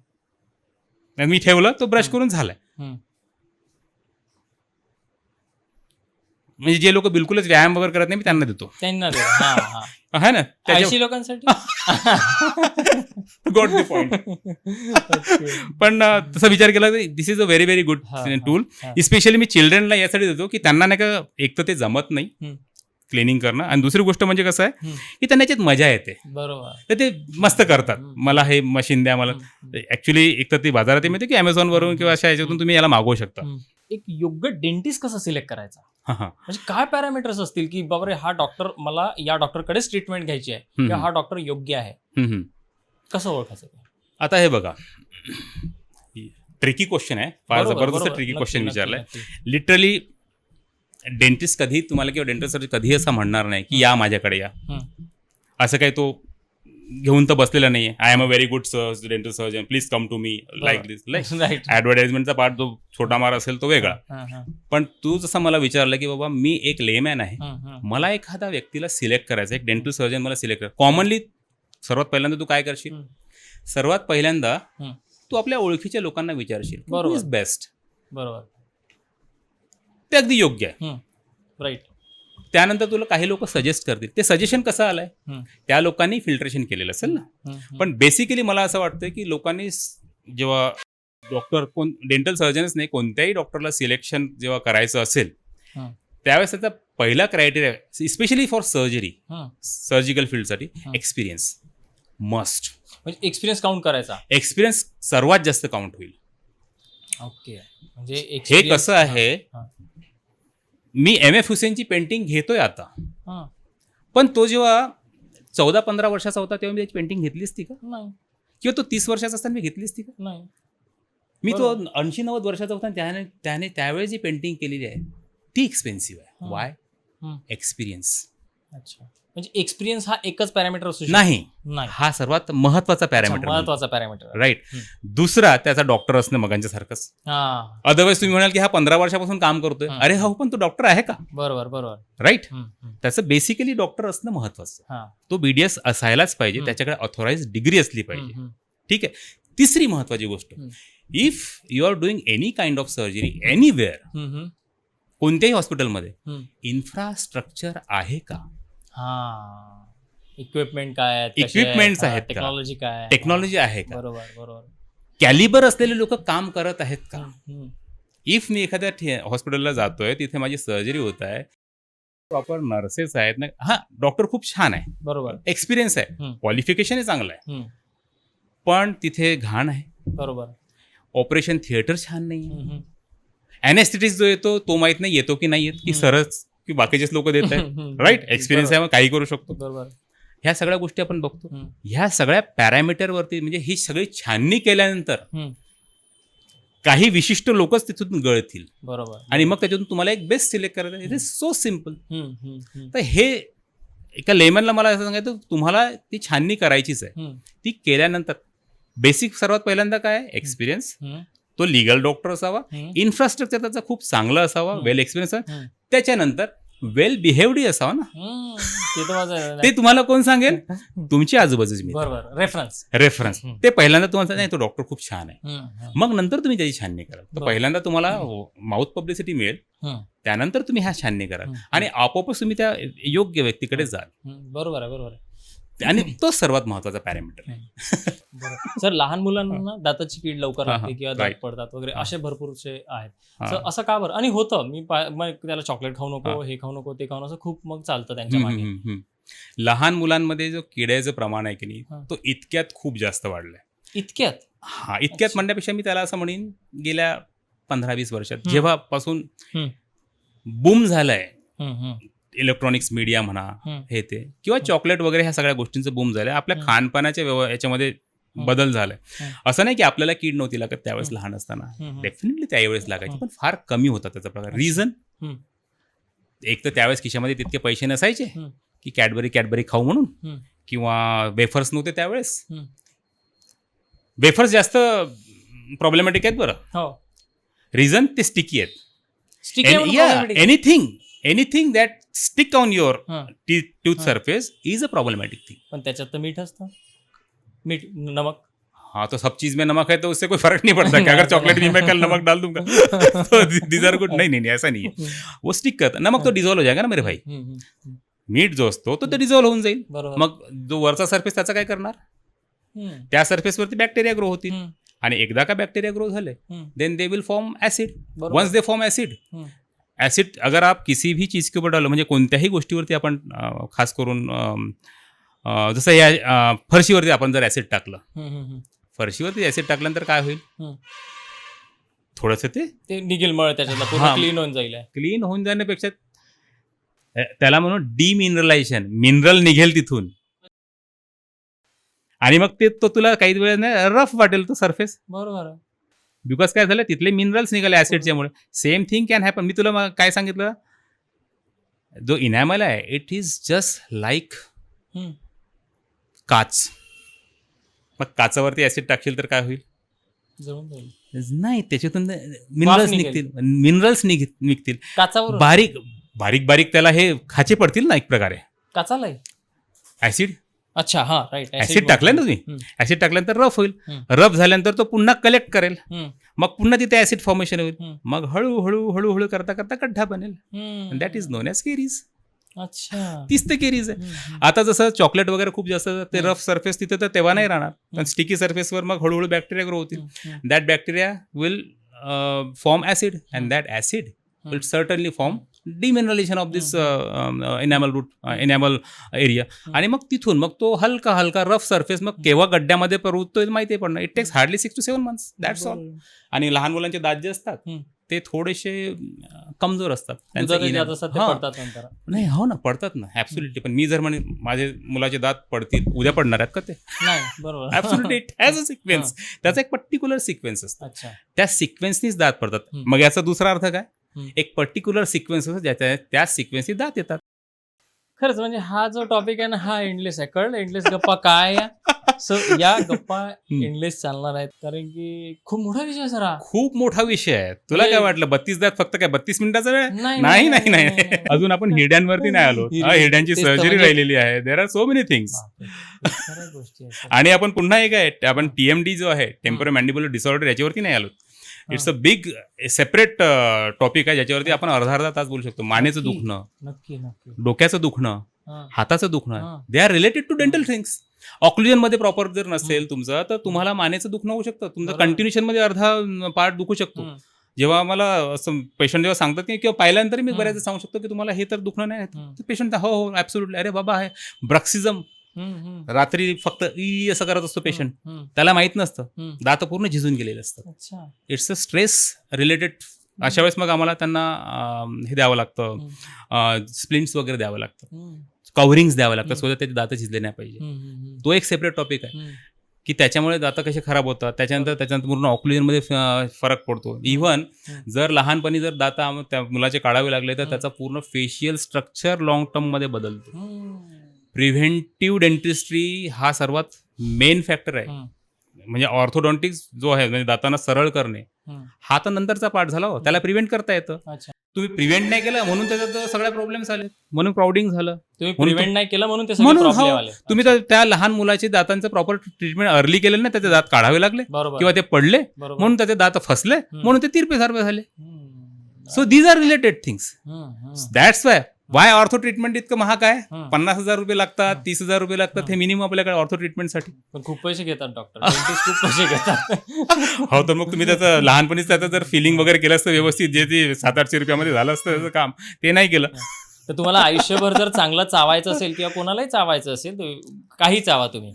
आणि मी ठेवलं तो ब्रश हं. करून झालाय. हं. म्हणजे जे लोक बिलकुलच व्यायाम वगैरे करत नाही मी त्यांना देतो. त्यांना दे. हा, हा. आहे ना 80 लोकांसाठी. Got the point. पण तसा विचार केला तर this is a very very good हा, हा, टूल. हा. स्पेशली मी चिल्ड्रनला यासाठी देतो की त्यांना नाही का एक तर ते जमत नाही हं. क्लिनिंग करणं आणि दुसरी गोष्ट म्हणजे कसं आहे हं. की त्यांना याच्यात मजा येते बरोबर. तर ते मस्त करतात. हं. मला हे मशीन द्या मला. हं. ऍक्च्युली एक तर ती बाजारात मिळते की अमेझॉनवरून किंवा अशा ह्याच्यातून तुम्ही याला मागवू शकता. हं. एक योग्य डेंटिस्ट कसा सिलेक्ट करायचा? हा. म्हणजे काय पॅरामीटर्स असतील की बाबा हा डॉक्टर मला या डॉक्टरकडेच ट्रीटमेंट घ्यायची आहे किंवा हा डॉक्टर योग्य आहे? हम्म. कसं ओळखायचं ते? आता हे बघा ट्रिकी क्वेश्चन आहे. फार बरोबर, जबरदस्त बरोबर. ट्रिकी नक्की, क्वेश्चन नक्की, विचारलाय. नक्की. लिटरली डेंटिस्ट कधी तुम्हाला किंवा डेंटल सर्जन कधी असं म्हणणार नाही की या माझ्याकडे या. हं. असं काही तो घेऊन तर बसलेला नाहीये. I am a very good dental surgeon please come to me like this. Like Right. ऍडव्हर्टाइजमेंटचा पार्ट जो छोटा मार असेल तो वेगळा. हं, हं, पण तू जसं मला विचारलं की बाबा मी एक लेमॅन आहे हं, हं. मला एखादा व्यक्तीला सिलेक्ट करायचं एक डेंटल सर्जन मला सिलेक्ट करायचं. कॉमनली सर्वात पहिल्यांदा तू काय करशील हं. सर्वात पहिल्यांदा हं. तू आपल्या ओळखीच्या लोकांना विचारशील बरोबर. Is best. बरोबर. ते अगदी योग्य आहे. राईट. त्यानंतर तुला काही लोक सजेस्ट करतील. ते सजेशन कसं आलंय हं. त्या लोकांनी फिल्ट्रेशन केलेलं असेल ना. पण बेसिकली मला असं वाटतं की लोकांनी जेव्हा डॉक्टर कोण डेंटल सर्जनच नाही कोणत्याही डॉक्टरला सिलेक्शन जेव्हा करायचं असेल हं. त्यावेळेस त्याचा पहिला क्रायटेरिया स्पेशली फॉर सर्जरी हं. सर्जिकल फील्डसाठी हं. Experience must. म्हणजे एक्सपिरियन्स काउंट करायचा. एक्सपिरियन्स सर्वात जास्त काउंट होईल. ओके. म्हणजे हे experience- कसं आहे हं. मी MF हुसेनची पेंटिंग घेतोय आता हं. पण तो जेव्हा 14-15 वर्षाचा होता तेव्हा मी त्याची पेंटिंग घेतली असती का नाही. किंवा तो 30 वर्षाचा असताना मी घेतली असती का. नाही. मी तो बरोबर. 80-90 वर्षाचा होता त्याने त्यावेळेस जी पेंटिंग केलेली आहे ती एक्सपेन्सिव्ह आहे. हं. वाय हं. एक्सपिरियन्स अच्छा. म्हणजे एक्सपिरियन्स हा एकच पॅरामीटर असू शकतो? नाही नाही. हा सर्वात महत्वाचा पॅरामीटर महत्वाचा पॅरामीटर. राईट. हं. दुसरा त्याचा डॉक्टर असणं मगांच्या सारखंच. हा. अदरवाईज तुम्ही म्हणाल की हा 15 वर्षापासून काम करतोय हं. अरे हो पण तो डॉक्टर आहे का. बरोबर बरोबर. राईट. हं, हं. त्याचं बेसिकली डॉक्टर असणं महत्वाचं. हा. तो BDS असायलाच पाहिजे. हं. त्याच्याकडे ऑथोराइज डिग्री असली हं, पाहिजे. हं. ठीक आहे. तिसरी महत्वाची गोष्ट हं. If you are doing any kind of surgery anywhere हं, हं. कोणत्याही हॉस्पिटलमध्ये हं. इन्फ्रास्ट्रक्चर आहे का. हा. इक्विपमेंट काय आहेत, Equipments आहेत का? टेक्नॉलॉजी काय आहे? टेक्नॉलॉजी आहे का. बरोबर बरोबर. कॅलिबर असलेले लोक काम करत आहेत का. हं, हं. इफ मी एखाद्या हॉस्पिटलला जातोय तिथे माझी सर्जरी होत आहे प्रॉपर नर्सेस आहेत ना. हा, डॉक्टर खूप छान आहे, बरोबर. एक्सपिरियन्स आहे, हम्म. क्वालिफिकेशन चांगलं आहे, हम्म. पण तिथे घाण आहे. बरोबर. ऑपरेशन थिएटर छान नाही. हम्म. अॅनेस्थेटिस्ट जो येतो तो माहित नाही येतो की नाही येत, की सरच की बाकीचेच लोक देत आहेत. राईट, एक्सपिरियन्स आहे, मग काही करू शकतो. बरोबर. ह्या सगळ्या गोष्टी आपण बघतो. हम्म. ह्या सगळ्या पॅरामीटरवरती म्हणजे ही सगळी छाननी केल्यानंतर हम्म. काही विशिष्ट लोकच तिथून गळतील बरोबर. आणि मग त्याच्यातून तुम्हाला एक बेस्ट सिलेक्ट करायचं. It is so simple. हम्म. हम्म. हम्म. तर हे एका लेमनला मला असं सांगायचं, तुम्हाला ती छाननी करायचीच आहे. हम्म. ती केल्यानंतर बेसिक सर्वात पहिल्यांदा काय, एक्सपिरियन्स. हम्म. तो लिगल डॉक्टर असावा, हम्म. इन्फ्रास्ट्रक्चर त्याचा खूप चांगलं असावा, हम्म. वेल एक्सपिरियन्स. हम्म. त्याच्यानंतर वेल बिहेव्हडी असावा ना. हम्म. ते तर माझं ते तुम्हाला कोण सांगेल, तुमची आजूबाजूची मी बरोबर. रेफरन्स. रेफरन्स. हम्म. ते पहिल्यांदा तुम्हाला नाही तो डॉक्टर खूप छान आहे, हम्म. मग नंतर तुम्ही त्याची छाननी करा. तर बरोबर. पहिल्यांदा तुम्हाला माउथ पब्लिसिटी मिळेल, हम्म. त्यानंतर तुम्ही ह्या छाननी करा हम्म. आणि आपोआपच तुम्ही त्या योग्य व्यक्तीकडे जाल. हम्म. बरोबर आहे. बरोबर आहे. आणि तो सर्वात महत्वाचा पॅरामीटर आहे. बरोबर. सर, लहान मुलांना दाताची कीड लवकर हा, लागते हा. किंवा दात Right. पडतात वगैरे, हा. असे भरपूरसे आहेत. हा. सर, असं का बरं? आणि होतं, मग त्याला चॉकलेट खाऊ नको, हा. हे खाऊ नको, ते खाऊ नको, असं खूप मग चालतं त्यांच्या हम्म, मागे. हम्म, हम्म. लहान मुलांमध्ये जो किड्याचं प्रमाण आहे की नाही, हा. तो इतक्यात खूप जास्त वाढलाय. इतक्यात? हा, इतक्यात अच्छा. म्हणण्यापेक्षा मी त्याला असं म्हणेन, गेल्या 15-20 वर्षात हम्म. जेव्हापासून हम्म. बूम झालाय, हम्म. हम्म. इलेक्ट्रॉनिक्स मीडिया म्हणा, हम्म. हे ते किंवा चॉकलेट वगैरे ह्या सगळ्या गोष्टींचं बूम झालंय. आपल्या हम्म. खानपानाच्या याच्यामध्ये बदल झालाय. हम्म. असं नाही की आपल्याला कीड नव्हती लागत त्यावेळेस हम्म. लहान असताना, हम्म. डेफिनेटली त्यावेळेस लागायची, हम्म. पण फार कमी होता त्याचा प्रकार. रिझन, हम्म. एक तर त्यावेळेस खिशामध्ये तितके पैसे नसायचे हम्म. की कॅडबरी खाऊ म्हणून, हम्म. किंवा वेफर्स नव्हते त्यावेळेस. हम्म. वेफर्स जास्त प्रॉब्लेमॅटिक आहेत बरं. हो. रिझन, ते स्टिकी आहेत. Sticky म्हणून problematic आहे. Anything that stick on your हा. टूथ हा. Surface is a problematic thing. पण त्याच्यात तर मीठ असतं, मीठ, नमक. हाँ, तो सब चीज में नमक है तो उससे कोई फर्क नहीं पड़ता कि अगर चॉकलेट भी मैं कल नमक डाल दूंगा तो दीज आर गुड. नहीं, ऐसा नहीं है. वो स्टिक करता, नमक तो डिझॉल्व हो जाएगा ना मेरे भाई. मीठ जो असतो तो डिझॉल्व होऊन जाईल. बरोबर. मग जो वरचा सरफेस त्याचा काय करणार, हम्म. त्या सरफेसवरती बॅक्टेरिया ग्रो होतील. हम्म. आणि एकदा का बॅक्टेरिया ग्रो झाले, हम्म. Then they will form acid. बरोबर. वन्स दे फॉर्म ऍसिड, हम्म. ऍसिड अगर आप किसी भी चीज के ऊपर डालो, म्हणजे कोणत्याही गोष्टीवरती आपण खास करून जसं या फरशीवरती आपण जर ऍसिड टाकलं, हम्म. हम्म. फरशीवरती ऍसिड टाकल्यानंतर काय होईल, हम्म. थोडंसं ते ते निघेल मळ त्याच्यातला, पूर्ण हा. क्लीन होऊन जाईल. क्लीन होऊन जाण्यापेक्षा त्याला म्हणून डिमिनरलायझेशन, मिनरल निघेल तिथून, आणि मग ते तो तुला काही वेळ रफ वाटेल तो सरफेस, बरोबर. बिकॉज काय झालं, तिथले मिनरल्स निघाले ऍसिडच्यामुळे. Same thing can happen. मी तुला काय सांगितलं, जो इनॅमल आहे it is just like hmm. काच. मग काचावरती ऍसिड टाकशील तर काय होईल, जळून जाईल. नाही, त्याच्यातून मिनरल्स निघेल. निघतील. काचावर, बारीक त्याला हे खाचे पडतील ना एक प्रकारे. काचालाय. ऍसिड, अच्छा, हा, राईट. ऍसिड टाकलं ना तुम्ही, ऍसिड टाकल्यानंतर रफ होईल. रफ झाल्यानंतर तो पुन्हा कलेक्ट करेल, मग पुन्हा तिथे ऍसिड फॉर्मेशन होईल. मग हळूहळू करता गड्ढा बनेल. That is non as caries. अच्छा, तीच ते केरीज आहे. आता जसं चॉकलेट वगैरे खूप जास्त ते रफ सरफेस तिथे तर तेव्हा नाही राहणार, पण स्टिकी सरफेसवर मग हळूहळू बॅक्टेरिया ग्रो होतील. That bacteria will form acid, and that acid will certainly form demineralization of this enamel area. आणि मग तिथून मग तो हलका रफ सरफेस मग केव्हा गड्ड्यामध्ये परवतोय माहिती पडणार. It takes hardly 6 to 7 months. That's all. आणि लहान मुलांचे दात जे असतात ते थोडेसे कमजोर असतात. नाही, हो ना, पडतात ना, ऍब्सोल्युटली. पण मी जर म्हणे माझे मुलाचे दात पडतील, उद्या पडणार आहेत का ते? नाही, बरोबर. Absolutely it has a sequence. त्याचा एक पर्टिक्युलर सिक्वेन्स असतो. अच्छा, त्या सिक्वेन्सनीच दात पडतात. मग याचा दुसरा अर्थ काय, एक पर्टिक्युलर सिक्वेन्स असतो ज्याच्या त्या सिक्वेन्सनी दात येतात. खरंच म्हणजे हा जो टॉपिक आहे ना, हा एंडलेस आहे. कळलं, एंडलेस गप्पा काय या. सो या गप्पा एंडलेस चालणार आहेत, कारण की खूप मोठा विषय सर हा. खूप मोठा विषय आहे. तुला काय वाटलं 32 दात फक्त काय 32 मिनिटाचा वेळ? नाही. अजून आपण हिरड्यांवरती नाही आलो. हिरड्यांची सर्जरी राहिलेली आहे. There are so many things. गोष्टी आहेत. आणि आपण पुन्हा एक आहे, आपण TMD जो आहे, टेम्पररी मॅन्डिब्युलर डिसऑर्डर, याच्यावरती नाही आलो. It's a big separate topic आहे, ज्याच्यावरती आपण अर्धा तास बोलू शकतो. मानेचं दुखणं, नक्की, डोक्याचं दुखणं, हाताचं दुखणं, they are related to dental things. Oxygen मध्ये प्रॉपर जर नसेल तुमचं, तर तुम्हाला मानेचं दुखणं होऊ शकतं. तुमचं कंटिन्युएशन मध्ये अर्धा पार्ट दुखू शकतो. जेव्हा आम्हाला असं पेशंट जेव्हा सांगतात की किंवा पाहिल्यानंतर मी हं. बऱ्याच सांगू शकतो की तुम्हाला हे तर दुखणं नाही हं. पेशंट हो हो ॲब्सोल्युटली अरे बाबा आहे ब्रक्सिझम रात्री फक्त ई असं करत असतो पेशंट त्याला माहित नसतं दात पूर्ण झिजून गेलेलं असतं अच्छा. इट्स अ स्ट्रेस रिलेटेड अशा वेळेस मग आम्हाला त्यांना हे द्यावं लागतं स्प्लिंट्स वगैरे द्यावं लागतं कव्हरिंग्स द्यावं लागतं सो त्याचे दात झिजले नाही पाहिजे तो एक सेपरेट टॉपिक आहे की त्याच्यामुळे दात कसे खराब होतात त्याच्यानंतर पूर्ण ऑक्सिजनमध्ये फरक पडतो इव्हन जर लहानपणी जर दात त्या मुलाचे काढावे लागले तर त्याचा पूर्ण फेशियल स्ट्रक्चर लॉंग टर्ममध्ये बदलतो प्रिव्हेंटिव्ह डेंटिस्ट्री हा सर्वात मेन फॅक्टर आहे म्हणजे ऑर्थोडॉन्टिक्स जो आहे म्हणजे दातांना सरळ करणे हा तर नंतरचा पार्ट झाला हो त्याला प्रिव्हेंट करता येतं तुम्ही प्रिव्हेंट नाही केलं म्हणून त्याच्यात सगळ्या प्रॉब्लेम्स आले म्हणून क्राउडिंग झालं तुम्ही म्हणून प्रिव्हेंट नाही केलं म्हणून ते म्हणून सगळे हो, प्रॉब्लेम आले. तुम्ही तर त्या लहान मुलाचे दातांचं प्रॉपर ट्रीटमेंट अर्ली केलं ना त्याचे दात काढावे लागले बरोबर किंवा ते पडले बरोबर. म्हणून त्याचे दात फसले म्हणून ते तिरपे सारपे झाले हम्म. So these are related things हम्म. दॅट्स वाय ऑर्थो ट्रीटमेंट इतकं महाग आहे हम्म. 50,000 रुपये लागतात 30,000 रुपये लागतात हे मिनिमम आपल्याकडे ऑर्थो ट्रीटमेंटसाठी पण खूप पैसे घेतात डॉक्टर डेंटिस्ट खूप पैसे घेतात. हो तर मग तुम्ही त्याचं लहानपणीच त्याचं जर फिलिंग वगैरे केलं असतं व्यवस्थित जे ते 700-800 रुपयामध्ये झालं असतं त्याचं काम ते नाही केलं तर तुम्हाला आयुष्यभर जर चांगलं चावायचं असेल किंवा कोणालाही चावायचं असेल तर काही चावा तुम्ही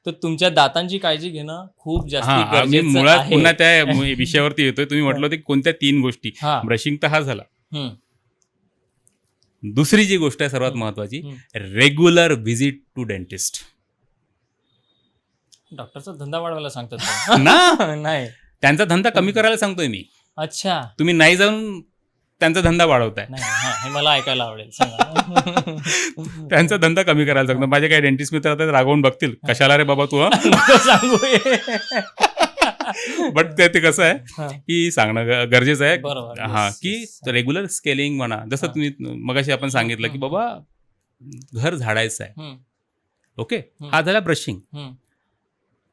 तर तुमच्या दातांची काळजी घेणं खूप जास्त हा मी गरजेचं मुळात आहे. पुन्हा त्या विषयावरती येतोय तुम्ही म्हटलं होतं की कोणत्या 3 गोष्टी हा. ब्रशिंग तर हा झाला हम्म. दुसरी जी गोष्ट आहे सर्वात महत्वाची रेग्युलर व्हिजिट टू डेंटिस्ट डॉक्टरचा धंदा वाढवायला सांगतात ना नाही त्यांचा धंदा कमी करायला सांगतोय मी अच्छा तुम्ही नाही जाऊन त्यांचा धंदा वाढवताय नाही हा, हे मला ऐकायला आवडेल सांगा. त्यांचा धंदा कमी करायला सांगतो माझे काही डेंटिस्ट मित्र आता रागवून बघतील कशाला रे बाबा तू नको सांगू हे. बट ते कसं आहे हा. की सांगणं गरजेचं आहे बरोबर, हा yes, की yes. रेग्युलर स्केलिंग म्हणा जसं हा. तुम्ही मगाशी आपण सांगितलं की बाबा घर झाडायचं आहे हम्म. ओके हा झाला ब्रशिंग हम्म.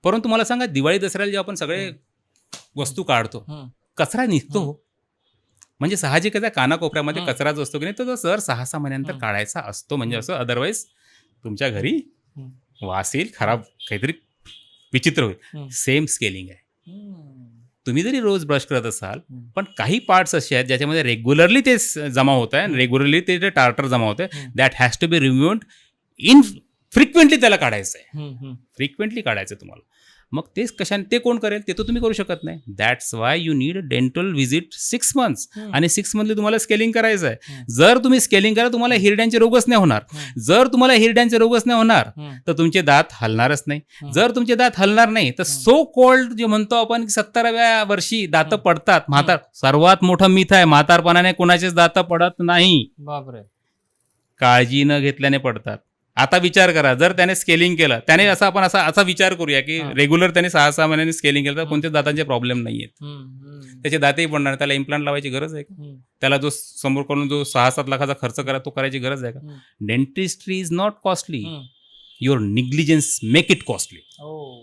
परंतु मला सांगा दिवाळी दसऱ्याला जेव्हा आपण सगळे वस्तू काढतो हम्म. कचरा निघतो म्हणजे साहजिकच आहे कानाकोपऱ्यामध्ये हम्म. कचरा जो असतो की नाही तो सर 6-6 महिन्यानंतर हम्म. काढायचा असतो म्हणजे असं अदरवाईज तुमच्या घरी वास येईल खराब काहीतरी विचित्र होईल हम्म. सेम स्केलिंग आहे हम्म. तुम्ही जरी रोज ब्रश करत असाल हम्म. पण काही पार्ट्स असे आहेत ज्याच्यामध्ये रेग्युलरली ते जमा होत आहे रेग्युलरली ते टार्टर जमा होत आहे hmm. That has to be removed in frequently त्याला काढायचं आहे हम्म. हम्म. फ्रिक्वेंटली काढायचं तुम्हाला मग तेच कशाने ते कोण करेल ते तर तुम्ही करू शकत नाही that's why you need dental visit 6 months हम्म. आणि 6 मंथली तुम्हाला स्केलिंग करायचं आहे हम्म. जर तुम्ही स्केलिंग करा तुम्हाला हिरड्यांचे रोगच नाही होणार हम्म. जर तुम्हाला हिरड्यांचे रोगच नाही होणार हम्म. तर तुमचे दात हलणारच नाही हम्म. जर तुमचे दात हलणार नाही तर सो कॉल्ड जे म्हणतो आपण 70व्या वर्षी दात पडतात म्हातार सर्वात मोठं मिथ आहे म्हातारपणाने कोणाचेच दात पडत नाही बापरे काळजी न घेतल्याने पडतात आता विचार करा जर त्याने स्केलिंग केलं त्याने असं आपण असा विचार करूया की हा. रेग्युलर त्याने 6-6 महिन्यांनी स्केलिंग केलं तर हा. कोणत्याच दातांचे प्रॉब्लेम नाही आहेत हम्म. हम्म. त्याचे दातही पडणार त्याला इम्प्लांट लावायची गरज आहे का हम्म. त्याला जो समोर करून जो 6-7 लाखाचा खर्च करा तो करायची गरज आहे का hmm. Dentistry is not costly hmm. Your negligence make it costly ओ.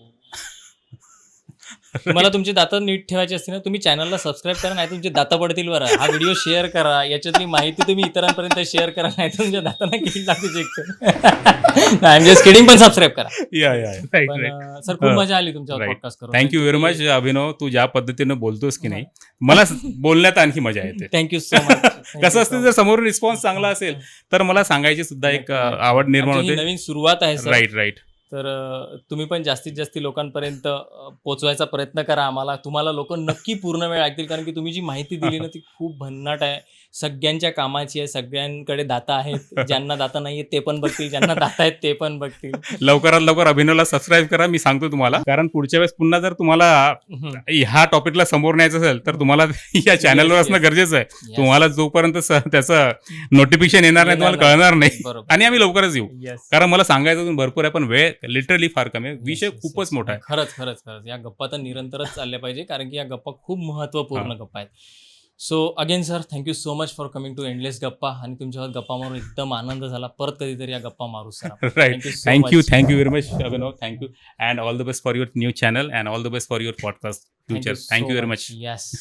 तुम्हाला तुमची दातं नीट ठेवायची असतील ना तुम्ही चॅनलला सबस्क्राईब करा नाही तुमचे दातं पडतील बरं हा व्हिडिओ शेअर करा याच्यातली माहिती तुम्ही इतरांपर्यंत शेअर करा नाही तर तुमच्या दातांना किती लागते चेक नाही जस्ट किडिंग पण सबस्क्राईब करा पण सर खूप मजा आली तुमच्यावर Right. पॉडकास्ट करून थँक्यू व्हेरी मच अभिनव तू ज्या पद्धतीनं बोलतोस की नाही मला बोलण्यात आणखी मजा येते थँक्यू सो मच कसं असतं जर समोर रिस्पॉन्स चांगला असेल तर मला सांगायची सुद्धा एक आवड निर्माण होते नवीन सुरुवात आहे सर राईट तर तुम्ही पण जास्तीत जास्त लोकांपर्यंत पोचवायचा प्रयत्न करा आम्हाला तुम्हाला लोक नक्की पूर्ण वेळ ऐकतील कारण की तुम्ही जी माहिती दिली ना ती खूप भन्नाट आहे सगळ्यांच्या कामाची आहे सगळ्यांकडे दाता आहेत ज्यांना दाता नाहीये ते पण बघतील ज्यांना दाता आहेत ते पण बघतील लवकरात लवकर अभिनवला सबस्क्राईब करा मी सांगतो तुम्हाला कारण पुढच्या वेळेस पुन्हा जर तुम्हाला ह्या टॉपिकला समोर न्यायचं असेल तर तुम्हाला या चॅनलवर Yes, असणं yes. गरजेचं आहे Yes. तुम्हाला जोपर्यंत त्याचं नोटिफिकेशन येणार नाही तुम्हाला कळणार नाही बरोबर आणि आम्ही लवकरच येऊ येस कारण मला सांगायचं अजून भरपूर आहे पण वेळ लिटरली फार कमी आहे विषय Yes, yes, खूपच yes. मोठा आहे खरंच खरंच खरंच या गप्पा तर निरंतरच चालल्या पाहिजे कारण की या गप्पा खूप महत्वपूर्ण गप्पा आहेत so again sir thank you so much for coming to endless गप्पा आणि तुमच्यावर गप्पा मारून एकदम आनंद झाला परत कधीतरी या गप्पा मारू sir right thank you very much Abhinav thank you and all the best for your new channel and all the best for your podcast future thank you very much yes